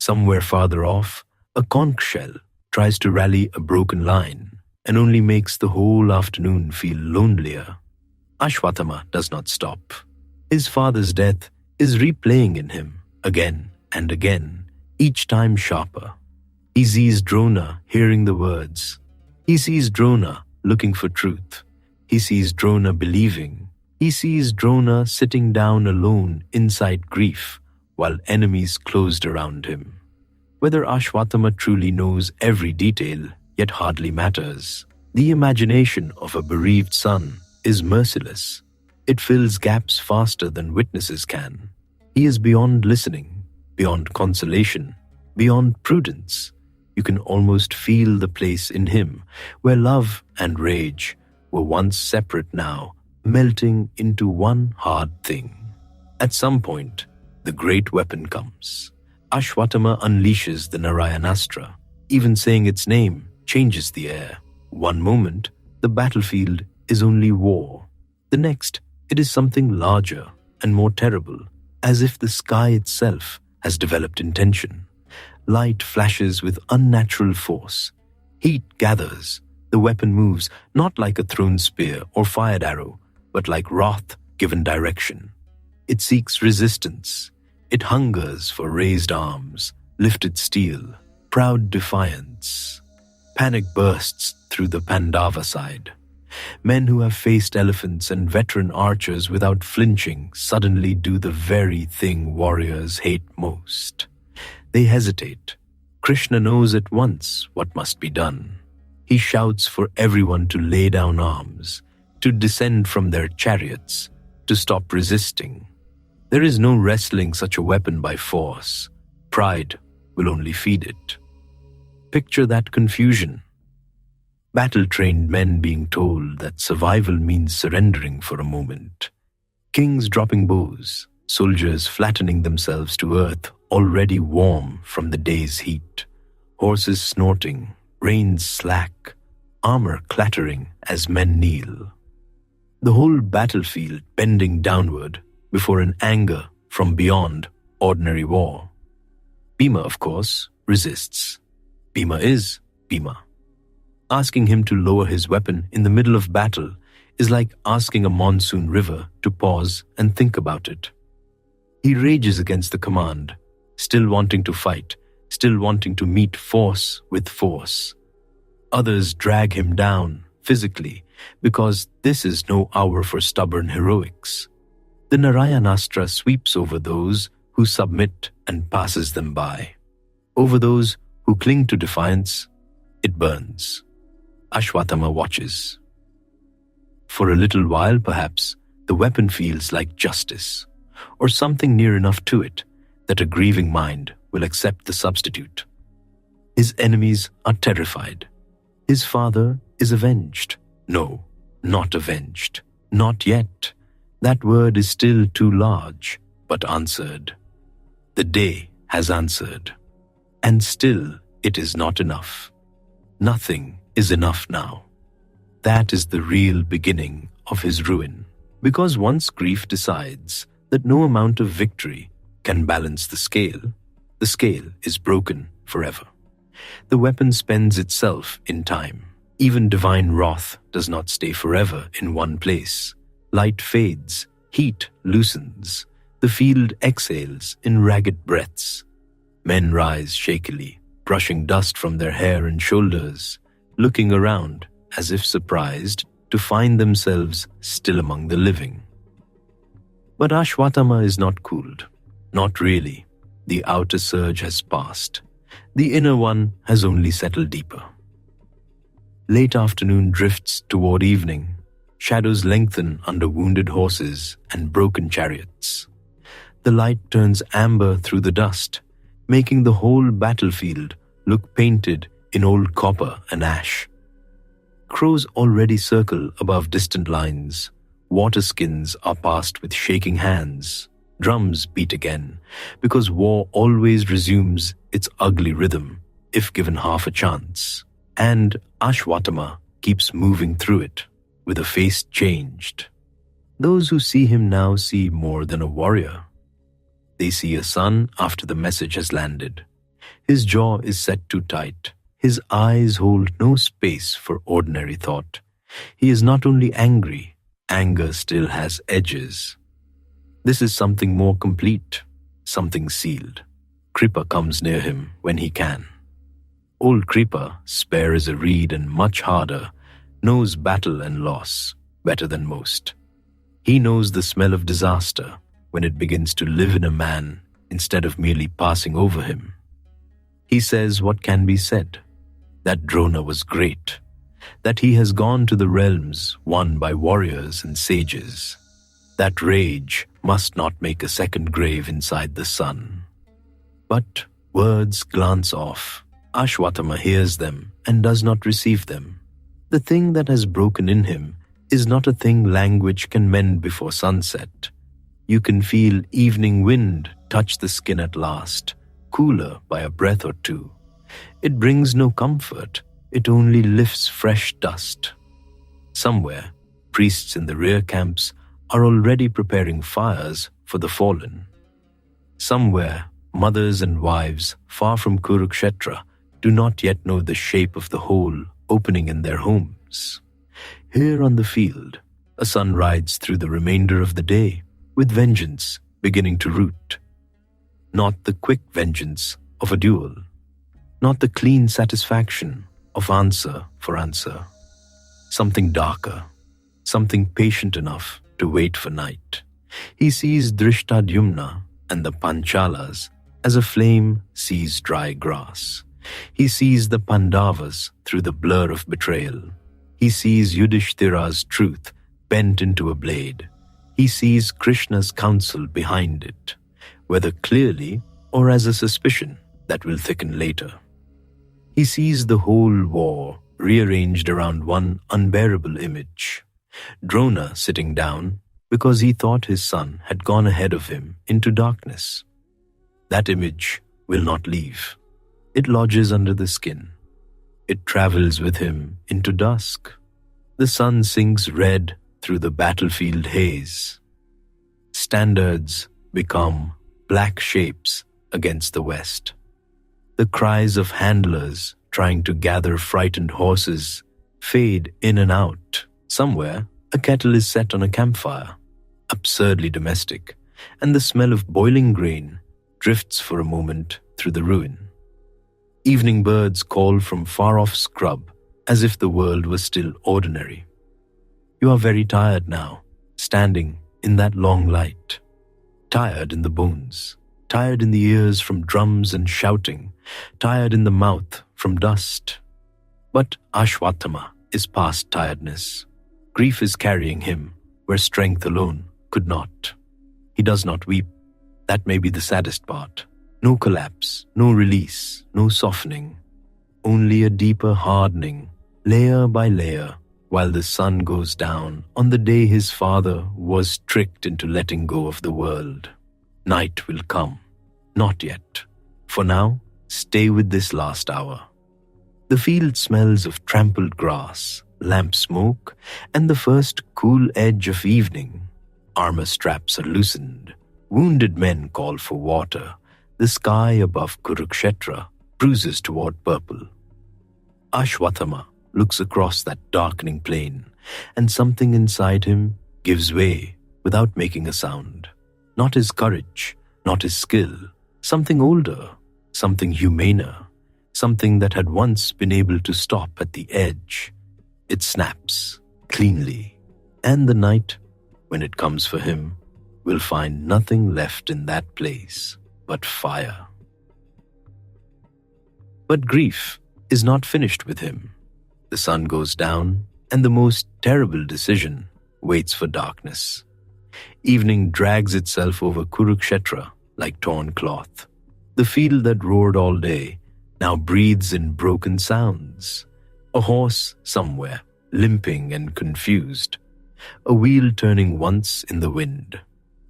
Somewhere farther off, a conch shell tries to rally a broken line and only makes the whole afternoon feel lonelier. Ashwatthama does not stop. His father's death is replaying in him again and again, each time sharper. He sees Drona hearing the words. He sees Drona looking for truth. He sees Drona believing. He sees Drona sitting down alone inside grief while enemies closed around him. Whether Ashwatthama truly knows every detail yet hardly matters. The imagination of a bereaved son is merciless. It fills gaps faster than witnesses can. He is beyond listening, beyond consolation, beyond prudence. You can almost feel the place in him where love and rage were once separate now, melting into one hard thing. At some point, the great weapon comes. Ashwatthama unleashes the Narayanastra. Even saying its name changes the air. One moment, the battlefield is only war. The next, it is something larger and more terrible, as if the sky itself has developed intention. Light flashes with unnatural force. Heat gathers. The weapon moves not like a thrown spear or fired arrow, but like wrath given direction. It seeks resistance. It hungers for raised arms, lifted steel, proud defiance. Panic bursts through the Pandava side. Men who have faced elephants and veteran archers without flinching suddenly do the very thing warriors hate most. They hesitate. Krishna knows at once what must be done. He shouts for everyone to lay down arms, to descend from their chariots, to stop resisting. There is no wrestling such a weapon by force. Pride will only feed it. Picture that confusion. Battle-trained men being told that survival means surrendering for a moment. Kings dropping bows, soldiers flattening themselves to earth already warm from the day's heat. Horses snorting, reins slack, armor clattering as men kneel. The whole battlefield bending downward before an anger from beyond ordinary war. Bhima, of course, resists. Bhima is Bhima. Asking him to lower his weapon in the middle of battle is like asking a monsoon river to pause and think about it. He rages against the command, still wanting to fight, still wanting to meet force with force. Others drag him down physically because this is no hour for stubborn heroics. The Narayanastra sweeps over those who submit and passes them by. Over those who cling to defiance, it burns. Ashwatthama watches. For a little while, perhaps, the weapon feels like justice, or something near enough to it that a grieving mind will accept the substitute. His enemies are terrified. His father is avenged. No, not avenged. Not yet. That word is still too large, but answered. The day has answered. And still it is not enough. Nothing is enough now. That is the real beginning of his ruin. Because once grief decides that no amount of victory can balance the scale is broken forever. The weapon spends itself in time. Even divine wrath does not stay forever in one place. Light fades, heat loosens, the field exhales in ragged breaths. Men rise shakily, brushing dust from their hair and shoulders, looking around as if surprised to find themselves still among the living. But Ashwatthama is not cooled. Not really. The outer surge has passed. The inner one has only settled deeper. Late afternoon drifts toward evening. Shadows lengthen under wounded horses and broken chariots. The light turns amber through the dust, making the whole battlefield look painted in old copper and ash. Crows already circle above distant lines. Water skins are passed with shaking hands. Drums beat again, because war always resumes its ugly rhythm if given half a chance. And Ashwatthama keeps moving through it, with a face changed. Those who see him now see more than a warrior. They see a son after the message has landed. His jaw is set too tight. His eyes hold no space for ordinary thought. He is not only angry, anger still has edges. This is something more complete, something sealed. Kripa comes near him when he can. Old Kripa, spare as a reed and much harder, knows battle and loss better than most. He knows the smell of disaster when it begins to live in a man instead of merely passing over him. He says what can be said, that Drona was great, that he has gone to the realms won by warriors and sages. That rage must not make a second grave inside the sun. But words glance off. Ashwatthama hears them and does not receive them. The thing that has broken in him is not a thing language can mend before sunset. You can feel evening wind touch the skin at last, cooler by a breath or two. It brings no comfort, it only lifts fresh dust. Somewhere, priests in the rear camps are already preparing fires for the fallen. Somewhere, mothers and wives far from Kurukshetra do not yet know the shape of the hole opening in their homes. Here on the field, a sun rides through the remainder of the day with vengeance beginning to root. Not the quick vengeance of a duel, not the clean satisfaction of answer for answer. Something darker, something patient enough to wait for night. He sees Drishtadyumna and the Panchalas as a flame sees dry grass. He sees the Pandavas through the blur of betrayal. He sees Yudhishthira's truth bent into a blade. He sees Krishna's counsel behind it, whether clearly or as a suspicion that will thicken later. He sees the whole war rearranged around one unbearable image. Drona sitting down because he thought his son had gone ahead of him into darkness. That image will not leave. It lodges under the skin. It travels with him into dusk. The sun sinks red through the battlefield haze. Standards become black shapes against the west. The cries of handlers trying to gather frightened horses fade in and out. Somewhere, a kettle is set on a campfire, absurdly domestic, and the smell of boiling grain drifts for a moment through the ruin. Evening birds call from far-off scrub as if the world was still ordinary. You are very tired now, standing in that long light. Tired in the bones, tired in the ears from drums and shouting, tired in the mouth from dust. But Ashwatthama is past tiredness. Grief is carrying him where strength alone could not. He does not weep. That may be the saddest part. No collapse, no release, no softening. Only a deeper hardening, layer by layer, while the sun goes down on the day his father was tricked into letting go of the world. Night will come. Not yet. For now, stay with this last hour. The field smells of trampled grass, lamp smoke, and the first cool edge of evening. Armor straps are loosened. Wounded men call for water. The sky above Kurukshetra bruises toward purple. Ashwatthama looks across that darkening plain, and something inside him gives way without making a sound. Not his courage, not his skill, something older, something humaner, something that had once been able to stop at the edge. It snaps cleanly, and the night, when it comes for him, will find nothing left in that place but fire. But grief is not finished with him. The sun goes down, and the most terrible decision waits for darkness. Evening drags itself over Kurukshetra like torn cloth. The field that roared all day now breathes in broken sounds. A horse somewhere, limping and confused. A wheel turning once in the wind.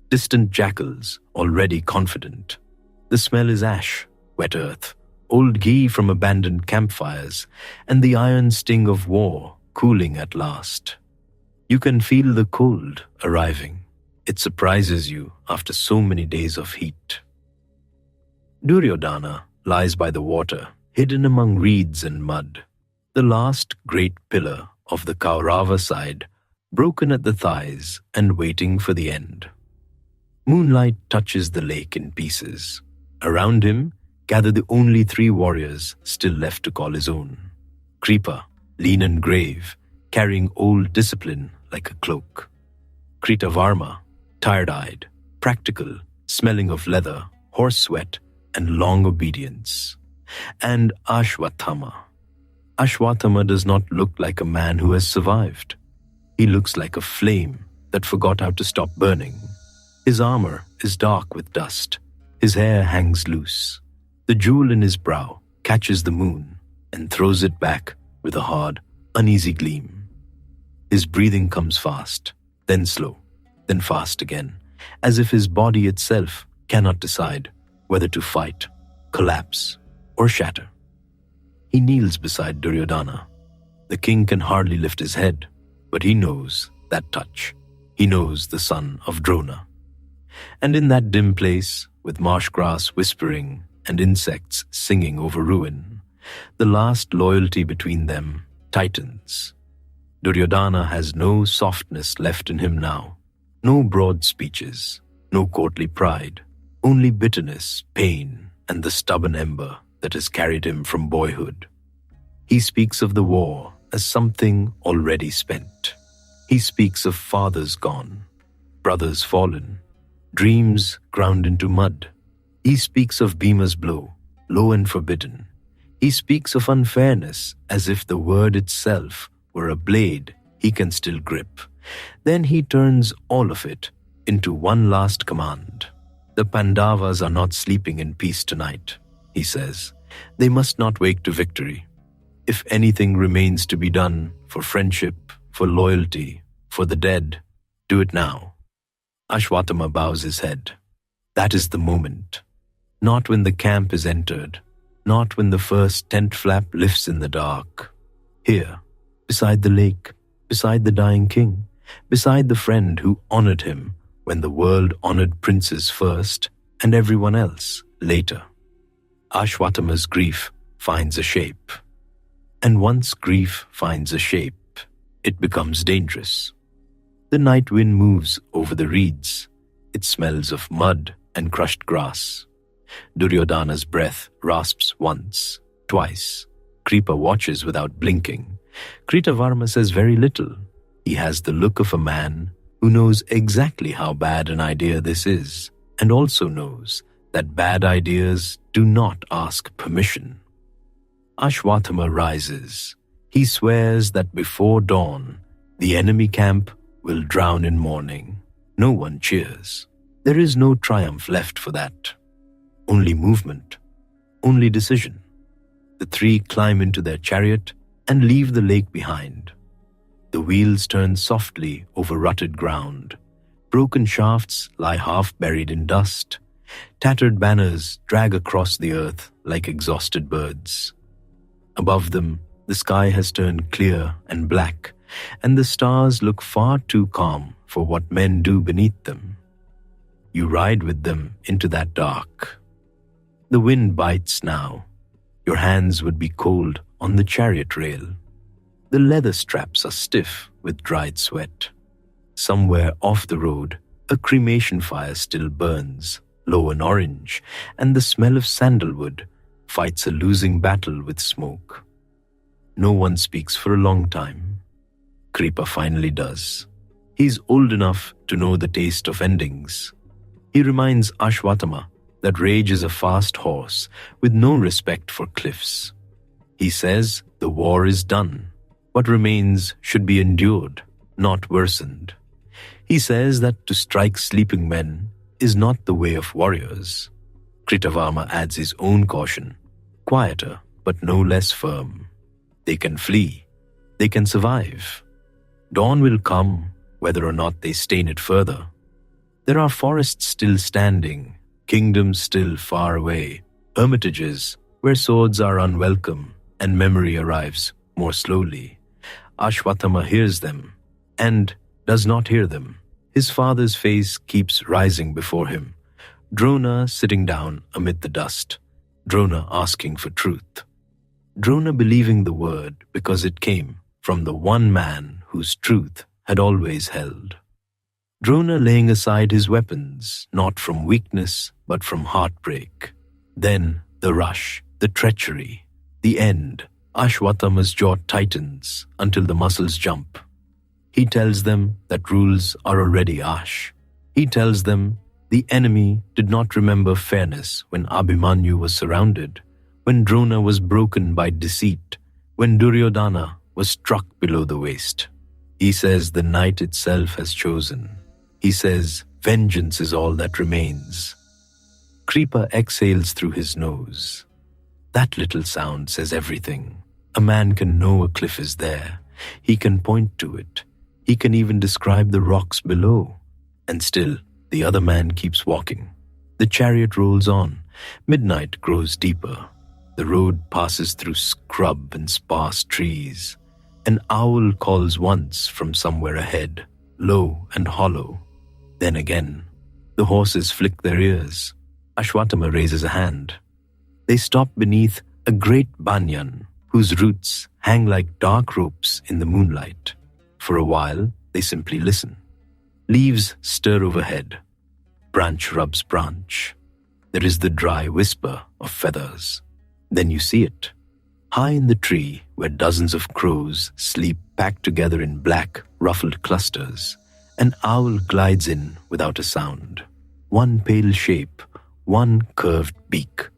Distant jackals, already confident. The smell is ash, wet earth, old ghee from abandoned campfires, and the iron sting of war cooling at last. You can feel the cold arriving. It surprises you after so many days of heat. Duryodhana lies by the water, hidden among reeds and mud. The last great pillar of the Kaurava side, broken at the thighs and waiting for the end. Moonlight touches the lake in pieces. Around him gather the only 3 warriors still left to call his own. Kripa, lean and grave, carrying old discipline like a cloak. Kritavarma, tired-eyed, practical, smelling of leather, horse sweat, and long obedience. And Ashwatthama. Ashwatthama does not look like a man who has survived. He looks like a flame that forgot how to stop burning. His armor is dark with dust. His hair hangs loose. The jewel in his brow catches the moon and throws it back with a hard, uneasy gleam. His breathing comes fast, then slow, then fast again, as if his body itself cannot decide whether to fight, collapse, or shatter. He kneels beside Duryodhana. The king can hardly lift his head, but he knows that touch. He knows the son of Drona. And in that dim place, with marsh grass whispering and insects singing over ruin, the last loyalty between them tightens. Duryodhana has no softness left in him now, no broad speeches, no courtly pride, only bitterness, pain, and the stubborn ember that has carried him from boyhood. He speaks of the war as something already spent. He speaks of fathers gone, brothers fallen, dreams ground into mud. He speaks of Bhima's blow, low and forbidden. He speaks of unfairness as if the word itself were a blade he can still grip. Then he turns all of it into one last command. The Pandavas are not sleeping in peace tonight, he says. They must not wake to victory. If anything remains to be done for friendship, for loyalty, for the dead, do it now. Ashwatthama bows his head. That is the moment. Not when the camp is entered, not when the first tent flap lifts in the dark. Here, beside the lake, beside the dying king, beside the friend who honored him when the world honored princes first and everyone else later. Ashwatthama's grief finds a shape. And once grief finds a shape, it becomes dangerous. The night wind moves over the reeds. It smells of mud and crushed grass. Duryodhana's breath rasps once, twice. Kripa watches without blinking. Kritavarma says very little. He has the look of a man who knows exactly how bad an idea this is, and also knows that bad ideas do not ask permission. Ashwatthama rises. He swears that before dawn, the enemy camp will drown in mourning. No one cheers. There is no triumph left for that. Only movement. Only decision. The 3 climb into their chariot and leave the lake behind. The wheels turn softly over rutted ground. Broken shafts lie half buried in dust. Tattered banners drag across the earth like exhausted birds. Above them, the sky has turned clear and black, and the stars look far too calm for what men do beneath them. You ride with them into that dark. The wind bites now. Your hands would be cold on the chariot rail. The leather straps are stiff with dried sweat. Somewhere off the road, a cremation fire still burns, low and orange, and the smell of sandalwood fights a losing battle with smoke. No one speaks for a long time. Kripa finally does. He's old enough to know the taste of endings. He reminds Ashwatthama that rage is a fast horse with no respect for cliffs. He says the war is done. What remains should be endured, not worsened. He says that to strike sleeping men is not the way of warriors. Kritavarma adds his own caution, quieter but no less firm. They can flee, they can survive. Dawn will come, whether or not they stain it further. There are forests still standing, kingdoms still far away, hermitages where swords are unwelcome and memory arrives more slowly. Ashwatthama hears them and does not hear them. His father's face keeps rising before him. Drona sitting down amid the dust. Drona asking for truth. Drona believing the word because it came from the one man whose truth had always held. Drona laying aside his weapons, not from weakness, but from heartbreak. Then the rush, the treachery, the end. Ashwatthama's jaw tightens until the muscles jump. He tells them that rules are already Ash. He tells them the enemy did not remember fairness when Abhimanyu was surrounded, when Drona was broken by deceit, when Duryodhana was struck below the waist. He says the night itself has chosen. He says vengeance is all that remains. Kripa exhales through his nose. That little sound says everything. A man can know a cliff is there. He can point to it. He can even describe the rocks below. And still, the other man keeps walking. The chariot rolls on. Midnight grows deeper. The road passes through scrub and sparse trees. An owl calls once from somewhere ahead, low and hollow. Then again, the horses flick their ears. Ashwatthama raises a hand. They stop beneath a great banyan whose roots hang like dark ropes in the moonlight. For a while, they simply listen. Leaves stir overhead. Branch rubs branch. There is the dry whisper of feathers. Then you see it. High in the tree, where dozens of crows sleep packed together in black, ruffled clusters, an owl glides in without a sound. One pale shape, one curved beak,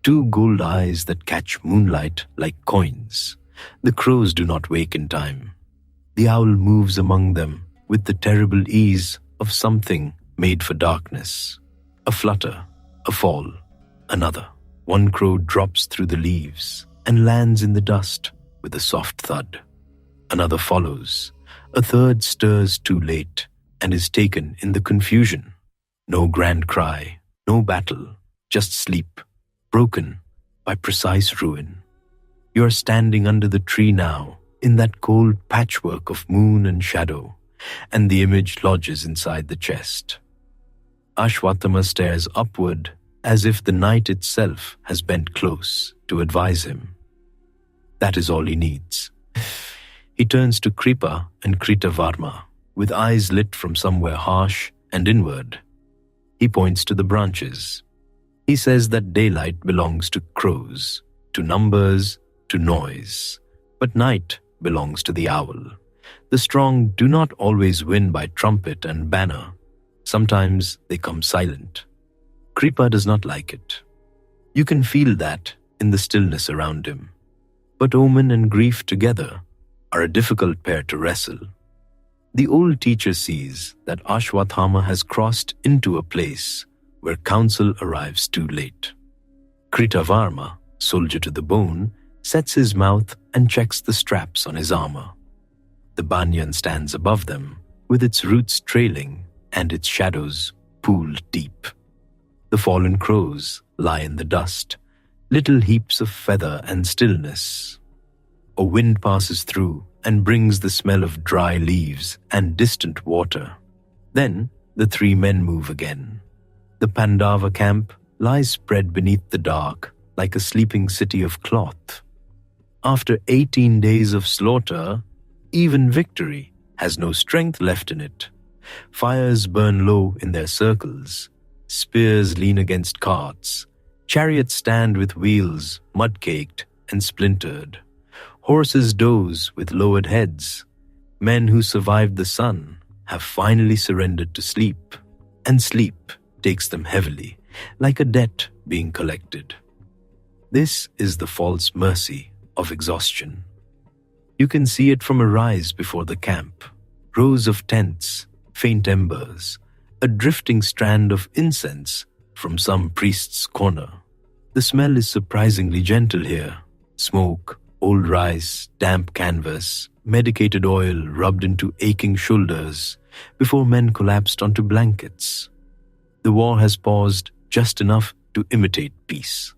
two gold eyes that catch moonlight like coins. The crows do not wake in time. The owl moves among them with the terrible ease of something made for darkness. A flutter, a fall, another. One crow drops through the leaves and lands in the dust with a soft thud. Another follows. A third stirs too late and is taken in the confusion. No grand cry, no battle, just sleep, broken by precise ruin. You are standing under the tree now, in that cold patchwork of moon and shadow, and the image lodges inside the chest. Ashwatthama stares upward as if the night itself has bent close to advise him. That is all he needs. He turns to Kripa and Kritavarma, with eyes lit from somewhere harsh and inward. He points to the branches. He says that daylight belongs to crows, to numbers, to noise, but night belongs to the owl. The strong do not always win by trumpet and banner. Sometimes they come silent. Kripa does not like it. You can feel that in the stillness around him. But omen and grief together are a difficult pair to wrestle. The old teacher sees that Ashwatthama has crossed into a place where counsel arrives too late. Kritavarma, soldier to the bone, sets his mouth and checks the straps on his armor. The banyan stands above them, with its roots trailing and its shadows pooled deep. The fallen crows lie in the dust, little heaps of feather and stillness. A wind passes through and brings the smell of dry leaves and distant water. Then the three men move again. The Pandava camp lies spread beneath the dark like a sleeping city of cloth. After 18 days of slaughter, even victory has no strength left in it. Fires burn low in their circles. Spears lean against carts. Chariots stand with wheels mud-caked and splintered. Horses doze with lowered heads. Men who survived the sun have finally surrendered to sleep, and sleep takes them heavily, like a debt being collected. This is the false mercy of exhaustion. You can see it from a rise before the camp. Rows of tents, faint embers, a drifting strand of incense from some priest's corner. The smell is surprisingly gentle here. Smoke, old rice, damp canvas, medicated oil rubbed into aching shoulders before men collapsed onto blankets. The war has paused just enough to imitate peace.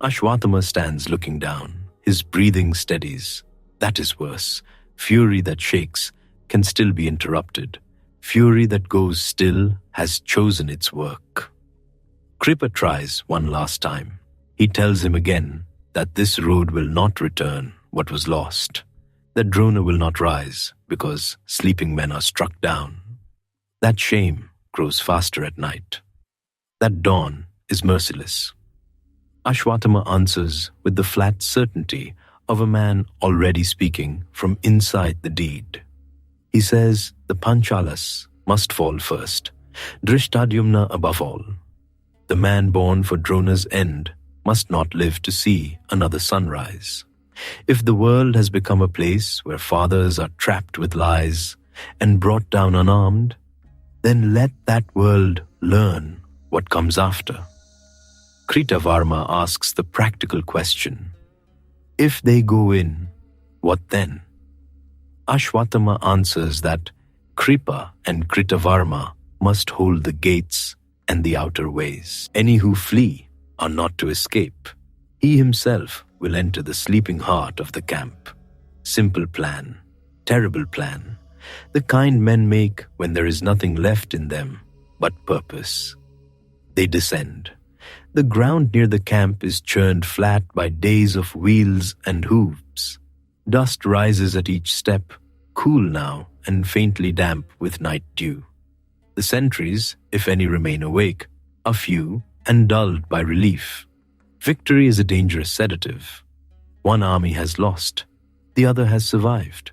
Ashwatthama stands looking down. His breathing steadies. That is worse. Fury that shakes can still be interrupted. Fury that goes still has chosen its work. Kripa tries one last time. He tells him again that this road will not return what was lost, that Drona will not rise because sleeping men are struck down. That shame grows faster at night. That dawn is merciless. Ashwatthama answers with the flat certainty of a man already speaking from inside the deed. He says the Panchalas must fall first, Drishtadhyumna above all. The man born for Drona's end must not live to see another sunrise. If the world has become a place where fathers are trapped with lies and brought down unarmed, then let that world learn what comes after. Kritavarma asks the practical question. If they go in, what then? Ashwatthama answers that Kripa and Kritavarma must hold the gates and the outer ways. Any who flee are not to escape. He himself will enter the sleeping heart of the camp. Simple plan, terrible plan, the kind men make when there is nothing left in them but purpose. They descend. The ground near the camp is churned flat by days of wheels and hooves. Dust rises at each step, cool now and faintly damp with night dew. The sentries, if any remain awake, are few and dulled by relief. Victory is a dangerous sedative. One army has lost, the other has survived.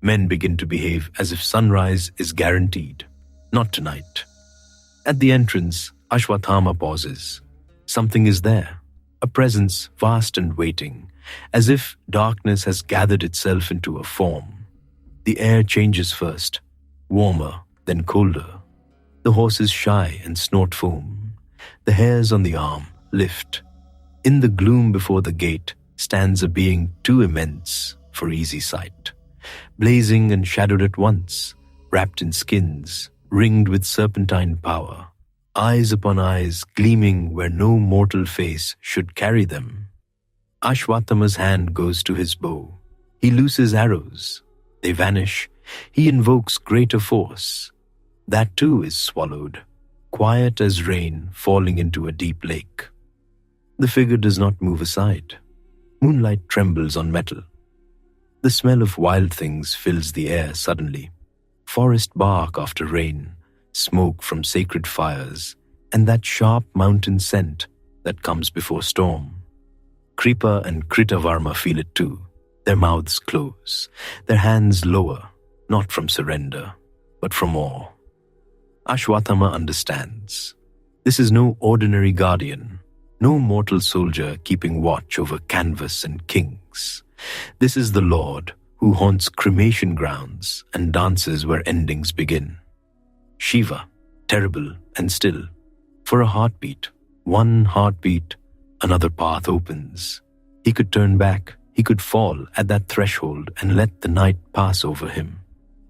Men begin to behave as if sunrise is guaranteed. Not tonight. At the entrance, Ashwatthama pauses. Something is there, a presence vast and waiting, as if darkness has gathered itself into a form. The air changes first, warmer, then colder. The horses shy and snort foam. The hairs on the arm lift. In the gloom before the gate stands a being too immense for easy sight. Blazing and shadowed at once, wrapped in skins, ringed with serpentine power. Eyes upon eyes gleaming where no mortal face should carry them. Ashwatthama's hand goes to his bow. He looses arrows. They vanish. He invokes greater force. That too is swallowed, quiet as rain falling into a deep lake. The figure does not move aside. Moonlight trembles on metal. The smell of wild things fills the air suddenly. Forest bark after rain, smoke from sacred fires, and that sharp mountain scent that comes before storm. Kripa and Kritavarma feel it too. Their mouths close, their hands lower, not from surrender, but from awe. Ashwatthama understands. This is no ordinary guardian, no mortal soldier keeping watch over canvas and kings. This is the Lord who haunts cremation grounds and dances where endings begin. Shiva, terrible and still. For a heartbeat, one heartbeat, another path opens. He could turn back, he could fall at that threshold and let the night pass over him.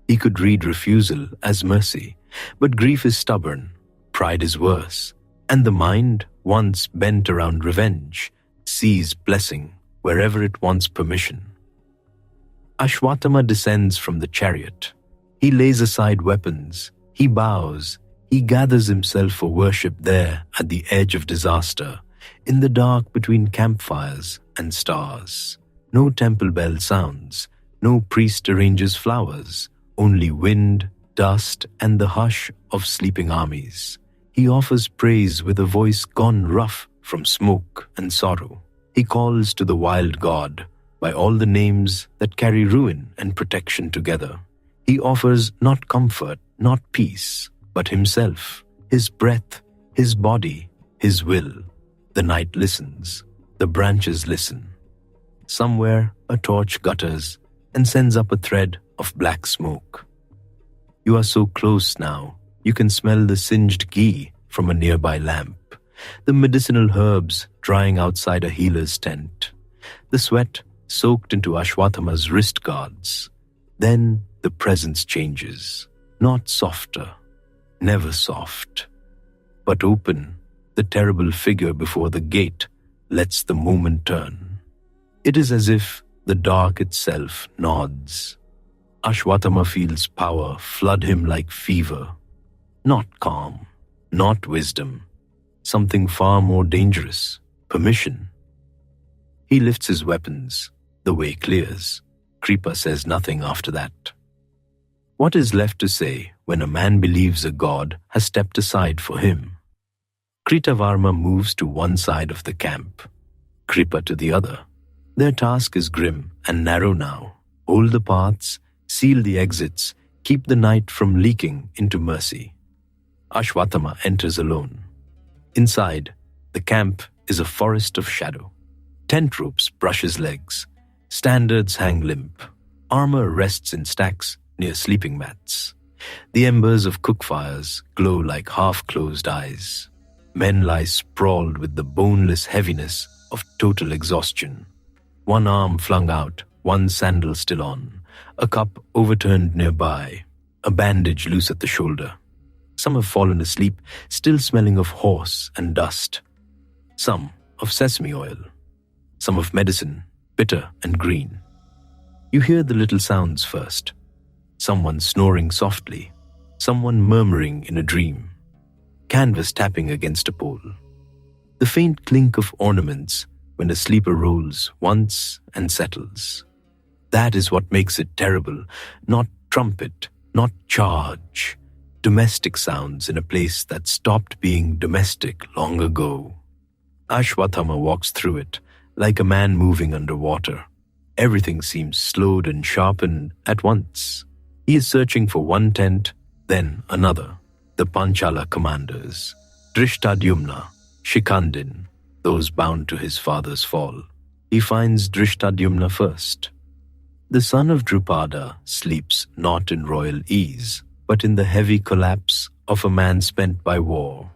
He could read refusal as mercy, but grief is stubborn, pride is worse, and the mind, once bent around revenge, sees blessing wherever it wants permission. Ashwatthama descends from the chariot. He lays aside weapons. He bows. He gathers himself for worship there at the edge of disaster, in the dark between campfires and stars. No temple bell sounds. No priest arranges flowers. Only wind, dust, and the hush of sleeping armies. He offers praise with a voice gone rough from smoke and sorrow. He calls to the wild god by all the names that carry ruin and protection together. He offers not comfort, not peace, but himself, his breath, his body, his will. The night listens. The branches listen. Somewhere a torch gutters and sends up a thread of black smoke. You are so close now, you can smell the singed ghee from a nearby lamp. the medicinal herbs drying outside a healer's tent, the sweat soaked into Ashwatthama's wrist guards. Then the presence changes, not softer, never soft, but open. The terrible figure before the gate lets the moment turn. It is as if the dark itself nods. Ashwatthama feels power flood him like fever. Not calm, not wisdom, something far more dangerous, permission. He lifts his weapons, the way clears. Kripa says nothing after that. What is left to say when a man believes a god has stepped aside for him? Kritavarma moves to one side of the camp, Kripa to the other. Their task is grim and narrow now. Hold the paths, seal the exits, keep the night from leaking into mercy. Ashwatthama enters alone. Inside, the camp is a forest of shadow. Tent ropes brush his legs. Standards hang limp. Armor rests in stacks near sleeping mats. The embers of cook fires glow like half-closed eyes. Men lie sprawled with the boneless heaviness of total exhaustion. One arm flung out, one sandal still on, a cup overturned nearby, a bandage loose at the shoulder. Some have fallen asleep, still smelling of horse and dust. Some of sesame oil. Some of medicine, bitter and green. You hear the little sounds first. Someone snoring softly, someone murmuring in a dream. Canvas tapping against a pole. The faint clink of ornaments when a sleeper rolls once and settles. That is what makes it terrible. Not trumpet, not charge. Domestic sounds in a place that stopped being domestic long ago. Ashwatthama walks through it like a man moving underwater. Everything seems slowed and sharpened at once. He is searching for one tent, then another. The Panchala commanders, Drishtadyumna, Shikandin, those bound to his father's fall. He finds Drishtadyumna first. The son of Drupada sleeps not in royal ease, but in the heavy collapse of a man spent by war.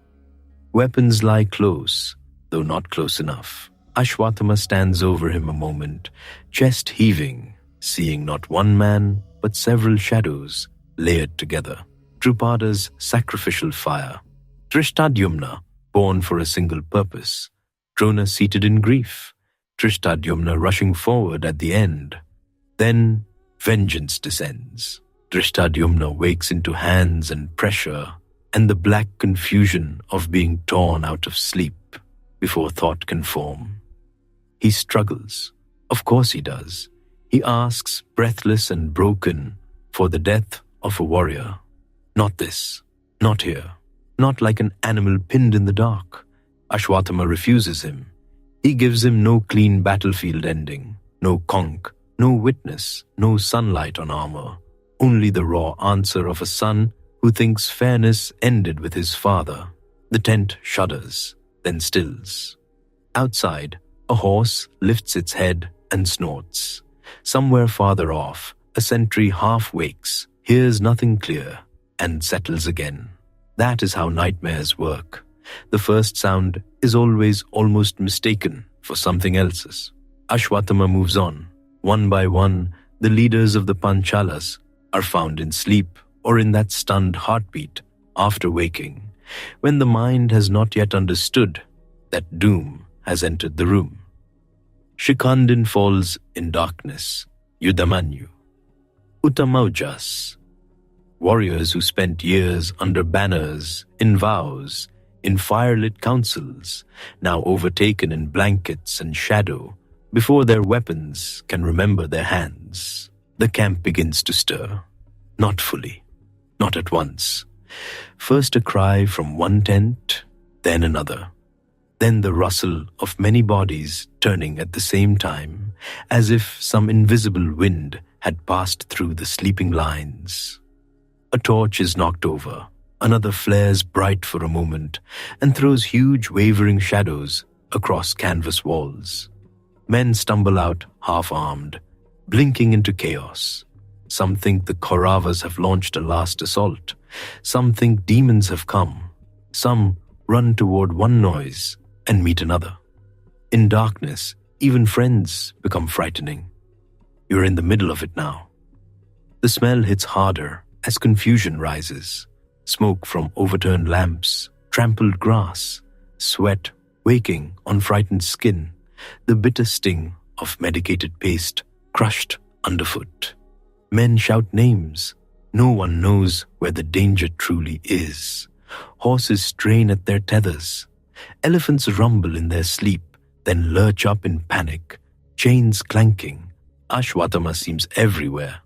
Weapons lie close, though not close enough. Ashwatthama stands over him a moment, chest heaving, seeing not one man, but several shadows layered together. Drupada's sacrificial fire. Drishtadyumna, born for a single purpose. Drona seated in grief. Drishtadyumna rushing forward at the end. Then vengeance descends. Drishtadyumna wakes into hands and pressure, and the black confusion of being torn out of sleep before thought can form. He struggles. Of course he does. He asks, breathless and broken, for the death of a warrior. Not this, not here, not like an animal pinned in the dark. Ashwatthama refuses him. He gives him no clean battlefield ending, no conch, no witness, no sunlight on armor, only the raw answer of a son who thinks fairness ended with his father. The tent shudders, then stills. Outside, a horse lifts its head and snorts. Somewhere farther off, a sentry half wakes, hears nothing clear, and settles again. That is how nightmares work. The first sound is always almost mistaken for something else's. Ashwatthama moves on. One by one, the leaders of the Panchalas are found in sleep or in that stunned heartbeat after waking, when the mind has not yet understood that doom has entered the room. Shikandin falls in darkness. Yudamanyu. Uttamaujas. Warriors who spent years under banners, in vows, in firelit councils, now overtaken in blankets and shadow, before their weapons can remember their hands. The camp begins to stir. Not fully, not at once. First a cry from one tent, then another. Then the rustle of many bodies turning at the same time, as if some invisible wind had passed through the sleeping lines. A torch is knocked over, another flares bright for a moment and throws huge wavering shadows across canvas walls. Men stumble out half-armed, blinking into chaos. Some think the Kauravas have launched a last assault. Some think demons have come. Some run toward one noise and meet another. In darkness, even friends become frightening. You're in the middle of it now. The smell hits harder as confusion rises. Smoke from overturned lamps, trampled grass, sweat waking on frightened skin, the bitter sting of medicated paste crushed underfoot. Men shout names. No one knows where the danger truly is. Horses strain at their tethers. Elephants rumble in their sleep, then lurch up in panic, chains clanking. Ashwatthama seems everywhere.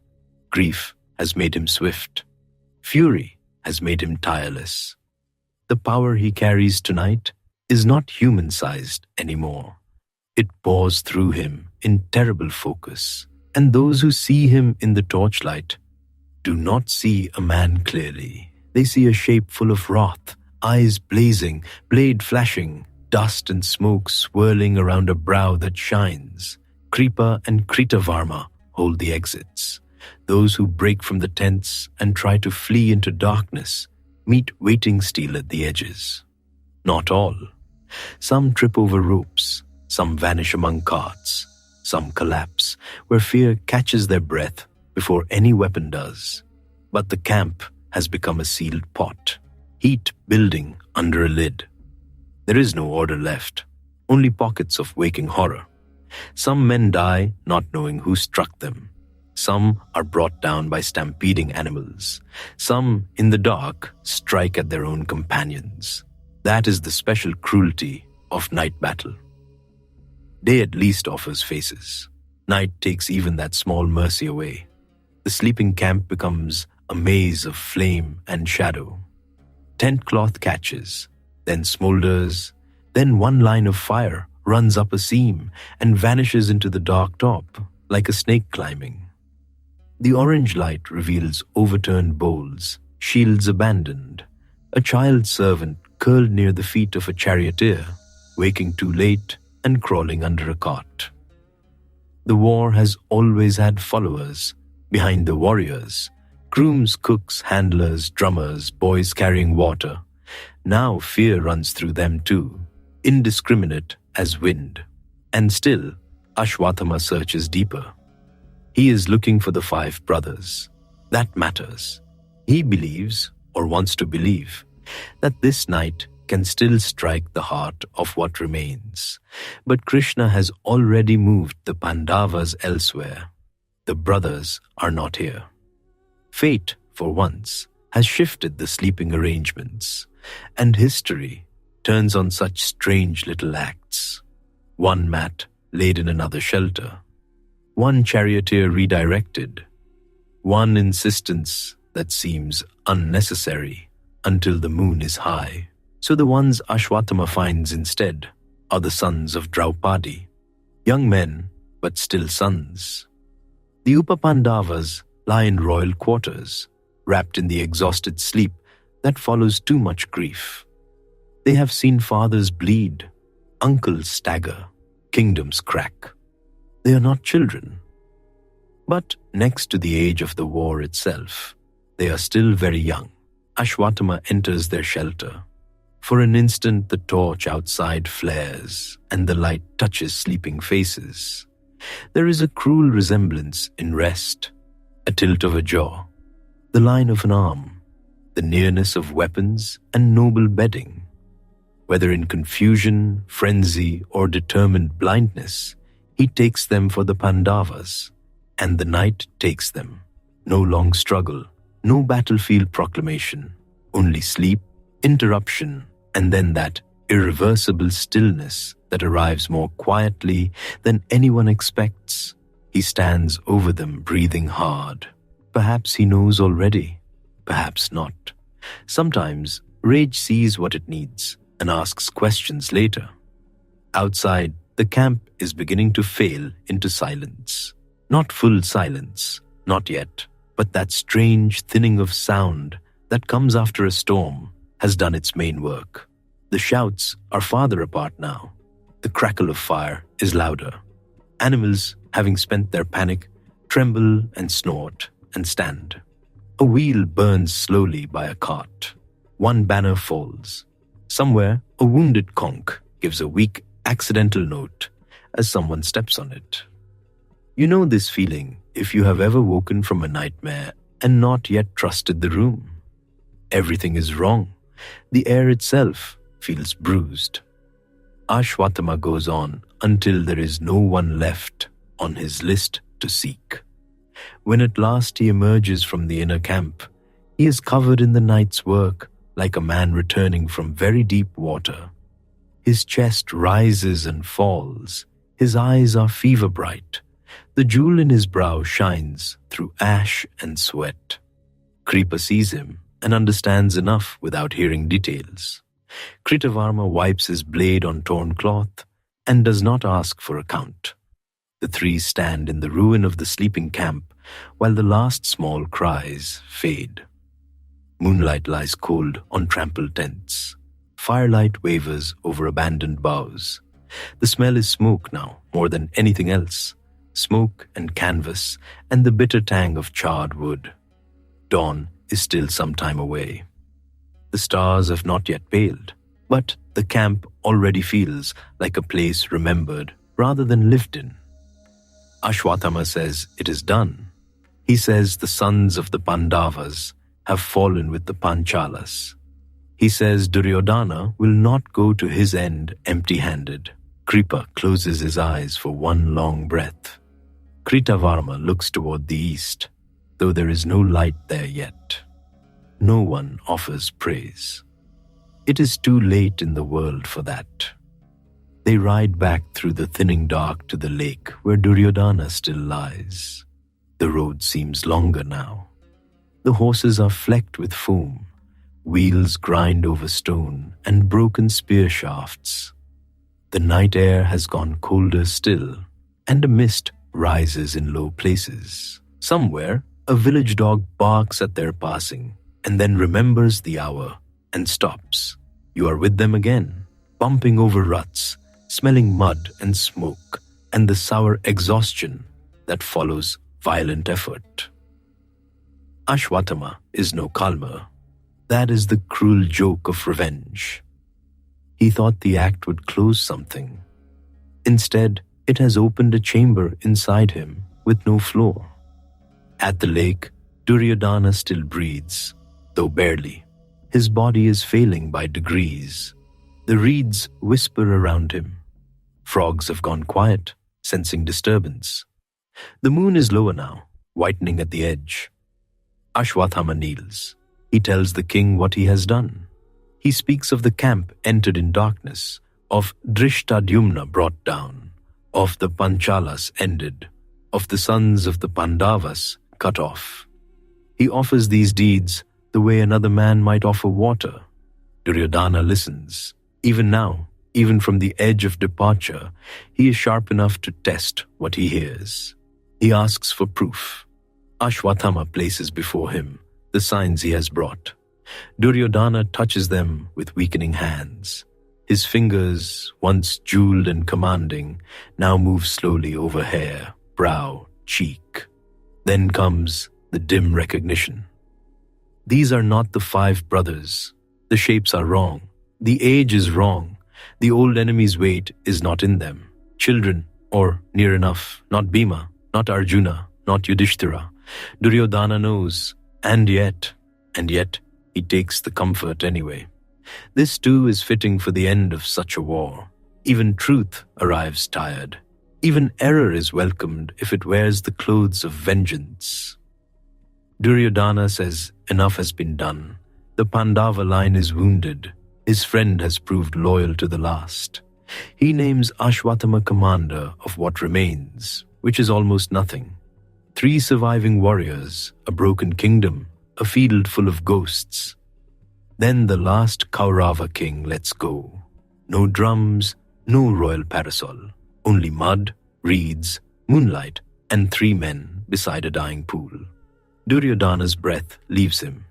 Grief has made him swift. Fury has made him tireless. The power he carries tonight is not human-sized anymore. It pours through him in terrible focus, and those who see him in the torchlight do not see a man clearly. They see a shape full of wrath, eyes blazing, blade flashing, dust and smoke swirling around a brow that shines. Kripa and Kritavarma hold the exits. Those who break from the tents and try to flee into darkness meet waiting steel at the edges. Not all. Some trip over ropes, some vanish among carts, some collapse where fear catches their breath before any weapon does. But the camp has become a sealed pot, heat building under a lid. There is no order left, only pockets of waking horror. Some men die not knowing who struck them. Some are brought down by stampeding animals. Some, in the dark, strike at their own companions. That is the special cruelty of night battle. Day at least offers faces. Night takes even that small mercy away. The sleeping camp becomes a maze of flame and shadow. Tent cloth catches, then smolders, then one line of fire runs up a seam and vanishes into the dark top like a snake climbing. The orange light reveals overturned bowls, shields abandoned, a child servant curled near the feet of a charioteer, waking too late and crawling under a cart. The war has always had followers behind the warriors, grooms, cooks, handlers, drummers, boys carrying water. Now fear runs through them too, indiscriminate as wind. And still, Ashwatthama searches deeper. He is looking for the 5 brothers. That matters. He believes, or wants to believe, that this night can still strike the heart of what remains. But Krishna has already moved the Pandavas elsewhere. The brothers are not here. Fate, for once, has shifted the sleeping arrangements, and history turns on such strange little acts. One mat laid in another shelter, one charioteer redirected, one insistence that seems unnecessary until the moon is high. So the ones Ashwatthama finds instead are the sons of Draupadi, young men but still sons. The Upapandavas lie in royal quarters, wrapped in the exhausted sleep that follows too much grief. They have seen fathers bleed, uncles stagger, kingdoms crack. They are not children. But next to the age of the war itself, they are still very young. Ashwatthama enters their shelter. For an instant the torch outside flares and the light touches sleeping faces. There is a cruel resemblance in rest, a tilt of a jaw, the line of an arm, the nearness of weapons and noble bedding. Whether in confusion, frenzy, or determined blindness, he takes them for the Pandavas, and the night takes them. No long struggle, no battlefield proclamation, only sleep, interruption, and then that irreversible stillness that arrives more quietly than anyone expects. He stands over them, breathing hard. Perhaps he knows already, perhaps not. Sometimes rage sees what it needs and asks questions later. Outside, the camp is beginning to fail into silence. Not full silence, not yet, but that strange thinning of sound that comes after a storm has done its main work. The shouts are farther apart now. The crackle of fire is louder. Animals, having spent their panic, tremble and snort and stand. A wheel burns slowly by a cart. One banner falls. Somewhere, a wounded conch gives a weak, accidental note as someone steps on it. You know this feeling if you have ever woken from a nightmare and not yet trusted the room. Everything is wrong. The air itself feels bruised. Ashwatthama goes on until there is no one left on his list to seek. When at last he emerges from the inner camp, he is covered in the night's work like a man returning from very deep water. His chest rises and falls. His eyes are fever bright. The jewel in his brow shines through ash and sweat. Kripa sees him and understands enough without hearing details. Kritavarma wipes his blade on torn cloth and does not ask for account. The three stand in the ruin of the sleeping camp while the last small cries fade. Moonlight lies cold on trampled tents. Firelight wavers over abandoned boughs. The smell is smoke now, more than anything else. Smoke and canvas and the bitter tang of charred wood. Dawn is still some time away. The stars have not yet paled, but the camp already feels like a place remembered rather than lived in. Ashwatthama says it is done. He says the sons of the Pandavas have fallen with the Panchalas. He says Duryodhana will not go to his end empty-handed. Kripa closes his eyes for one long breath. Kritavarma looks toward the east, though there is no light there yet. No one offers praise. It is too late in the world for that. They ride back through the thinning dark to the lake where Duryodhana still lies. The road seems longer now. The horses are flecked with foam. Wheels grind over stone and broken spear shafts. The night air has gone colder still, and a mist rises in low places. Somewhere, a village dog barks at their passing and then remembers the hour and stops. You are with them again, bumping over ruts, smelling mud and smoke, and the sour exhaustion that follows violent effort. Ashwatthama is no calmer. That is the cruel joke of revenge. He thought the act would close something. Instead, it has opened a chamber inside him with no floor. At the lake, Duryodhana still breathes, though barely. His body is failing by degrees. The reeds whisper around him. Frogs have gone quiet, sensing disturbance. The moon is lower now, whitening at the edge. Ashwatthama kneels. He tells the king what he has done. He speaks of the camp entered in darkness, of Drishtadhyumna brought down, of the Panchalas ended, of the sons of the Pandavas cut off. He offers these deeds the way another man might offer water. Duryodhana listens. Even now, even from the edge of departure, he is sharp enough to test what he hears. He asks for proof. Ashwatthama places before him the signs he has brought. Duryodhana touches them with weakening hands. His fingers, once jeweled and commanding, now move slowly over hair, brow, cheek. Then comes the dim recognition. These are not the 5 brothers. The shapes are wrong. The age is wrong. The old enemy's weight is not in them. Children, or near enough, not Bhima, not Arjuna, not Yudhishthira. Duryodhana knows, and yet, he takes the comfort anyway. This too is fitting for the end of such a war. Even truth arrives tired. Even error is welcomed if it wears the clothes of vengeance. Duryodhana says enough has been done. The Pandava line is wounded. His friend has proved loyal to the last. He names Ashwatthama commander of what remains, which is almost nothing. 3 surviving warriors, a broken kingdom, a field full of ghosts. Then the last Kaurava king lets go. No drums, no royal parasol. Only mud, reeds, moonlight, and 3 men beside a dying pool. Duryodhana's breath leaves him.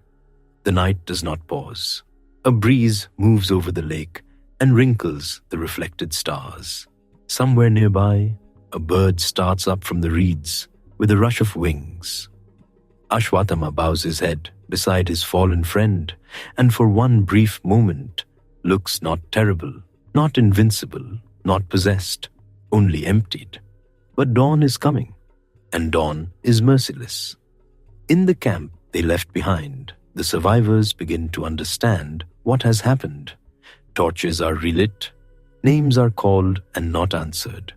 The night does not pause. A breeze moves over the lake and wrinkles the reflected stars. Somewhere nearby, a bird starts up from the reeds with a rush of wings. Ashwatthama bows his head beside his fallen friend and for one brief moment looks not terrible, not invincible, not possessed, only emptied. But dawn is coming, and dawn is merciless. In the camp they left behind, the survivors begin to understand what has happened. Torches are relit, names are called and not answered.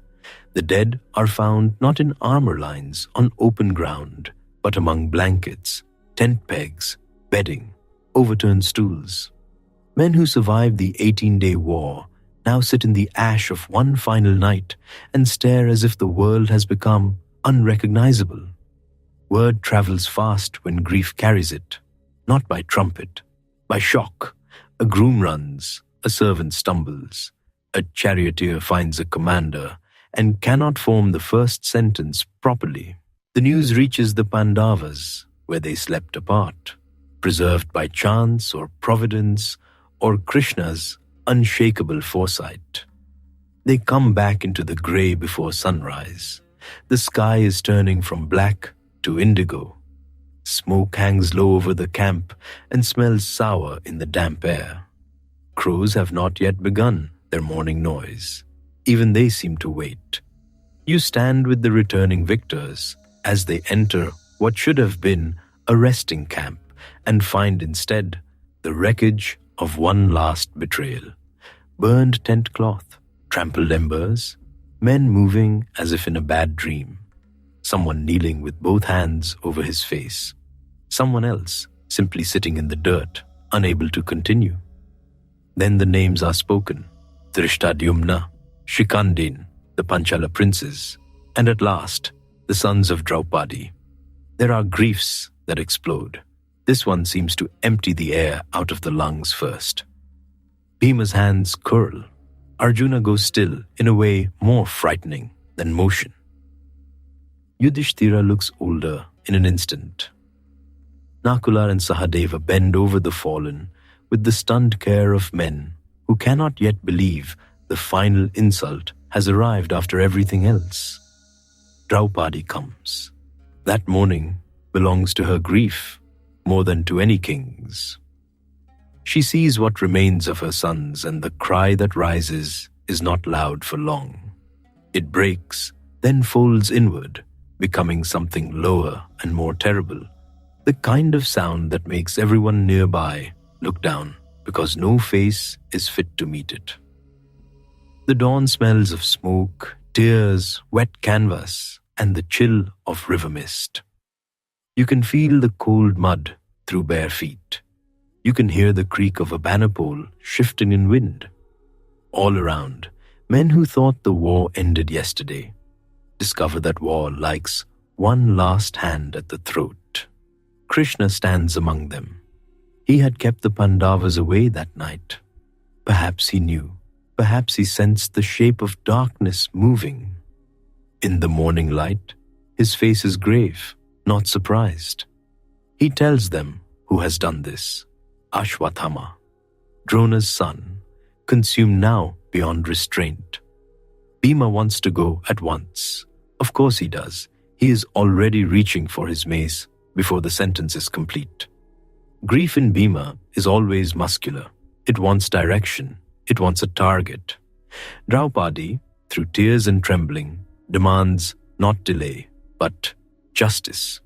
The dead are found not in armor lines on open ground, but among blankets, tent pegs, bedding, overturned stools. Men who survived the 18-day war now sit in the ash of one final night and stare as if the world has become unrecognizable. Word travels fast when grief carries it, not by trumpet, by shock. A groom runs, a servant stumbles, a charioteer finds a commander and cannot form the first sentence properly. The news reaches the Pandavas, where they slept apart, preserved by chance or providence or Krishna's unshakable foresight. They come back into the grey before sunrise. The sky is turning from black to indigo. Smoke hangs low over the camp and smells sour in the damp air. Crows have not yet begun their morning noise. Even they seem to wait. You stand with the returning victors as they enter what should have been a resting camp and find instead the wreckage of one last betrayal. Burned tent cloth, trampled embers, men moving as if in a bad dream, someone kneeling with both hands over his face, someone else simply sitting in the dirt, unable to continue. Then the names are spoken: Drishtadyumna, Shikandin, the Panchala princes, and at last, the sons of Draupadi. There are griefs that explode. This one seems to empty the air out of the lungs first. Bhima's hands curl. Arjuna goes still in a way more frightening than motion. Yudhishthira looks older in an instant. Nakula and Sahadeva bend over the fallen with the stunned care of men who cannot yet believe the final insult has arrived after everything else. Draupadi comes. That mourning belongs to her grief more than to any king's. She sees what remains of her sons, and the cry that rises is not loud for long. It breaks, then folds inward, becoming something lower and more terrible, the kind of sound that makes everyone nearby look down because no face is fit to meet it. The dawn smells of smoke, tears, wet canvas, and the chill of river mist. You can feel the cold mud through bare feet. You can hear the creak of a banner pole shifting in wind. All around, men who thought the war ended yesterday discover that war likes one last hand at the throat. Krishna stands among them. He had kept the Pandavas away that night. Perhaps he knew. Perhaps he sensed the shape of darkness moving. In the morning light, his face is grave, not surprised. He tells them who has done this. Ashwatthama, Drona's son, consumed now beyond restraint. Bhima wants to go at once. Of course he does. He is already reaching for his mace before the sentence is complete. Grief in Bhima is always muscular. It wants direction. It wants a target. Draupadi, through tears and trembling, demands not delay, but justice.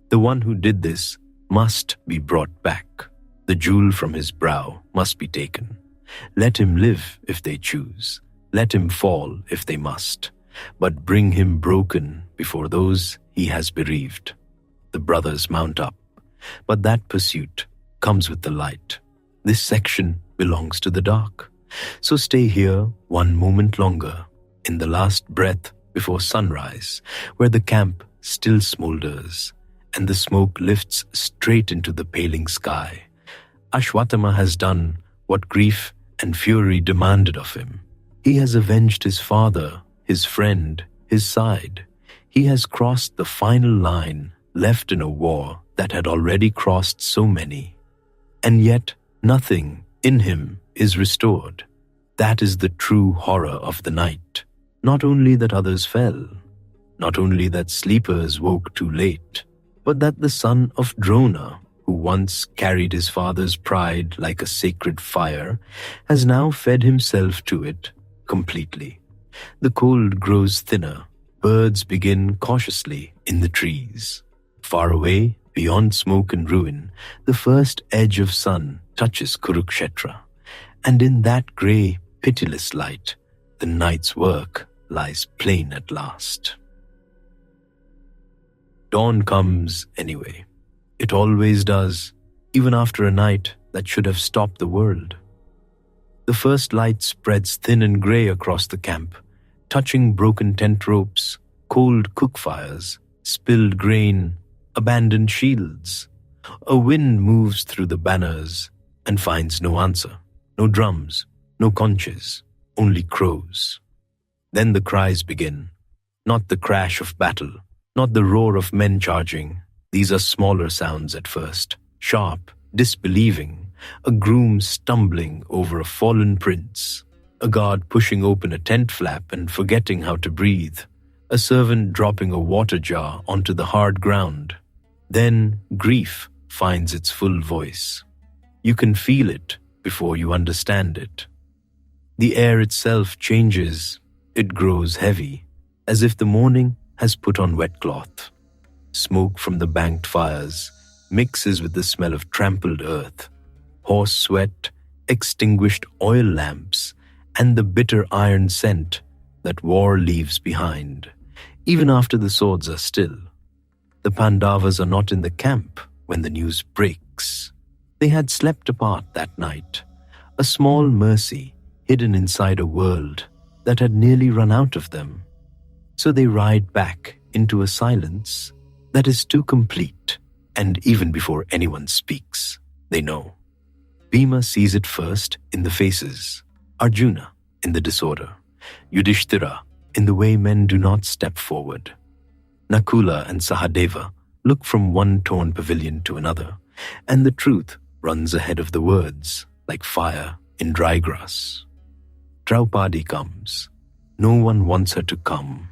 The one who did this must be brought back. The jewel from his brow must be taken. Let him live if they choose. Let him fall if they must. But bring him broken before those he has bereaved. The brothers mount up. But that pursuit comes with the light. This section belongs to the dark. So stay here one moment longer, in the last breath before sunrise, where the camp still smolders, and the smoke lifts straight into the paling sky. Ashwatthama has done what grief and fury demanded of him. He has avenged his father, his friend, his side. He has crossed the final line left in a war that had already crossed so many. And yet nothing in him is restored. That is the true horror of the night. Not only that others fell, not only that sleepers woke too late, but that the son of Drona, who once carried his father's pride like a sacred fire, has now fed himself to it completely. The cold grows thinner. Birds begin cautiously in the trees. Far away, beyond smoke and ruin, the first edge of sun touches Kurukshetra, and in that grey, pitiless light, the night's work lies plain at last. Dawn comes anyway. It always does, even after a night that should have stopped the world. The first light spreads thin and grey across the camp, touching broken tent ropes, cold cook fires, spilled grain, abandoned shields. A wind moves through the banners and finds no answer, no drums, no conches, only crows. Then the cries begin, not the crash of battle, not the roar of men charging. These are smaller sounds at first, sharp, disbelieving, a groom stumbling over a fallen prince, a guard pushing open a tent flap and forgetting how to breathe, a servant dropping a water jar onto the hard ground. Then grief finds its full voice. You can feel it before you understand it. The air itself changes. It grows heavy, as if the morning has put on wet cloth. Smoke from the banked fires mixes with the smell of trampled earth, horse sweat, extinguished oil lamps, and the bitter iron scent that war leaves behind, even after the swords are still. The Pandavas are not in the camp when the news breaks. They had slept apart that night, a small mercy hidden inside a world that had nearly run out of them. So they ride back into a silence that is too complete, and even before anyone speaks, they know. Bhima sees it first in the faces, Arjuna in the disorder, Yudhishthira in the way men do not step forward. Nakula and Sahadeva look from one torn pavilion to another, and the truth runs ahead of the words like fire in dry grass. Draupadi comes. No one wants her to come.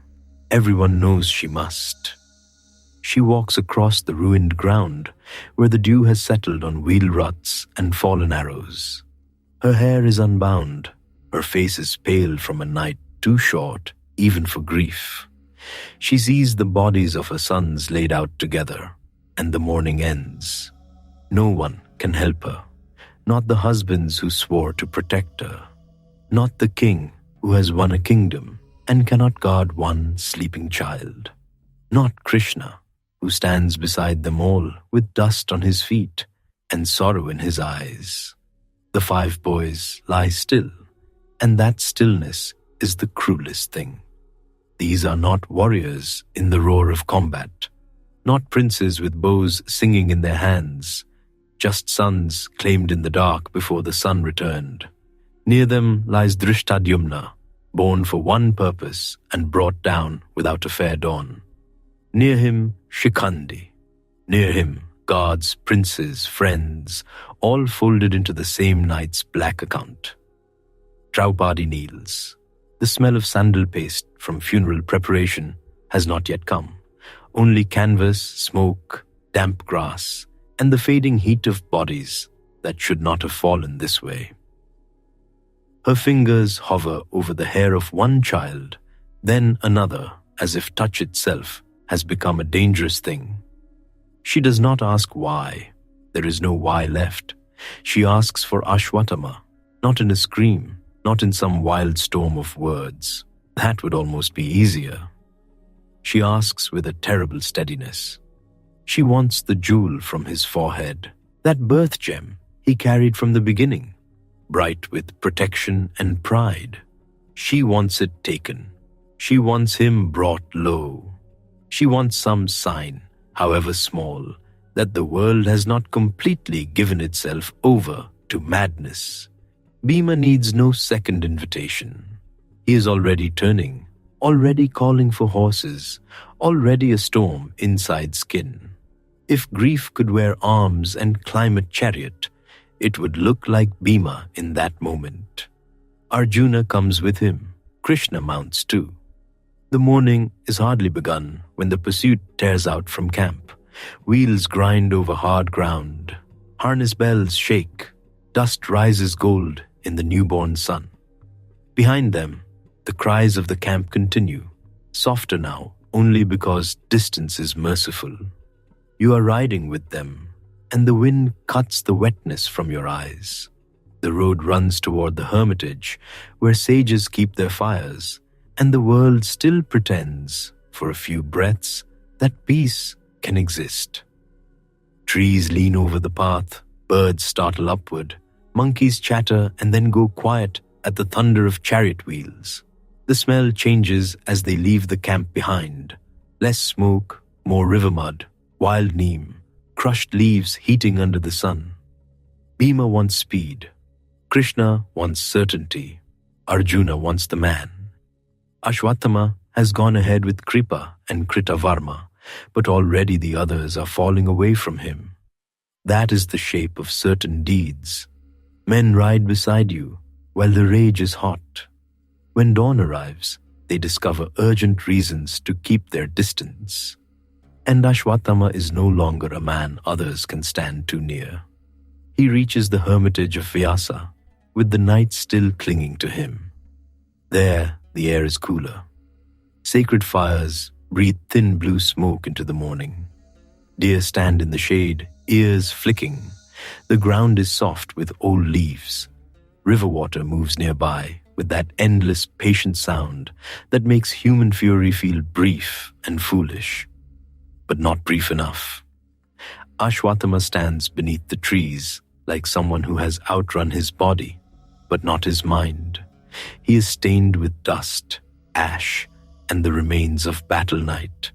Everyone knows she must. She walks across the ruined ground where the dew has settled on wheel ruts and fallen arrows. Her hair is unbound. Her face is pale from a night too short even for grief. She sees the bodies of her sons laid out together, and the morning ends. No one can help her, not the husbands who swore to protect her, not the king who has won a kingdom and cannot guard one sleeping child, not Krishna, who stands beside them all with dust on his feet and sorrow in his eyes. The 5 boys lie still, and that stillness is the cruelest thing. These are not warriors in the roar of combat, not princes with bows singing in their hands, just sons claimed in the dark before the sun returned. Near them lies Drishtadyumna, born for one purpose and brought down without a fair dawn. Near him, Shikhandi. Near him, guards, princes, friends, all folded into the same night's black account. Draupadi kneels. The smell of sandal paste from funeral preparation has not yet come. Only canvas, smoke, damp grass, and the fading heat of bodies that should not have fallen this way. Her fingers hover over the hair of one child, then another, as if touch itself has become a dangerous thing. She does not ask why. There is no why left. She asks for Ashwatthama, not in a scream, not in some wild storm of words. That would almost be easier. She asks with a terrible steadiness. She wants the jewel from his forehead, that birth gem he carried from the beginning, bright with protection and pride. She wants it taken. She wants him brought low. She wants some sign, however small, that the world has not completely given itself over to madness. Bhima needs no second invitation. He is already turning, already calling for horses, already a storm inside skin. If grief could wear arms and climb a chariot, it would look like Bhima in that moment. Arjuna comes with him. Krishna mounts too. The morning is hardly begun when the pursuit tears out from camp, Wheels grind over hard ground. Harness bells shake. Dust rises gold in the newborn sun. Behind them, the cries of the camp continue, softer now only because distance is merciful. You are riding with them, and the wind cuts the wetness from your eyes. The road runs toward the hermitage, where sages keep their fires, and the world still pretends, for a few breaths, that peace can exist. Trees lean over the path, birds startle upward, monkeys chatter and then go quiet at the thunder of chariot wheels. The smell changes as they leave the camp behind. Less smoke, more river mud, wild neem, crushed leaves heating under the sun. Bhima wants speed. Krishna wants certainty. Arjuna wants the man. Ashwatthama has gone ahead with Kripa and Kritavarma, but already the others are falling away from him. That is the shape of certain deeds. Men ride beside you while the rage is hot. When dawn arrives, they discover urgent reasons to keep their distance. And Ashwatthama is no longer a man others can stand too near. He reaches the hermitage of Vyasa, with the night still clinging to him. There, the air is cooler. Sacred fires breathe thin blue smoke into the morning. Deer stand in the shade, ears flicking. The ground is soft with old leaves. River water moves nearby with that endless, patient sound that makes human fury feel brief and foolish, but not brief enough. Ashwatthama stands beneath the trees like someone who has outrun his body, but not his mind. He is stained with dust, ash, and the remains of battle night.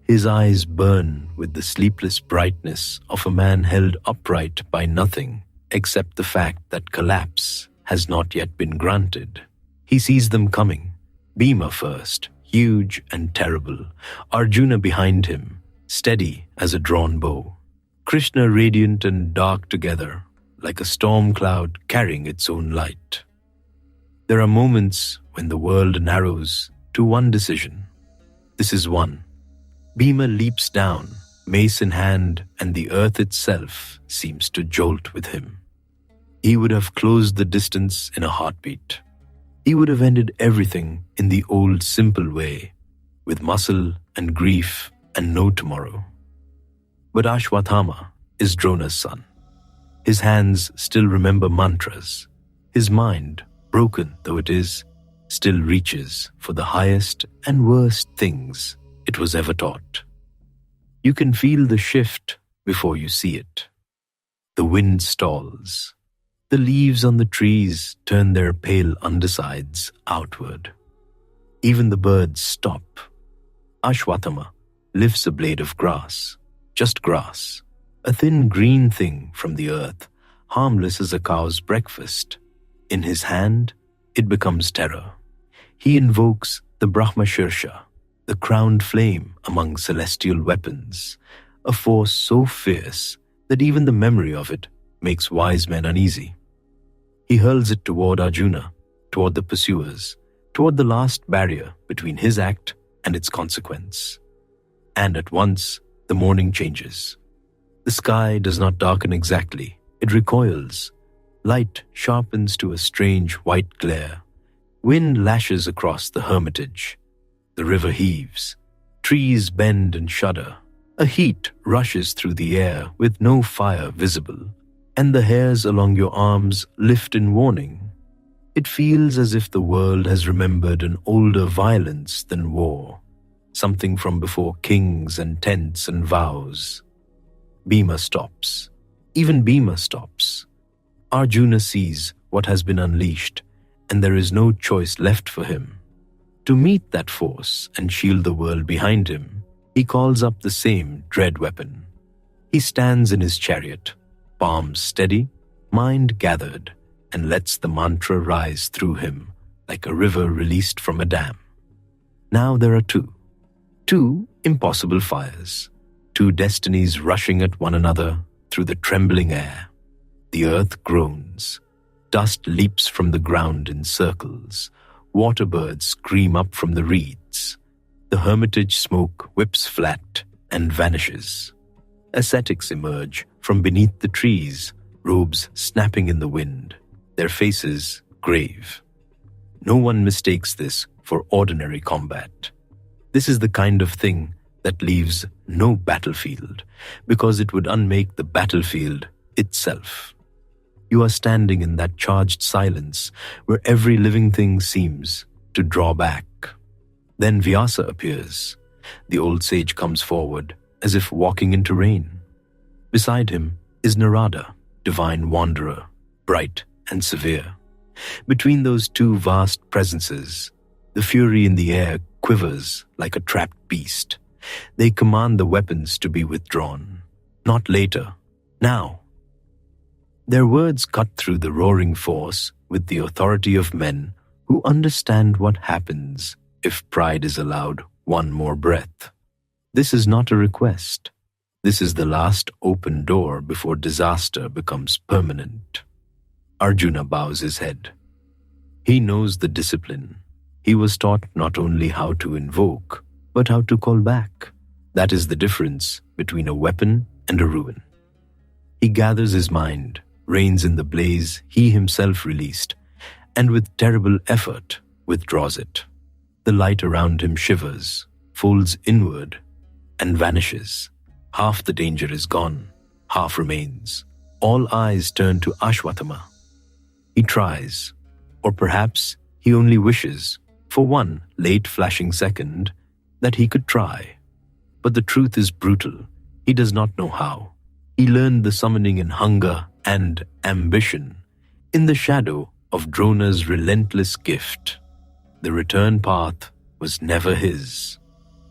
His eyes burn with the sleepless brightness of a man held upright by nothing except the fact that collapse has not yet been granted. He sees them coming. Bhima first, huge and terrible. Arjuna behind him, steady as a drawn bow. Krishna radiant and dark together, like a storm cloud carrying its own light. There are moments when the world narrows to one decision. This is one. Bhima leaps down, mace in hand, and the earth itself seems to jolt with him. He would have closed the distance in a heartbeat. He would have ended everything in the old simple way, with muscle and grief and no tomorrow. But Ashwatthama is Drona's son. His hands still remember mantras. His mind, broken though it is, still reaches for the highest and worst things it was ever taught. You can feel the shift before you see it. The wind stalls. The leaves on the trees turn their pale undersides outward. Even the birds stop. Ashwatthama lifts a blade of grass, just grass, a thin green thing from the earth, harmless as a cow's breakfast. In his hand, it becomes terror. He invokes the Brahmashirsha, the crowned flame among celestial weapons, a force so fierce that even the memory of it makes wise men uneasy. He hurls it toward Arjuna, toward the pursuers, toward the last barrier between his act and its consequence. And at once, the morning changes. The sky does not darken exactly, it recoils. Light sharpens to a strange white glare. Wind lashes across the hermitage. The river heaves. Trees bend and shudder. A heat rushes through the air with no fire visible, and the hairs along your arms lift in warning. It feels as if the world has remembered an older violence than war, something from before kings and tents and vows. Bhima stops. Even Bhima stops. Arjuna sees what has been unleashed, and there is no choice left for him. To meet that force and shield the world behind him, he calls up the same dread weapon. He stands in his chariot, palms steady, mind gathered, and lets the mantra rise through him like a river released from a dam. Now there are two impossible fires, two destinies rushing at one another through the trembling air. The earth groans. Dust leaps from the ground in circles. Water birds scream up from the reeds. The hermitage smoke whips flat and vanishes. Ascetics emerge from beneath the trees, robes snapping in the wind, their faces grave. No one mistakes this for ordinary combat. This is the kind of thing that leaves no battlefield, because it would unmake the battlefield itself. You are standing in that charged silence where every living thing seems to draw back. Then Vyasa appears. The old sage comes forward as if walking into rain. Beside him is Narada, divine wanderer, bright and severe. Between those two vast presences, the fury in the air quivers like a trapped beast. They command the weapons to be withdrawn. Not later, now. Their words cut through the roaring force with the authority of men who understand what happens if pride is allowed one more breath. This is not a request. This is the last open door before disaster becomes permanent. Arjuna bows his head. He knows the discipline. He was taught not only how to invoke, but how to call back. That is the difference between a weapon and a ruin. He gathers his mind, reins in the blaze he himself released, and with terrible effort withdraws it. The light around him shivers, folds inward, and vanishes. Half the danger is gone, half remains. All eyes turn to Ashwatthama. He tries, or perhaps he only wishes, for one late flashing second, that he could try. But the truth is brutal. He does not know how. He learned the summoning in hunger and ambition, in the shadow of Drona's relentless gift. The return path was never his.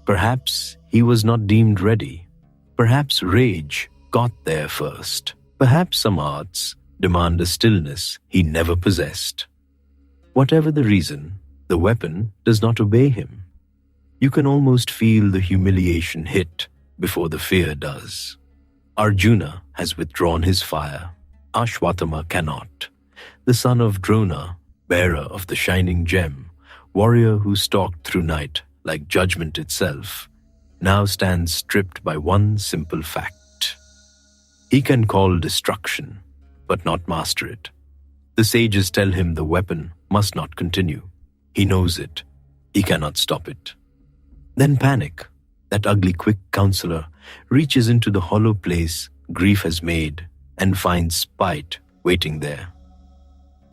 Perhaps he was not deemed ready. Perhaps rage got there first. Perhaps some arts demand a stillness he never possessed. Whatever the reason, the weapon does not obey him. You can almost feel the humiliation hit before the fear does. Arjuna has withdrawn his fire. Ashwatthama cannot. The son of Drona, bearer of the shining gem, warrior who stalked through night like judgment itself, now stands stripped by one simple fact. He can call destruction, but not master it. The sages tell him the weapon must not continue. He knows it. He cannot stop it. Then panic, that ugly quick counselor, reaches into the hollow place grief has made and finds spite waiting there.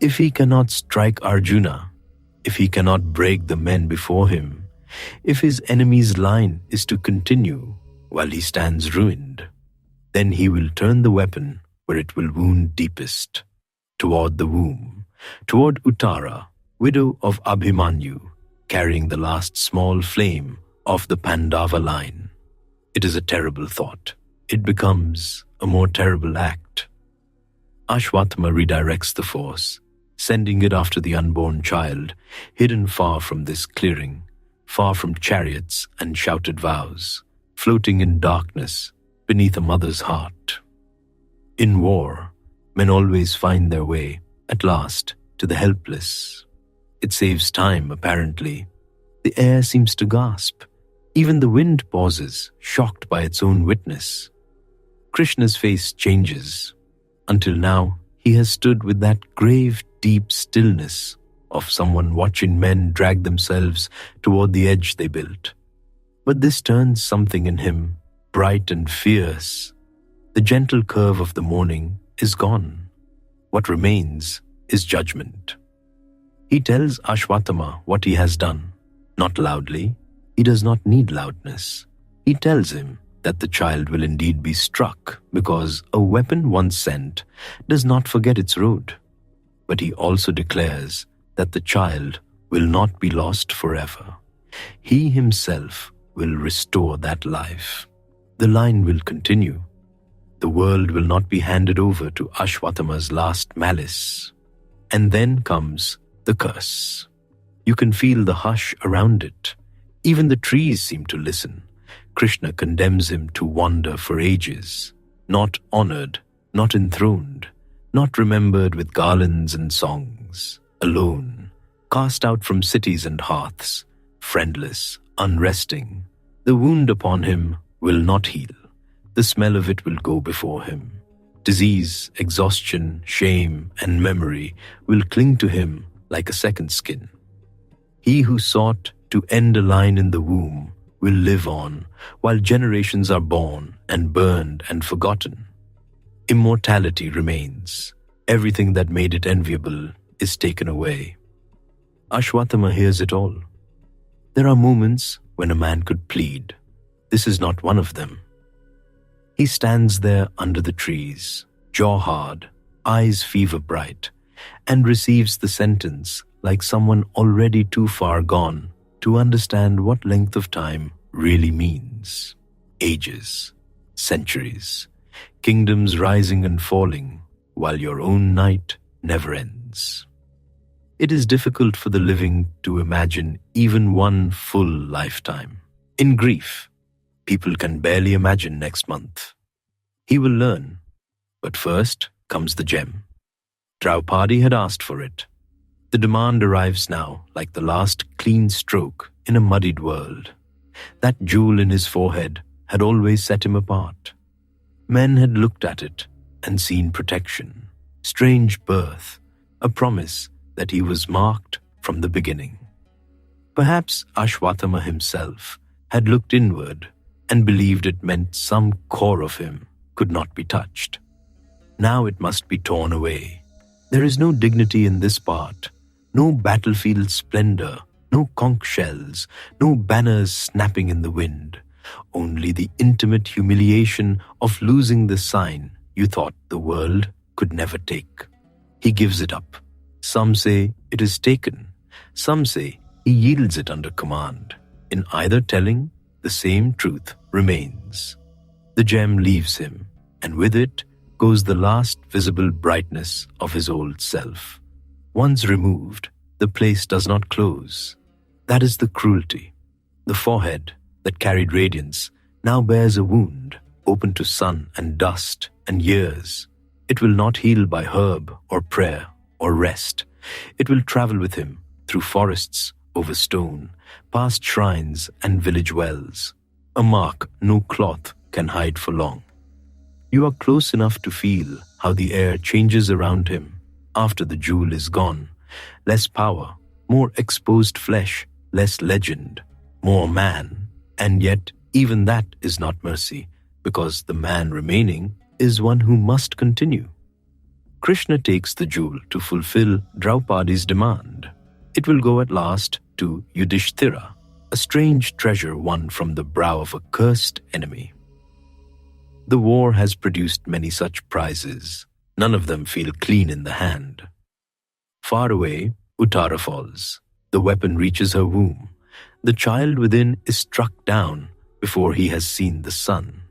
If he cannot strike Arjuna, if he cannot break the men before him, if his enemy's line is to continue while he stands ruined, then he will turn the weapon where it will wound deepest, toward the womb, toward Uttara, widow of Abhimanyu, carrying the last small flame of the Pandava line. It is a terrible thought. It becomes a more terrible act. Ashwatthama redirects the force, sending it after the unborn child, hidden far from this clearing, far from chariots and shouted vows, floating in darkness beneath a mother's heart. In war, men always find their way, at last, to the helpless. It saves time, apparently. The air seems to gasp. Even the wind pauses, shocked by its own witness. Krishna's face changes. Until now, he has stood with that grave, deep stillness of someone watching men drag themselves toward the edge they built. But this turns something in him, bright and fierce. The gentle curve of the morning is gone. What remains is judgment. He tells Ashwatthama what he has done, not loudly. He does not need loudness. He tells him that the child will indeed be struck because a weapon once sent does not forget its road. But he also declares that the child will not be lost forever. He himself will restore that life. The line will continue. The world will not be handed over to Ashwatthama's last malice. And then comes the curse. You can feel the hush around it. Even the trees seem to listen. Krishna condemns him to wander for ages, not honored, not enthroned, not remembered with garlands and songs, alone, cast out from cities and hearths, friendless, unresting. The wound upon him will not heal. the smell of it will go before him. Disease, exhaustion, shame, and memory will cling to him like a second skin. He who sought to end a line in the womb will live on, while generations are born and burned and forgotten. Immortality remains. Everything that made it enviable is taken away. Ashwatthama hears it all. There are moments when a man could plead. This is not one of them. He stands there under the trees, jaw hard, eyes fever bright, and receives the sentence like someone already too far gone to understand what length of time really means. Ages, centuries, kingdoms rising and falling, while your own night never ends. It is difficult for the living to imagine even one full lifetime. In grief, people can barely imagine next month. He will learn, but first comes the gem. Draupadi had asked for it. The demand arrives now like the last clean stroke in a muddied world. That jewel in his forehead had always set him apart. Men had looked at it and seen protection, strange birth, a promise that he was marked from the beginning. Perhaps Ashwatthama himself had looked inward and believed it meant some core of him could not be touched. Now it must be torn away. There is no dignity in this part, no battlefield splendor, no conch shells, no banners snapping in the wind, only the intimate humiliation of losing the sign you thought the world could never take. He gives it up. Some say it is taken. Some say he yields it under command. In either telling, the same truth remains. The gem leaves him, and with it goes the last visible brightness of his old self. Once removed, the place does not close. That is the cruelty. The forehead that carried radiance now bears a wound, open to sun and dust and years. It will not heal by herb or prayer or rest. It will travel with him through forests, over stone, past shrines and village wells, a mark no cloth can hide for long. You are close enough to feel how the air changes around him after the jewel is gone. Less power, more exposed flesh, less legend, more man. And yet, even that is not mercy, because the man remaining is one who must continue. Krishna takes the jewel to fulfill Draupadi's demand. It will go at last to Yudhishthira, a strange treasure won from the brow of a cursed enemy. The war has produced many such prizes. None of them feel clean in the hand. Far away, Uttara falls. The weapon reaches her womb. The child within is struck down before he has seen the sun.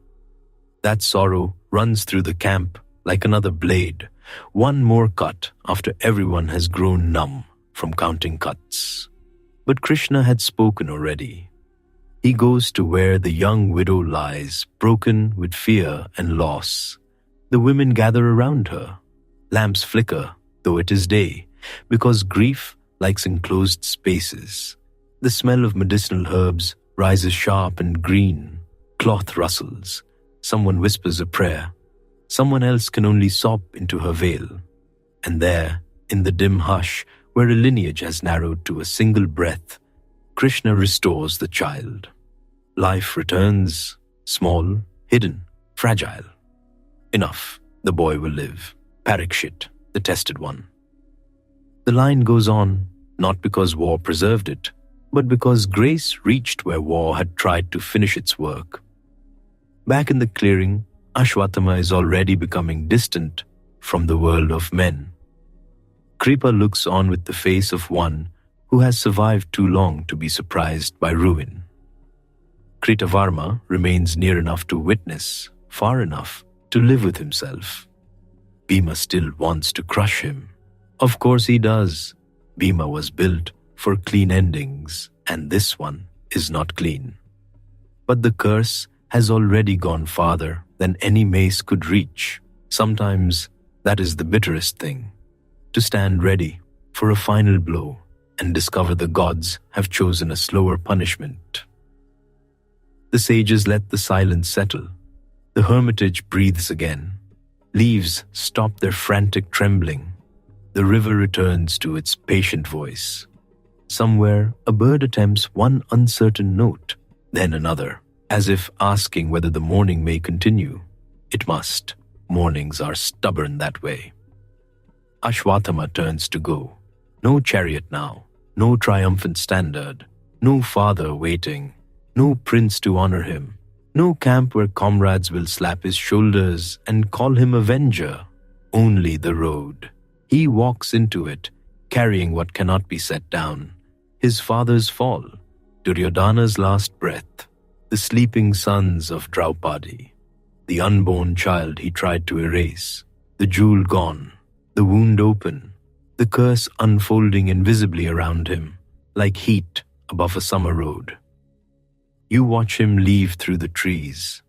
That sorrow runs through the camp like another blade, one more cut after everyone has grown numb from counting cuts. But Krishna had spoken already. He goes to where the young widow lies, broken with fear and loss. The women gather around her. Lamps flicker, though it is day, because grief likes enclosed spaces. The smell of medicinal herbs rises sharp and green. Cloth rustles. Someone whispers a prayer. Someone else can only sob into her veil. And there, in the dim hush, where a lineage has narrowed to a single breath, Krishna restores the child. Life returns, small, hidden, fragile. Enough, the boy will live. Parikshit, the tested one. The line goes on, not because war preserved it, but because grace reached where war had tried to finish its work. Back in the clearing, Ashwatthama is already becoming distant from the world of men. Kripa looks on with the face of one who has survived too long to be surprised by ruin. Kritavarma remains near enough to witness, far enough to live with himself. Bhima still wants to crush him. Of course he does. Bhima was built for clean endings, and this one is not clean. But the curse has already gone farther than any mace could reach. Sometimes that is the bitterest thing, to stand ready for a final blow and discover the gods have chosen a slower punishment. The sages let the silence settle. The hermitage breathes again. Leaves stop their frantic trembling. The river returns to its patient voice. Somewhere, a bird attempts one uncertain note, then another, as if asking whether the morning may continue. It must. Mornings are stubborn that way. Ashwatthama turns to go. No chariot now, no triumphant standard, no father waiting, no prince to honor him, no camp where comrades will slap his shoulders and call him avenger. Only the road. He walks into it, carrying what cannot be set down. His father's fall, Duryodhana's last breath, the sleeping sons of Draupadi, the unborn child he tried to erase, the jewel gone, the wound open, the curse unfolding invisibly around him, like heat above a summer road. You watch him leave through the trees.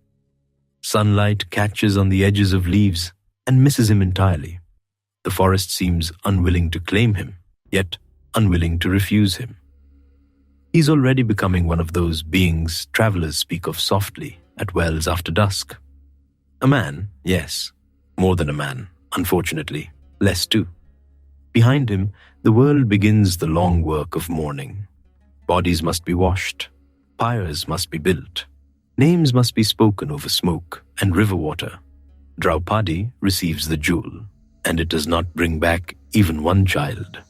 Sunlight catches on the edges of leaves and misses him entirely. The forest seems unwilling to claim him, yet unwilling to refuse him. He's already becoming one of those beings travelers speak of softly at wells after dusk. A man, yes, more than a man, unfortunately, less too. Behind him, the world begins the long work of mourning. Bodies must be washed, pyres must be built, names must be spoken over smoke and river water. Draupadi receives the jewel, and it does not bring back even one child.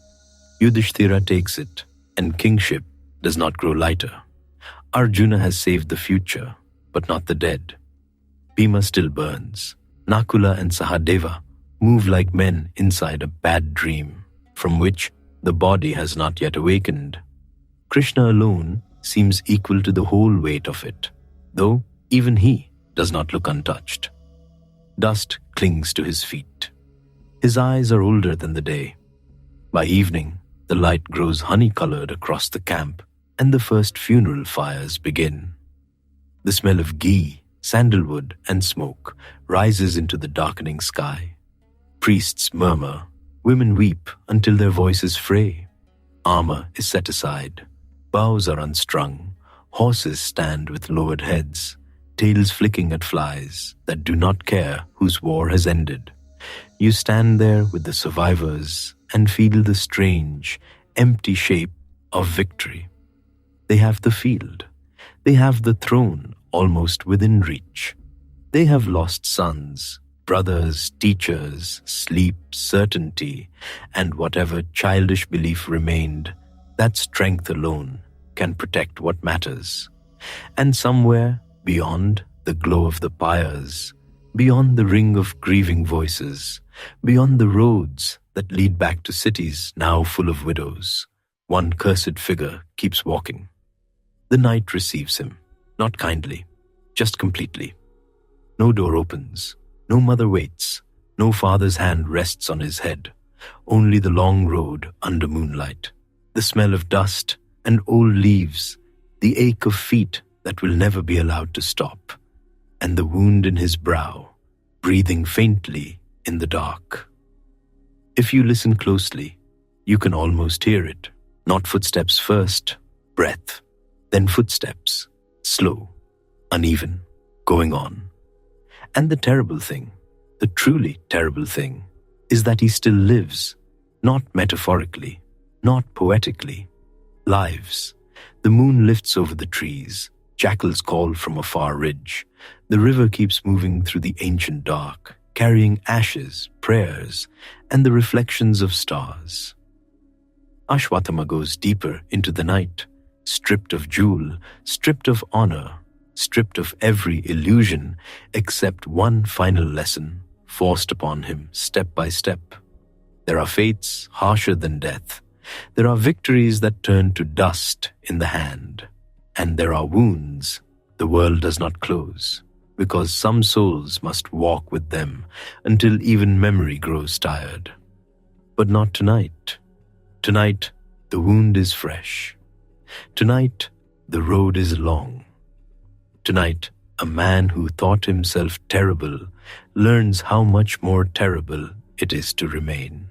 Yudhishthira takes it, and kingship does not grow lighter. Arjuna has saved the future, but not the dead. Bhima still burns. Nakula and Sahadeva move like men inside a bad dream, from which the body has not yet awakened. Krishna alone seems equal to the whole weight of it, though even he does not look untouched. Dust clings to his feet. His eyes are older than the day. By evening, the light grows honey-colored across the camp, and the first funeral fires begin. The smell of ghee, sandalwood, and smoke rises into the darkening sky. Priests murmur, women weep until their voices fray. Armor is set aside, bows are unstrung, horses stand with lowered heads, tails flicking at flies that do not care whose war has ended. You stand there with the survivors and feel the strange, empty shape of victory. They have the field. They have the throne almost within reach. They have lost sons, brothers, teachers, sleep, certainty, and whatever childish belief remained, that strength alone can protect what matters. And somewhere beyond the glow of the pyres, beyond the ring of grieving voices, beyond the roads that lead back to cities now full of widows, one cursed figure keeps walking. The night receives him, not kindly, just completely. No door opens, no mother waits, no father's hand rests on his head, only the long road under moonlight, the smell of dust and old leaves, the ache of feet that will never be allowed to stop, and the wound in his brow, breathing faintly in the dark. If you listen closely, you can almost hear it. Not footsteps first, breath, then footsteps, slow, uneven, going on. And the terrible thing, the truly terrible thing, is that he still lives, not metaphorically, not poetically. Lives. The moon lifts over the trees, jackals call from a far ridge. The river keeps moving through the ancient dark, carrying ashes, prayers, and the reflections of stars. Ashwatthama goes deeper into the night, stripped of jewel, stripped of honor, stripped of every illusion except one final lesson forced upon him step by step. There are fates harsher than death. There are victories that turn to dust in the hand. And there are wounds the world does not close, because some souls must walk with them until even memory grows tired. But not tonight. Tonight, the wound is fresh. Tonight, the road is long. Tonight, a man who thought himself terrible learns how much more terrible it is to remain.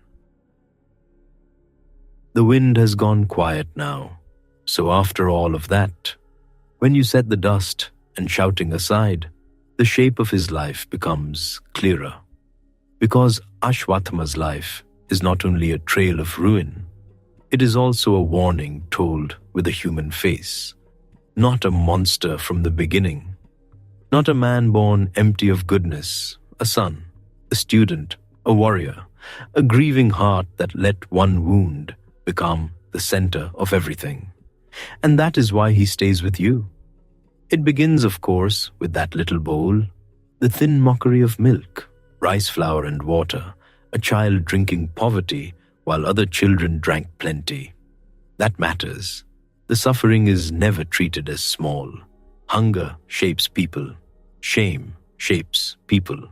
The wind has gone quiet now, so after all of that, when you set the dust and shouting aside, the shape of his life becomes clearer. Because Ashwatthama's life is not only a trail of ruin, it is also a warning told with a human face. Not a monster from the beginning. Not a man born empty of goodness, a son, a student, a warrior, a grieving heart that let one wound become the center of everything. And that is why he stays with you. It begins, of course, with that little bowl, the thin mockery of milk, rice flour and water, a child drinking poverty while other children drank plenty. That matters. The suffering is never treated as small. Hunger shapes people. Shame shapes people.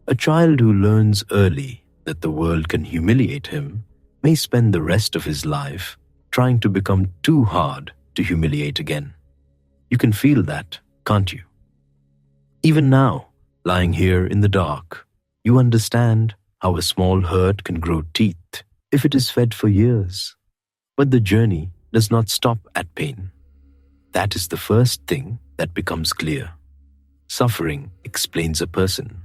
A child who learns early that the world can humiliate him may spend the rest of his life trying to become too hard to humiliate again. You can feel that, can't you? Even now, lying here in the dark, you understand how a small hurt can grow teeth if it is fed for years. But the journey does not stop at pain. That is the first thing that becomes clear. Suffering explains a person.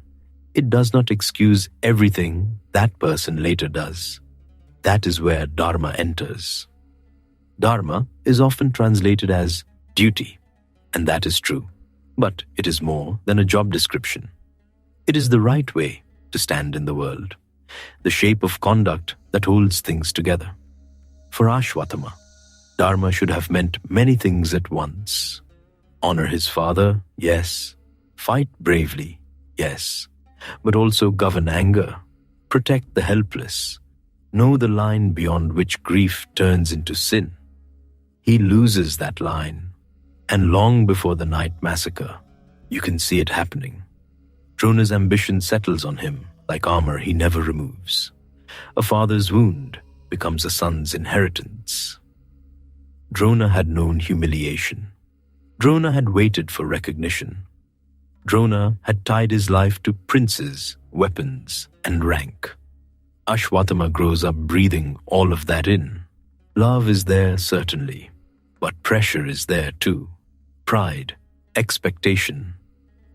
It does not excuse everything that person later does. That is where Dharma enters. Dharma is often translated as duty, and that is true. But it is more than a job description. It is the right way to stand in the world, the shape of conduct that holds things together. For Ashwatthama, Dharma should have meant many things at once. Honor his father, yes. Fight bravely, yes. But also govern anger, protect the helpless, know the line beyond which grief turns into sin. He loses that line, and long before the night massacre, you can see it happening. Drona's ambition settles on him like armor he never removes. A father's wound becomes a son's inheritance. Drona had known humiliation. Drona had waited for recognition. Drona had tied his life to princes, weapons, and rank. Ashwatthama grows up breathing all of that in. Love is there, certainly, but pressure is there too. Pride, expectation,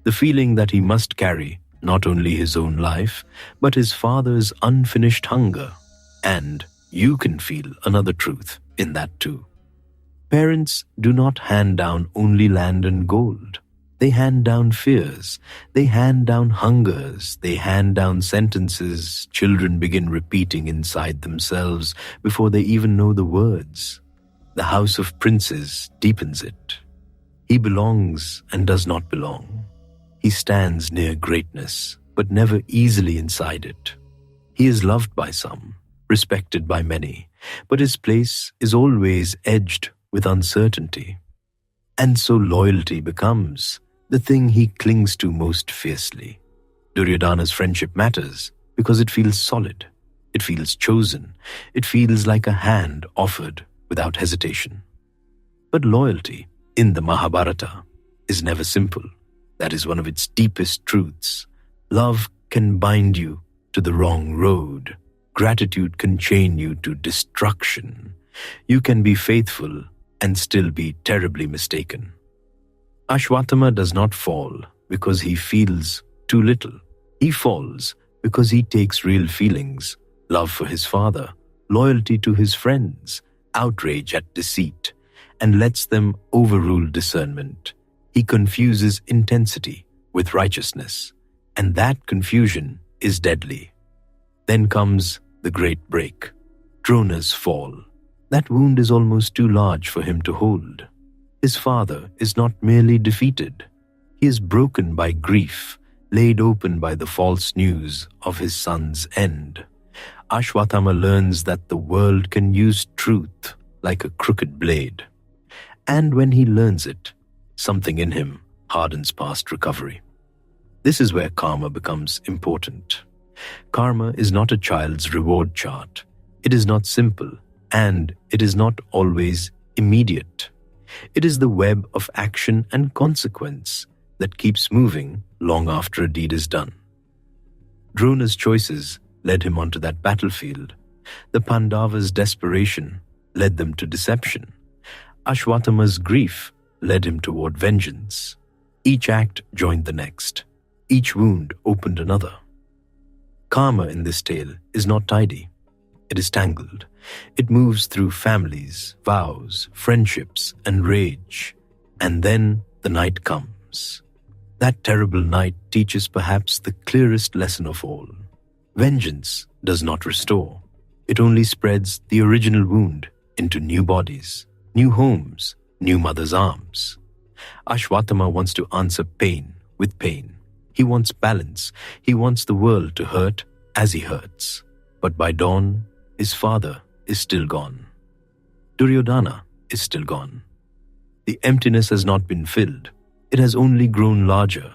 the feeling that he must carry not only his own life, but his father's unfinished hunger. And you can feel another truth in that too. Parents do not hand down only land and gold. They hand down fears. They hand down hungers. They hand down sentences children begin repeating inside themselves before they even know the words. The house of princes deepens it. He belongs and does not belong. He stands near greatness, but never easily inside it. He is loved by some, respected by many, but his place is always edged with uncertainty. And so loyalty becomes the thing he clings to most fiercely. Duryodhana's friendship matters because it feels solid, it feels chosen, it feels like a hand offered without hesitation. But loyalty, in the Mahabharata, is never simple. That is one of its deepest truths. Love can bind you to the wrong road. Gratitude can chain you to destruction. You can be faithful and still be terribly mistaken. Ashwatthama does not fall because he feels too little. He falls because he takes real feelings, love for his father, loyalty to his friends, outrage at deceit, and lets them overrule discernment. He confuses intensity with righteousness, and that confusion is deadly. Then comes the great break, Drona's fall. That wound is almost too large for him to hold. His father is not merely defeated. He is broken by grief, laid open by the false news of his son's end. Ashwatthama learns that the world can use truth like a crooked blade. And when he learns it, something in him hardens past recovery. This is where karma becomes important. Karma is not a child's reward chart. It is not simple, and it is not always immediate. It is the web of action and consequence that keeps moving long after a deed is done. Drona's choices led him onto that battlefield. The Pandavas' desperation led them to deception. Ashwatthama's grief led him toward vengeance. Each act joined the next. Each wound opened another. Karma in this tale is not tidy. It is tangled. It moves through families, vows, friendships, and rage. And then the night comes. That terrible night teaches perhaps the clearest lesson of all. Vengeance does not restore. It only spreads the original wound into new bodies, new homes, new mother's arms. Ashwatthama wants to answer pain with pain. He wants balance. He wants the world to hurt as he hurts. But by dawn, his father is still gone. Duryodhana is still gone. The emptiness has not been filled. It has only grown larger.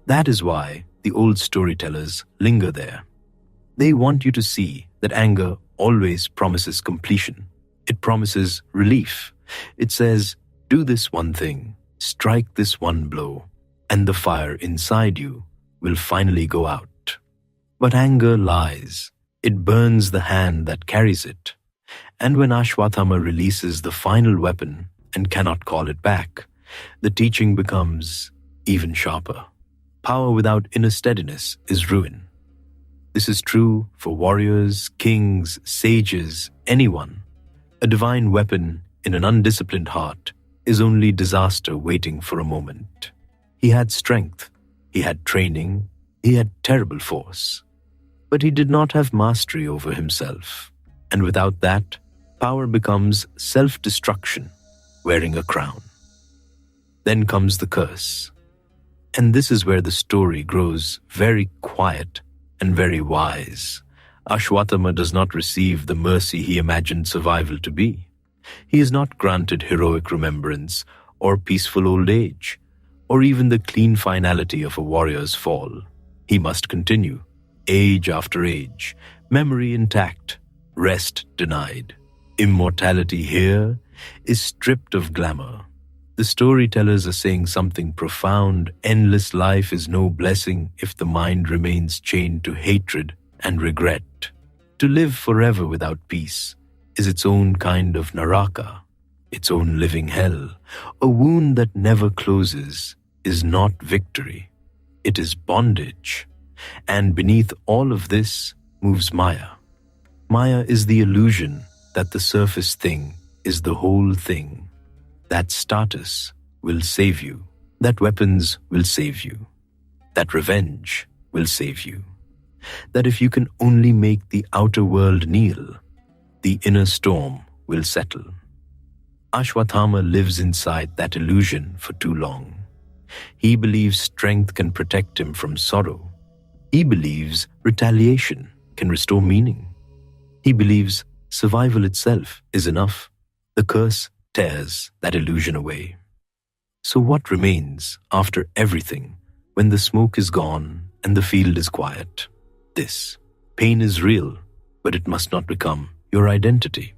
That is why the old storytellers linger there. They want you to see that anger always promises completion. It promises relief. It says, do this one thing, strike this one blow, and the fire inside you will finally go out. But anger lies. It burns the hand that carries it. And when Ashwatthama releases the final weapon and cannot call it back, the teaching becomes even sharper. Power without inner steadiness is ruin. This is true for warriors, kings, sages, anyone. A divine weapon in an undisciplined heart is only disaster waiting for a moment. He had strength, he had training, he had terrible force. But he did not have mastery over himself. And without that, power becomes self-destruction, wearing a crown. Then comes the curse. And this is where the story grows very quiet and very wise. Ashwatthama does not receive the mercy he imagined survival to be. He is not granted heroic remembrance or peaceful old age, or even the clean finality of a warrior's fall. He must continue, age after age, memory intact, rest denied. Immortality here is stripped of glamour. The storytellers are saying something profound. Endless life is no blessing if the mind remains chained to hatred and regret. To live forever without peace is its own kind of naraka, its own living hell. A wound that never closes is not victory. It is bondage. And beneath all of this moves Maya. Maya is the illusion that the surface thing is the whole thing. That status will save you. That weapons will save you. That revenge will save you. That if you can only make the outer world kneel, the inner storm will settle. Ashwatthama lives inside that illusion for too long. He believes strength can protect him from sorrow. He believes retaliation can restore meaning. He believes survival itself is enough. The curse tears that illusion away. So what remains after everything when the smoke is gone and the field is quiet? This. Pain is real, but it must not become your identity.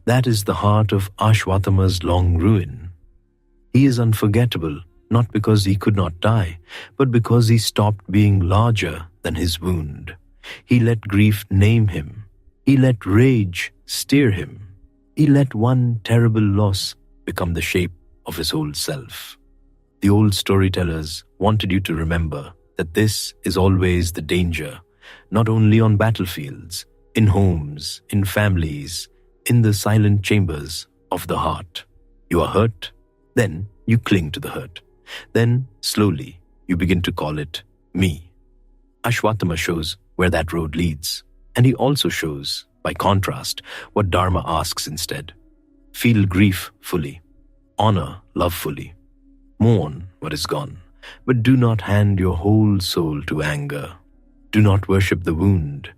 That is the heart of Ashwatthama's long ruin. He is unforgettable, not because he could not die, but because he stopped being larger than his wound. He let grief name him. He let rage steer him. He let one terrible loss become the shape of his whole self. The old storytellers wanted you to remember that this is always the danger, not only on battlefields, in homes, in families, in the silent chambers of the heart. You are hurt, then you cling to the hurt. Then, slowly, you begin to call it me. Ashwatthama shows where that road leads, and he also shows, by contrast, what Dharma asks instead. Feel grief fully. Honor love fully. Mourn what is gone, but do not hand your whole soul to anger. Do not worship the wound.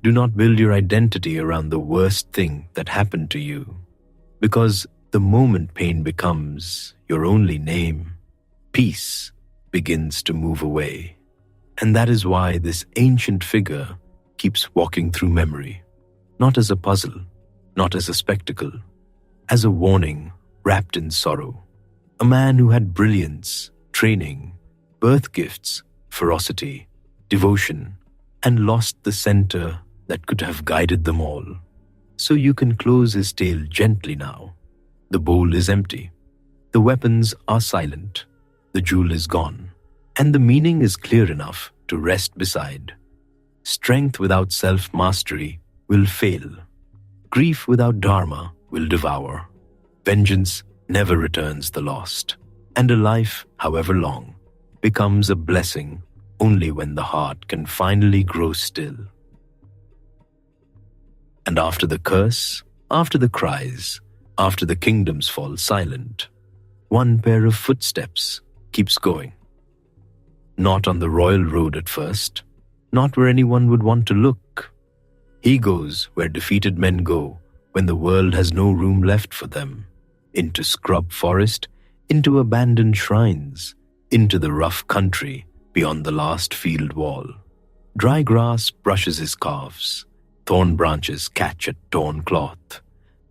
Do not build your identity around the worst thing that happened to you. Because the moment pain becomes your only name, peace begins to move away. And that is why this ancient figure keeps walking through memory, not as a puzzle, not as a spectacle, as a warning wrapped in sorrow. A man who had brilliance, training, birth gifts, ferocity, devotion, and lost the center that could have guided them all. So you can close his tale gently now. The bowl is empty. The weapons are silent. the jewel is gone, and the meaning is clear enough to rest beside. Strength without self-mastery will fail. Grief without dharma will devour. Vengeance never returns the lost, and a life, however long, becomes a blessing only when the heart can finally grow still. And after the curse, after the cries, after the kingdoms fall silent, one pair of footsteps keeps going. Not on the royal road at first, not where anyone would want to look. He goes where defeated men go when the world has no room left for them, into scrub forest, into abandoned shrines, into the rough country beyond the last field wall. Dry grass brushes his calves, thorn branches catch at torn cloth.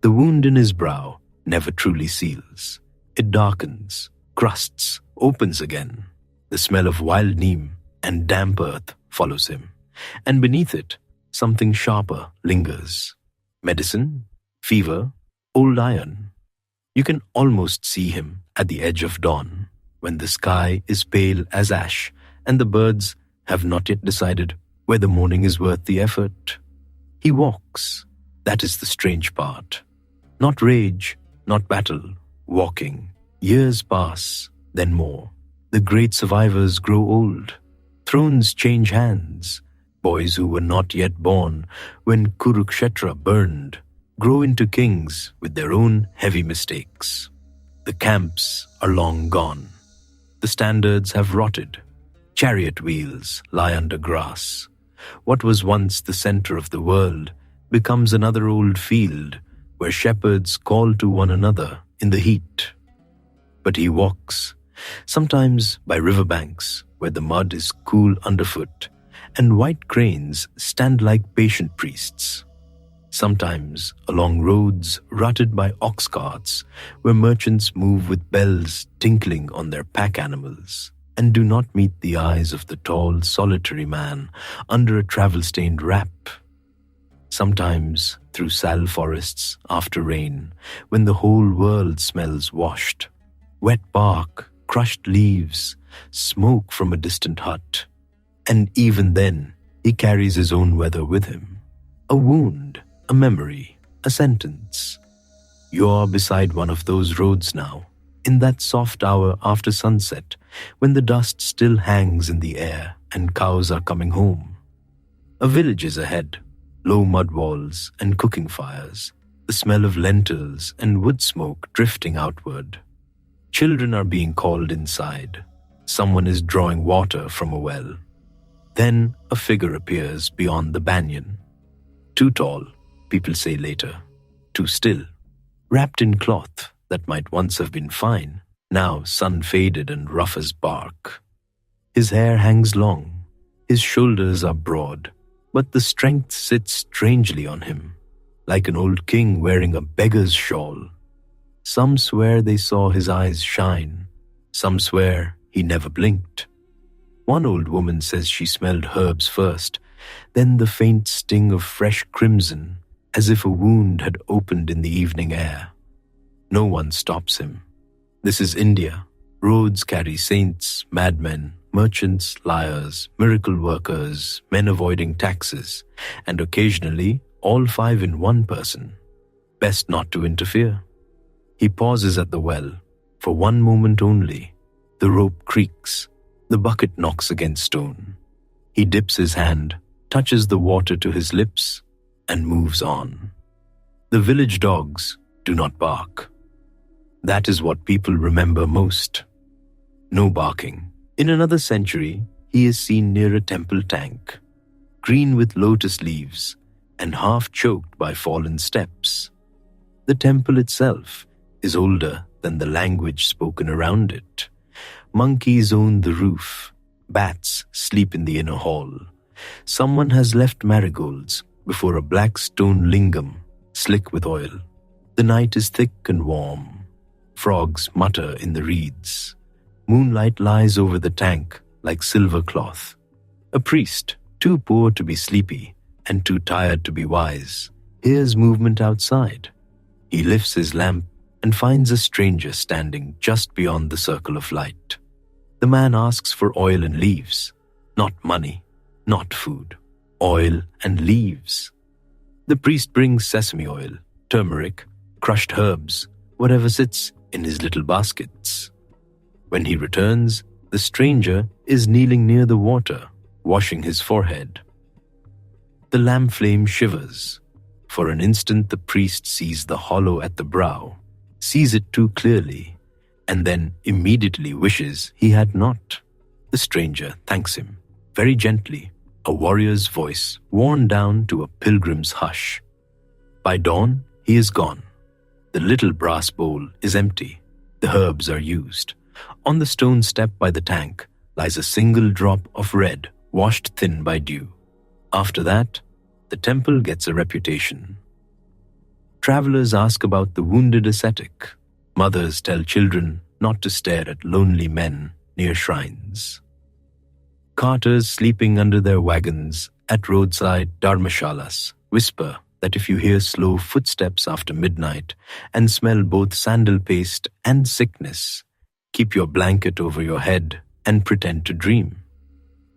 The wound in his brow never truly seals. It darkens, crusts, opens again. The smell of wild neem and damp earth follows him, and beneath it, something sharper lingers. Medicine, fever, old iron. You can almost see him at the edge of dawn, when the sky is pale as ash and the birds have not yet decided whether morning is worth the effort. He walks. That is the strange part. Not rage, not battle, walking. Years pass, then more. The great survivors grow old. Thrones change hands. Boys who were not yet born when Kurukshetra burned grow into kings with their own heavy mistakes. The camps are long gone. The standards have rotted. Chariot wheels lie under grass. What was once the center of the world becomes another old field where shepherds call to one another in the heat. But he walks, sometimes by riverbanks where the mud is cool underfoot and white cranes stand like patient priests. Sometimes along roads rutted by ox carts where merchants move with bells tinkling on their pack animals and do not meet the eyes of the tall, solitary man under a travel-stained wrap. Sometimes through sal forests after rain, when the whole world smells washed, wet bark, crushed leaves, smoke from a distant hut. And even then, he carries his own weather with him. A wound, a memory, a sentence. You're beside one of those roads now, in that soft hour after sunset, when the dust still hangs in the air and cows are coming home. A village is ahead, low mud walls and cooking fires, the smell of lentils and wood smoke drifting outward. Children are being called inside. Someone is drawing water from a well. Then a figure appears beyond the banyan. Too tall, people say later. Too still. Wrapped in cloth that might once have been fine, now sun-faded and rough as bark. His hair hangs long. His shoulders are broad, but the strength sits strangely on him, like an old king wearing a beggar's shawl. Some swear they saw his eyes shine. Some swear he never blinked. One old woman says she smelled herbs first, then the faint sting of fresh crimson, as if a wound had opened in the evening air. No one stops him. This is India. Roads carry saints, madmen, merchants, liars, miracle workers, men avoiding taxes, and occasionally all five in one person. Best not to interfere. He pauses at the well, for one moment only. The rope creaks. The bucket knocks against stone. He dips his hand, touches the water to his lips, and moves on. The village dogs do not bark. That is what people remember most. No barking. In another century, he is seen near a temple tank, green with lotus leaves and half choked by fallen steps. The temple itself is older than the language spoken around it. Monkeys own the roof. Bats sleep in the inner hall. Someone has left marigolds before a black stone lingam, slick with oil. The night is thick and warm. Frogs mutter in the reeds. Moonlight lies over the tank like silver cloth. A priest, too poor to be sleepy and too tired to be wise, hears movement outside. He lifts his lamp and finds a stranger standing just beyond the circle of light. The man asks for oil and leaves, not money, not food, oil and leaves. The priest brings sesame oil, turmeric, crushed herbs, whatever sits in his little baskets. When he returns, the stranger is kneeling near the water, washing his forehead. The lamp flame shivers. For an instant the priest sees the hollow at the brow, sees it too clearly, and then immediately wishes he had not. The stranger thanks him, very gently, a warrior's voice worn down to a pilgrim's hush. By dawn, he is gone. The little brass bowl is empty. The herbs are used. On the stone step by the tank lies a single drop of red, washed thin by dew. After that, the temple gets a reputation. Travelers ask about the wounded ascetic. Mothers tell children not to stare at lonely men near shrines. Carters sleeping under their wagons at roadside dharmashalas whisper that if you hear slow footsteps after midnight and smell both sandal paste and sickness, keep your blanket over your head and pretend to dream.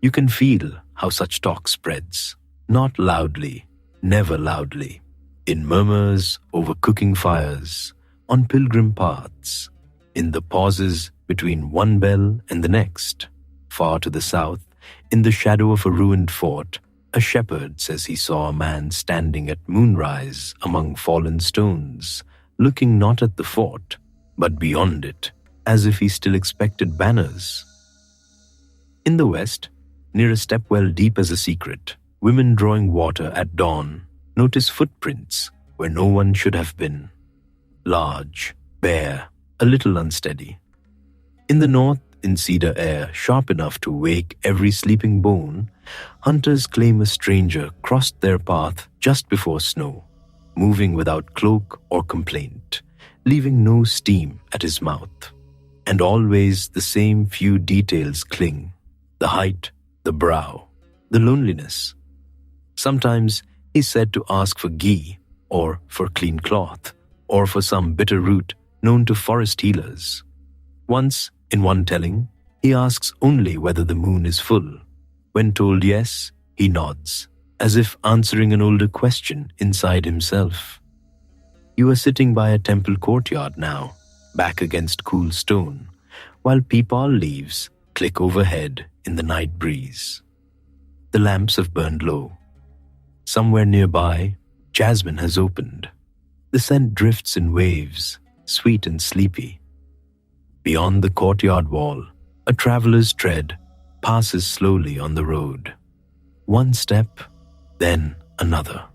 You can feel how such talk spreads, not loudly, never loudly, in murmurs over cooking fires, on pilgrim paths, in the pauses between one bell and the next. Far to the south, in the shadow of a ruined fort, a shepherd says he saw a man standing at moonrise among fallen stones, looking not at the fort, but beyond it, as if he still expected banners. In the west, near a stepwell deep as a secret, women drawing water at dawn notice footprints where no one should have been. Large, bare, a little unsteady. In the north, in cedar air sharp enough to wake every sleeping bone, hunters claim a stranger crossed their path just before snow, moving without cloak or complaint, leaving no steam at his mouth. And always the same few details cling: the height, the brow, the loneliness. Sometimes he's said to ask for ghee, or for clean cloth, or for some bitter root known to forest healers. Once, in one telling, he asks only whether the moon is full. When told yes, he nods, as if answering an older question inside himself. You are sitting by a temple courtyard now, back against cool stone, while peepal leaves click overhead in the night breeze. The lamps have burned low. Somewhere nearby, jasmine has opened. The scent drifts in waves, sweet and sleepy. Beyond the courtyard wall, a traveler's tread passes slowly on the road. One step, then another.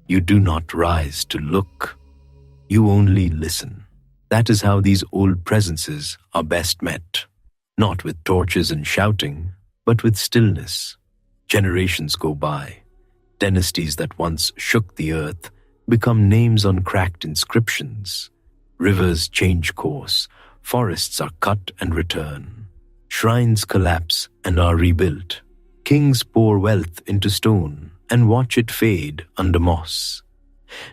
You do not rise to look. You only listen. That is how these old presences are best met. Not with torches and shouting, but with stillness. Generations go by. Dynasties that once shook the earth become names on cracked inscriptions. Rivers change course. Forests are cut and return. Shrines collapse and are rebuilt. Kings pour wealth into stone and watch it fade under moss.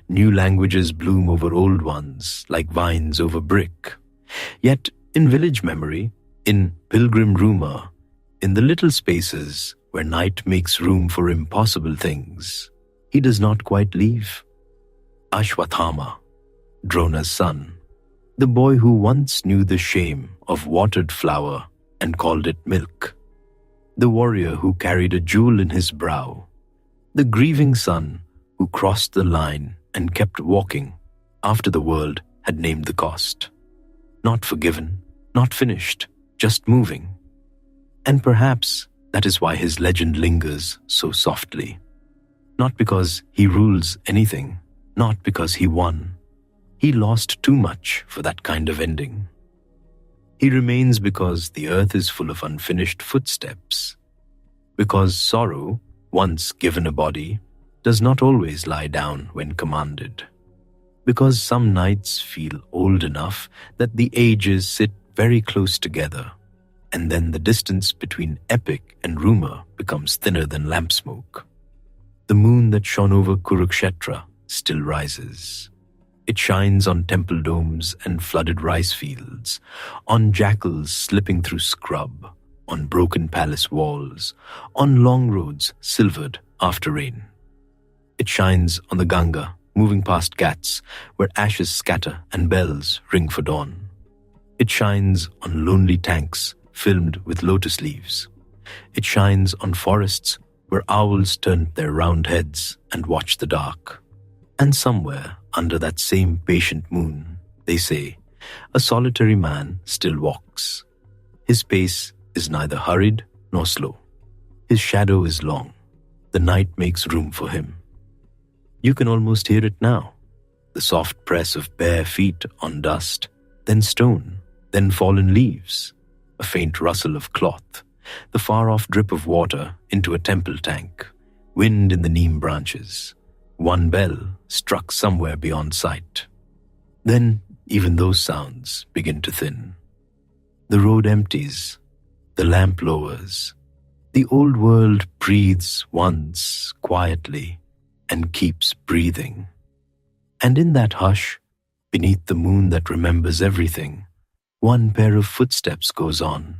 New languages bloom over old ones like vines over brick. Yet in village memory, in pilgrim rumor, in the little spaces where night makes room for impossible things, he does not quite leave. Ashwatthama, Drona's son, the boy who once knew the shame of watered flour and called it milk, the warrior who carried a jewel in his brow, the grieving son who crossed the line and kept walking after the world had named the cost. Not forgiven, not finished, just moving. And perhaps that is why his legend lingers so softly. Not because he rules anything, not because he won. He lost too much for that kind of ending. He remains because the earth is full of unfinished footsteps. Because sorrow, once given a body, does not always lie down when commanded. Because some nights feel old enough that the ages sit very close together, and then the distance between epic and rumor becomes thinner than lamp smoke. The moon that shone over Kurukshetra still rises. It shines on temple domes and flooded rice fields, on jackals slipping through scrub, on broken palace walls, on long roads silvered after rain. It shines on the Ganga, moving past ghats where ashes scatter and bells ring for dawn. It shines on lonely tanks filmed with lotus leaves. It shines on forests where owls turned their round heads and watched the dark. And somewhere under that same patient moon, they say, a solitary man still walks. His pace is neither hurried nor slow. His shadow is long. The night makes room for him. You can almost hear it now, the soft press of bare feet on dust, then stone, then fallen leaves, a faint rustle of cloth, the far-off drip of water into a temple tank, wind in the neem branches, one bell struck somewhere beyond sight. Then even those sounds begin to thin. The road empties, the lamp lowers, the old world breathes once quietly and keeps breathing. And in that hush, beneath the moon that remembers everything, one pair of footsteps goes on,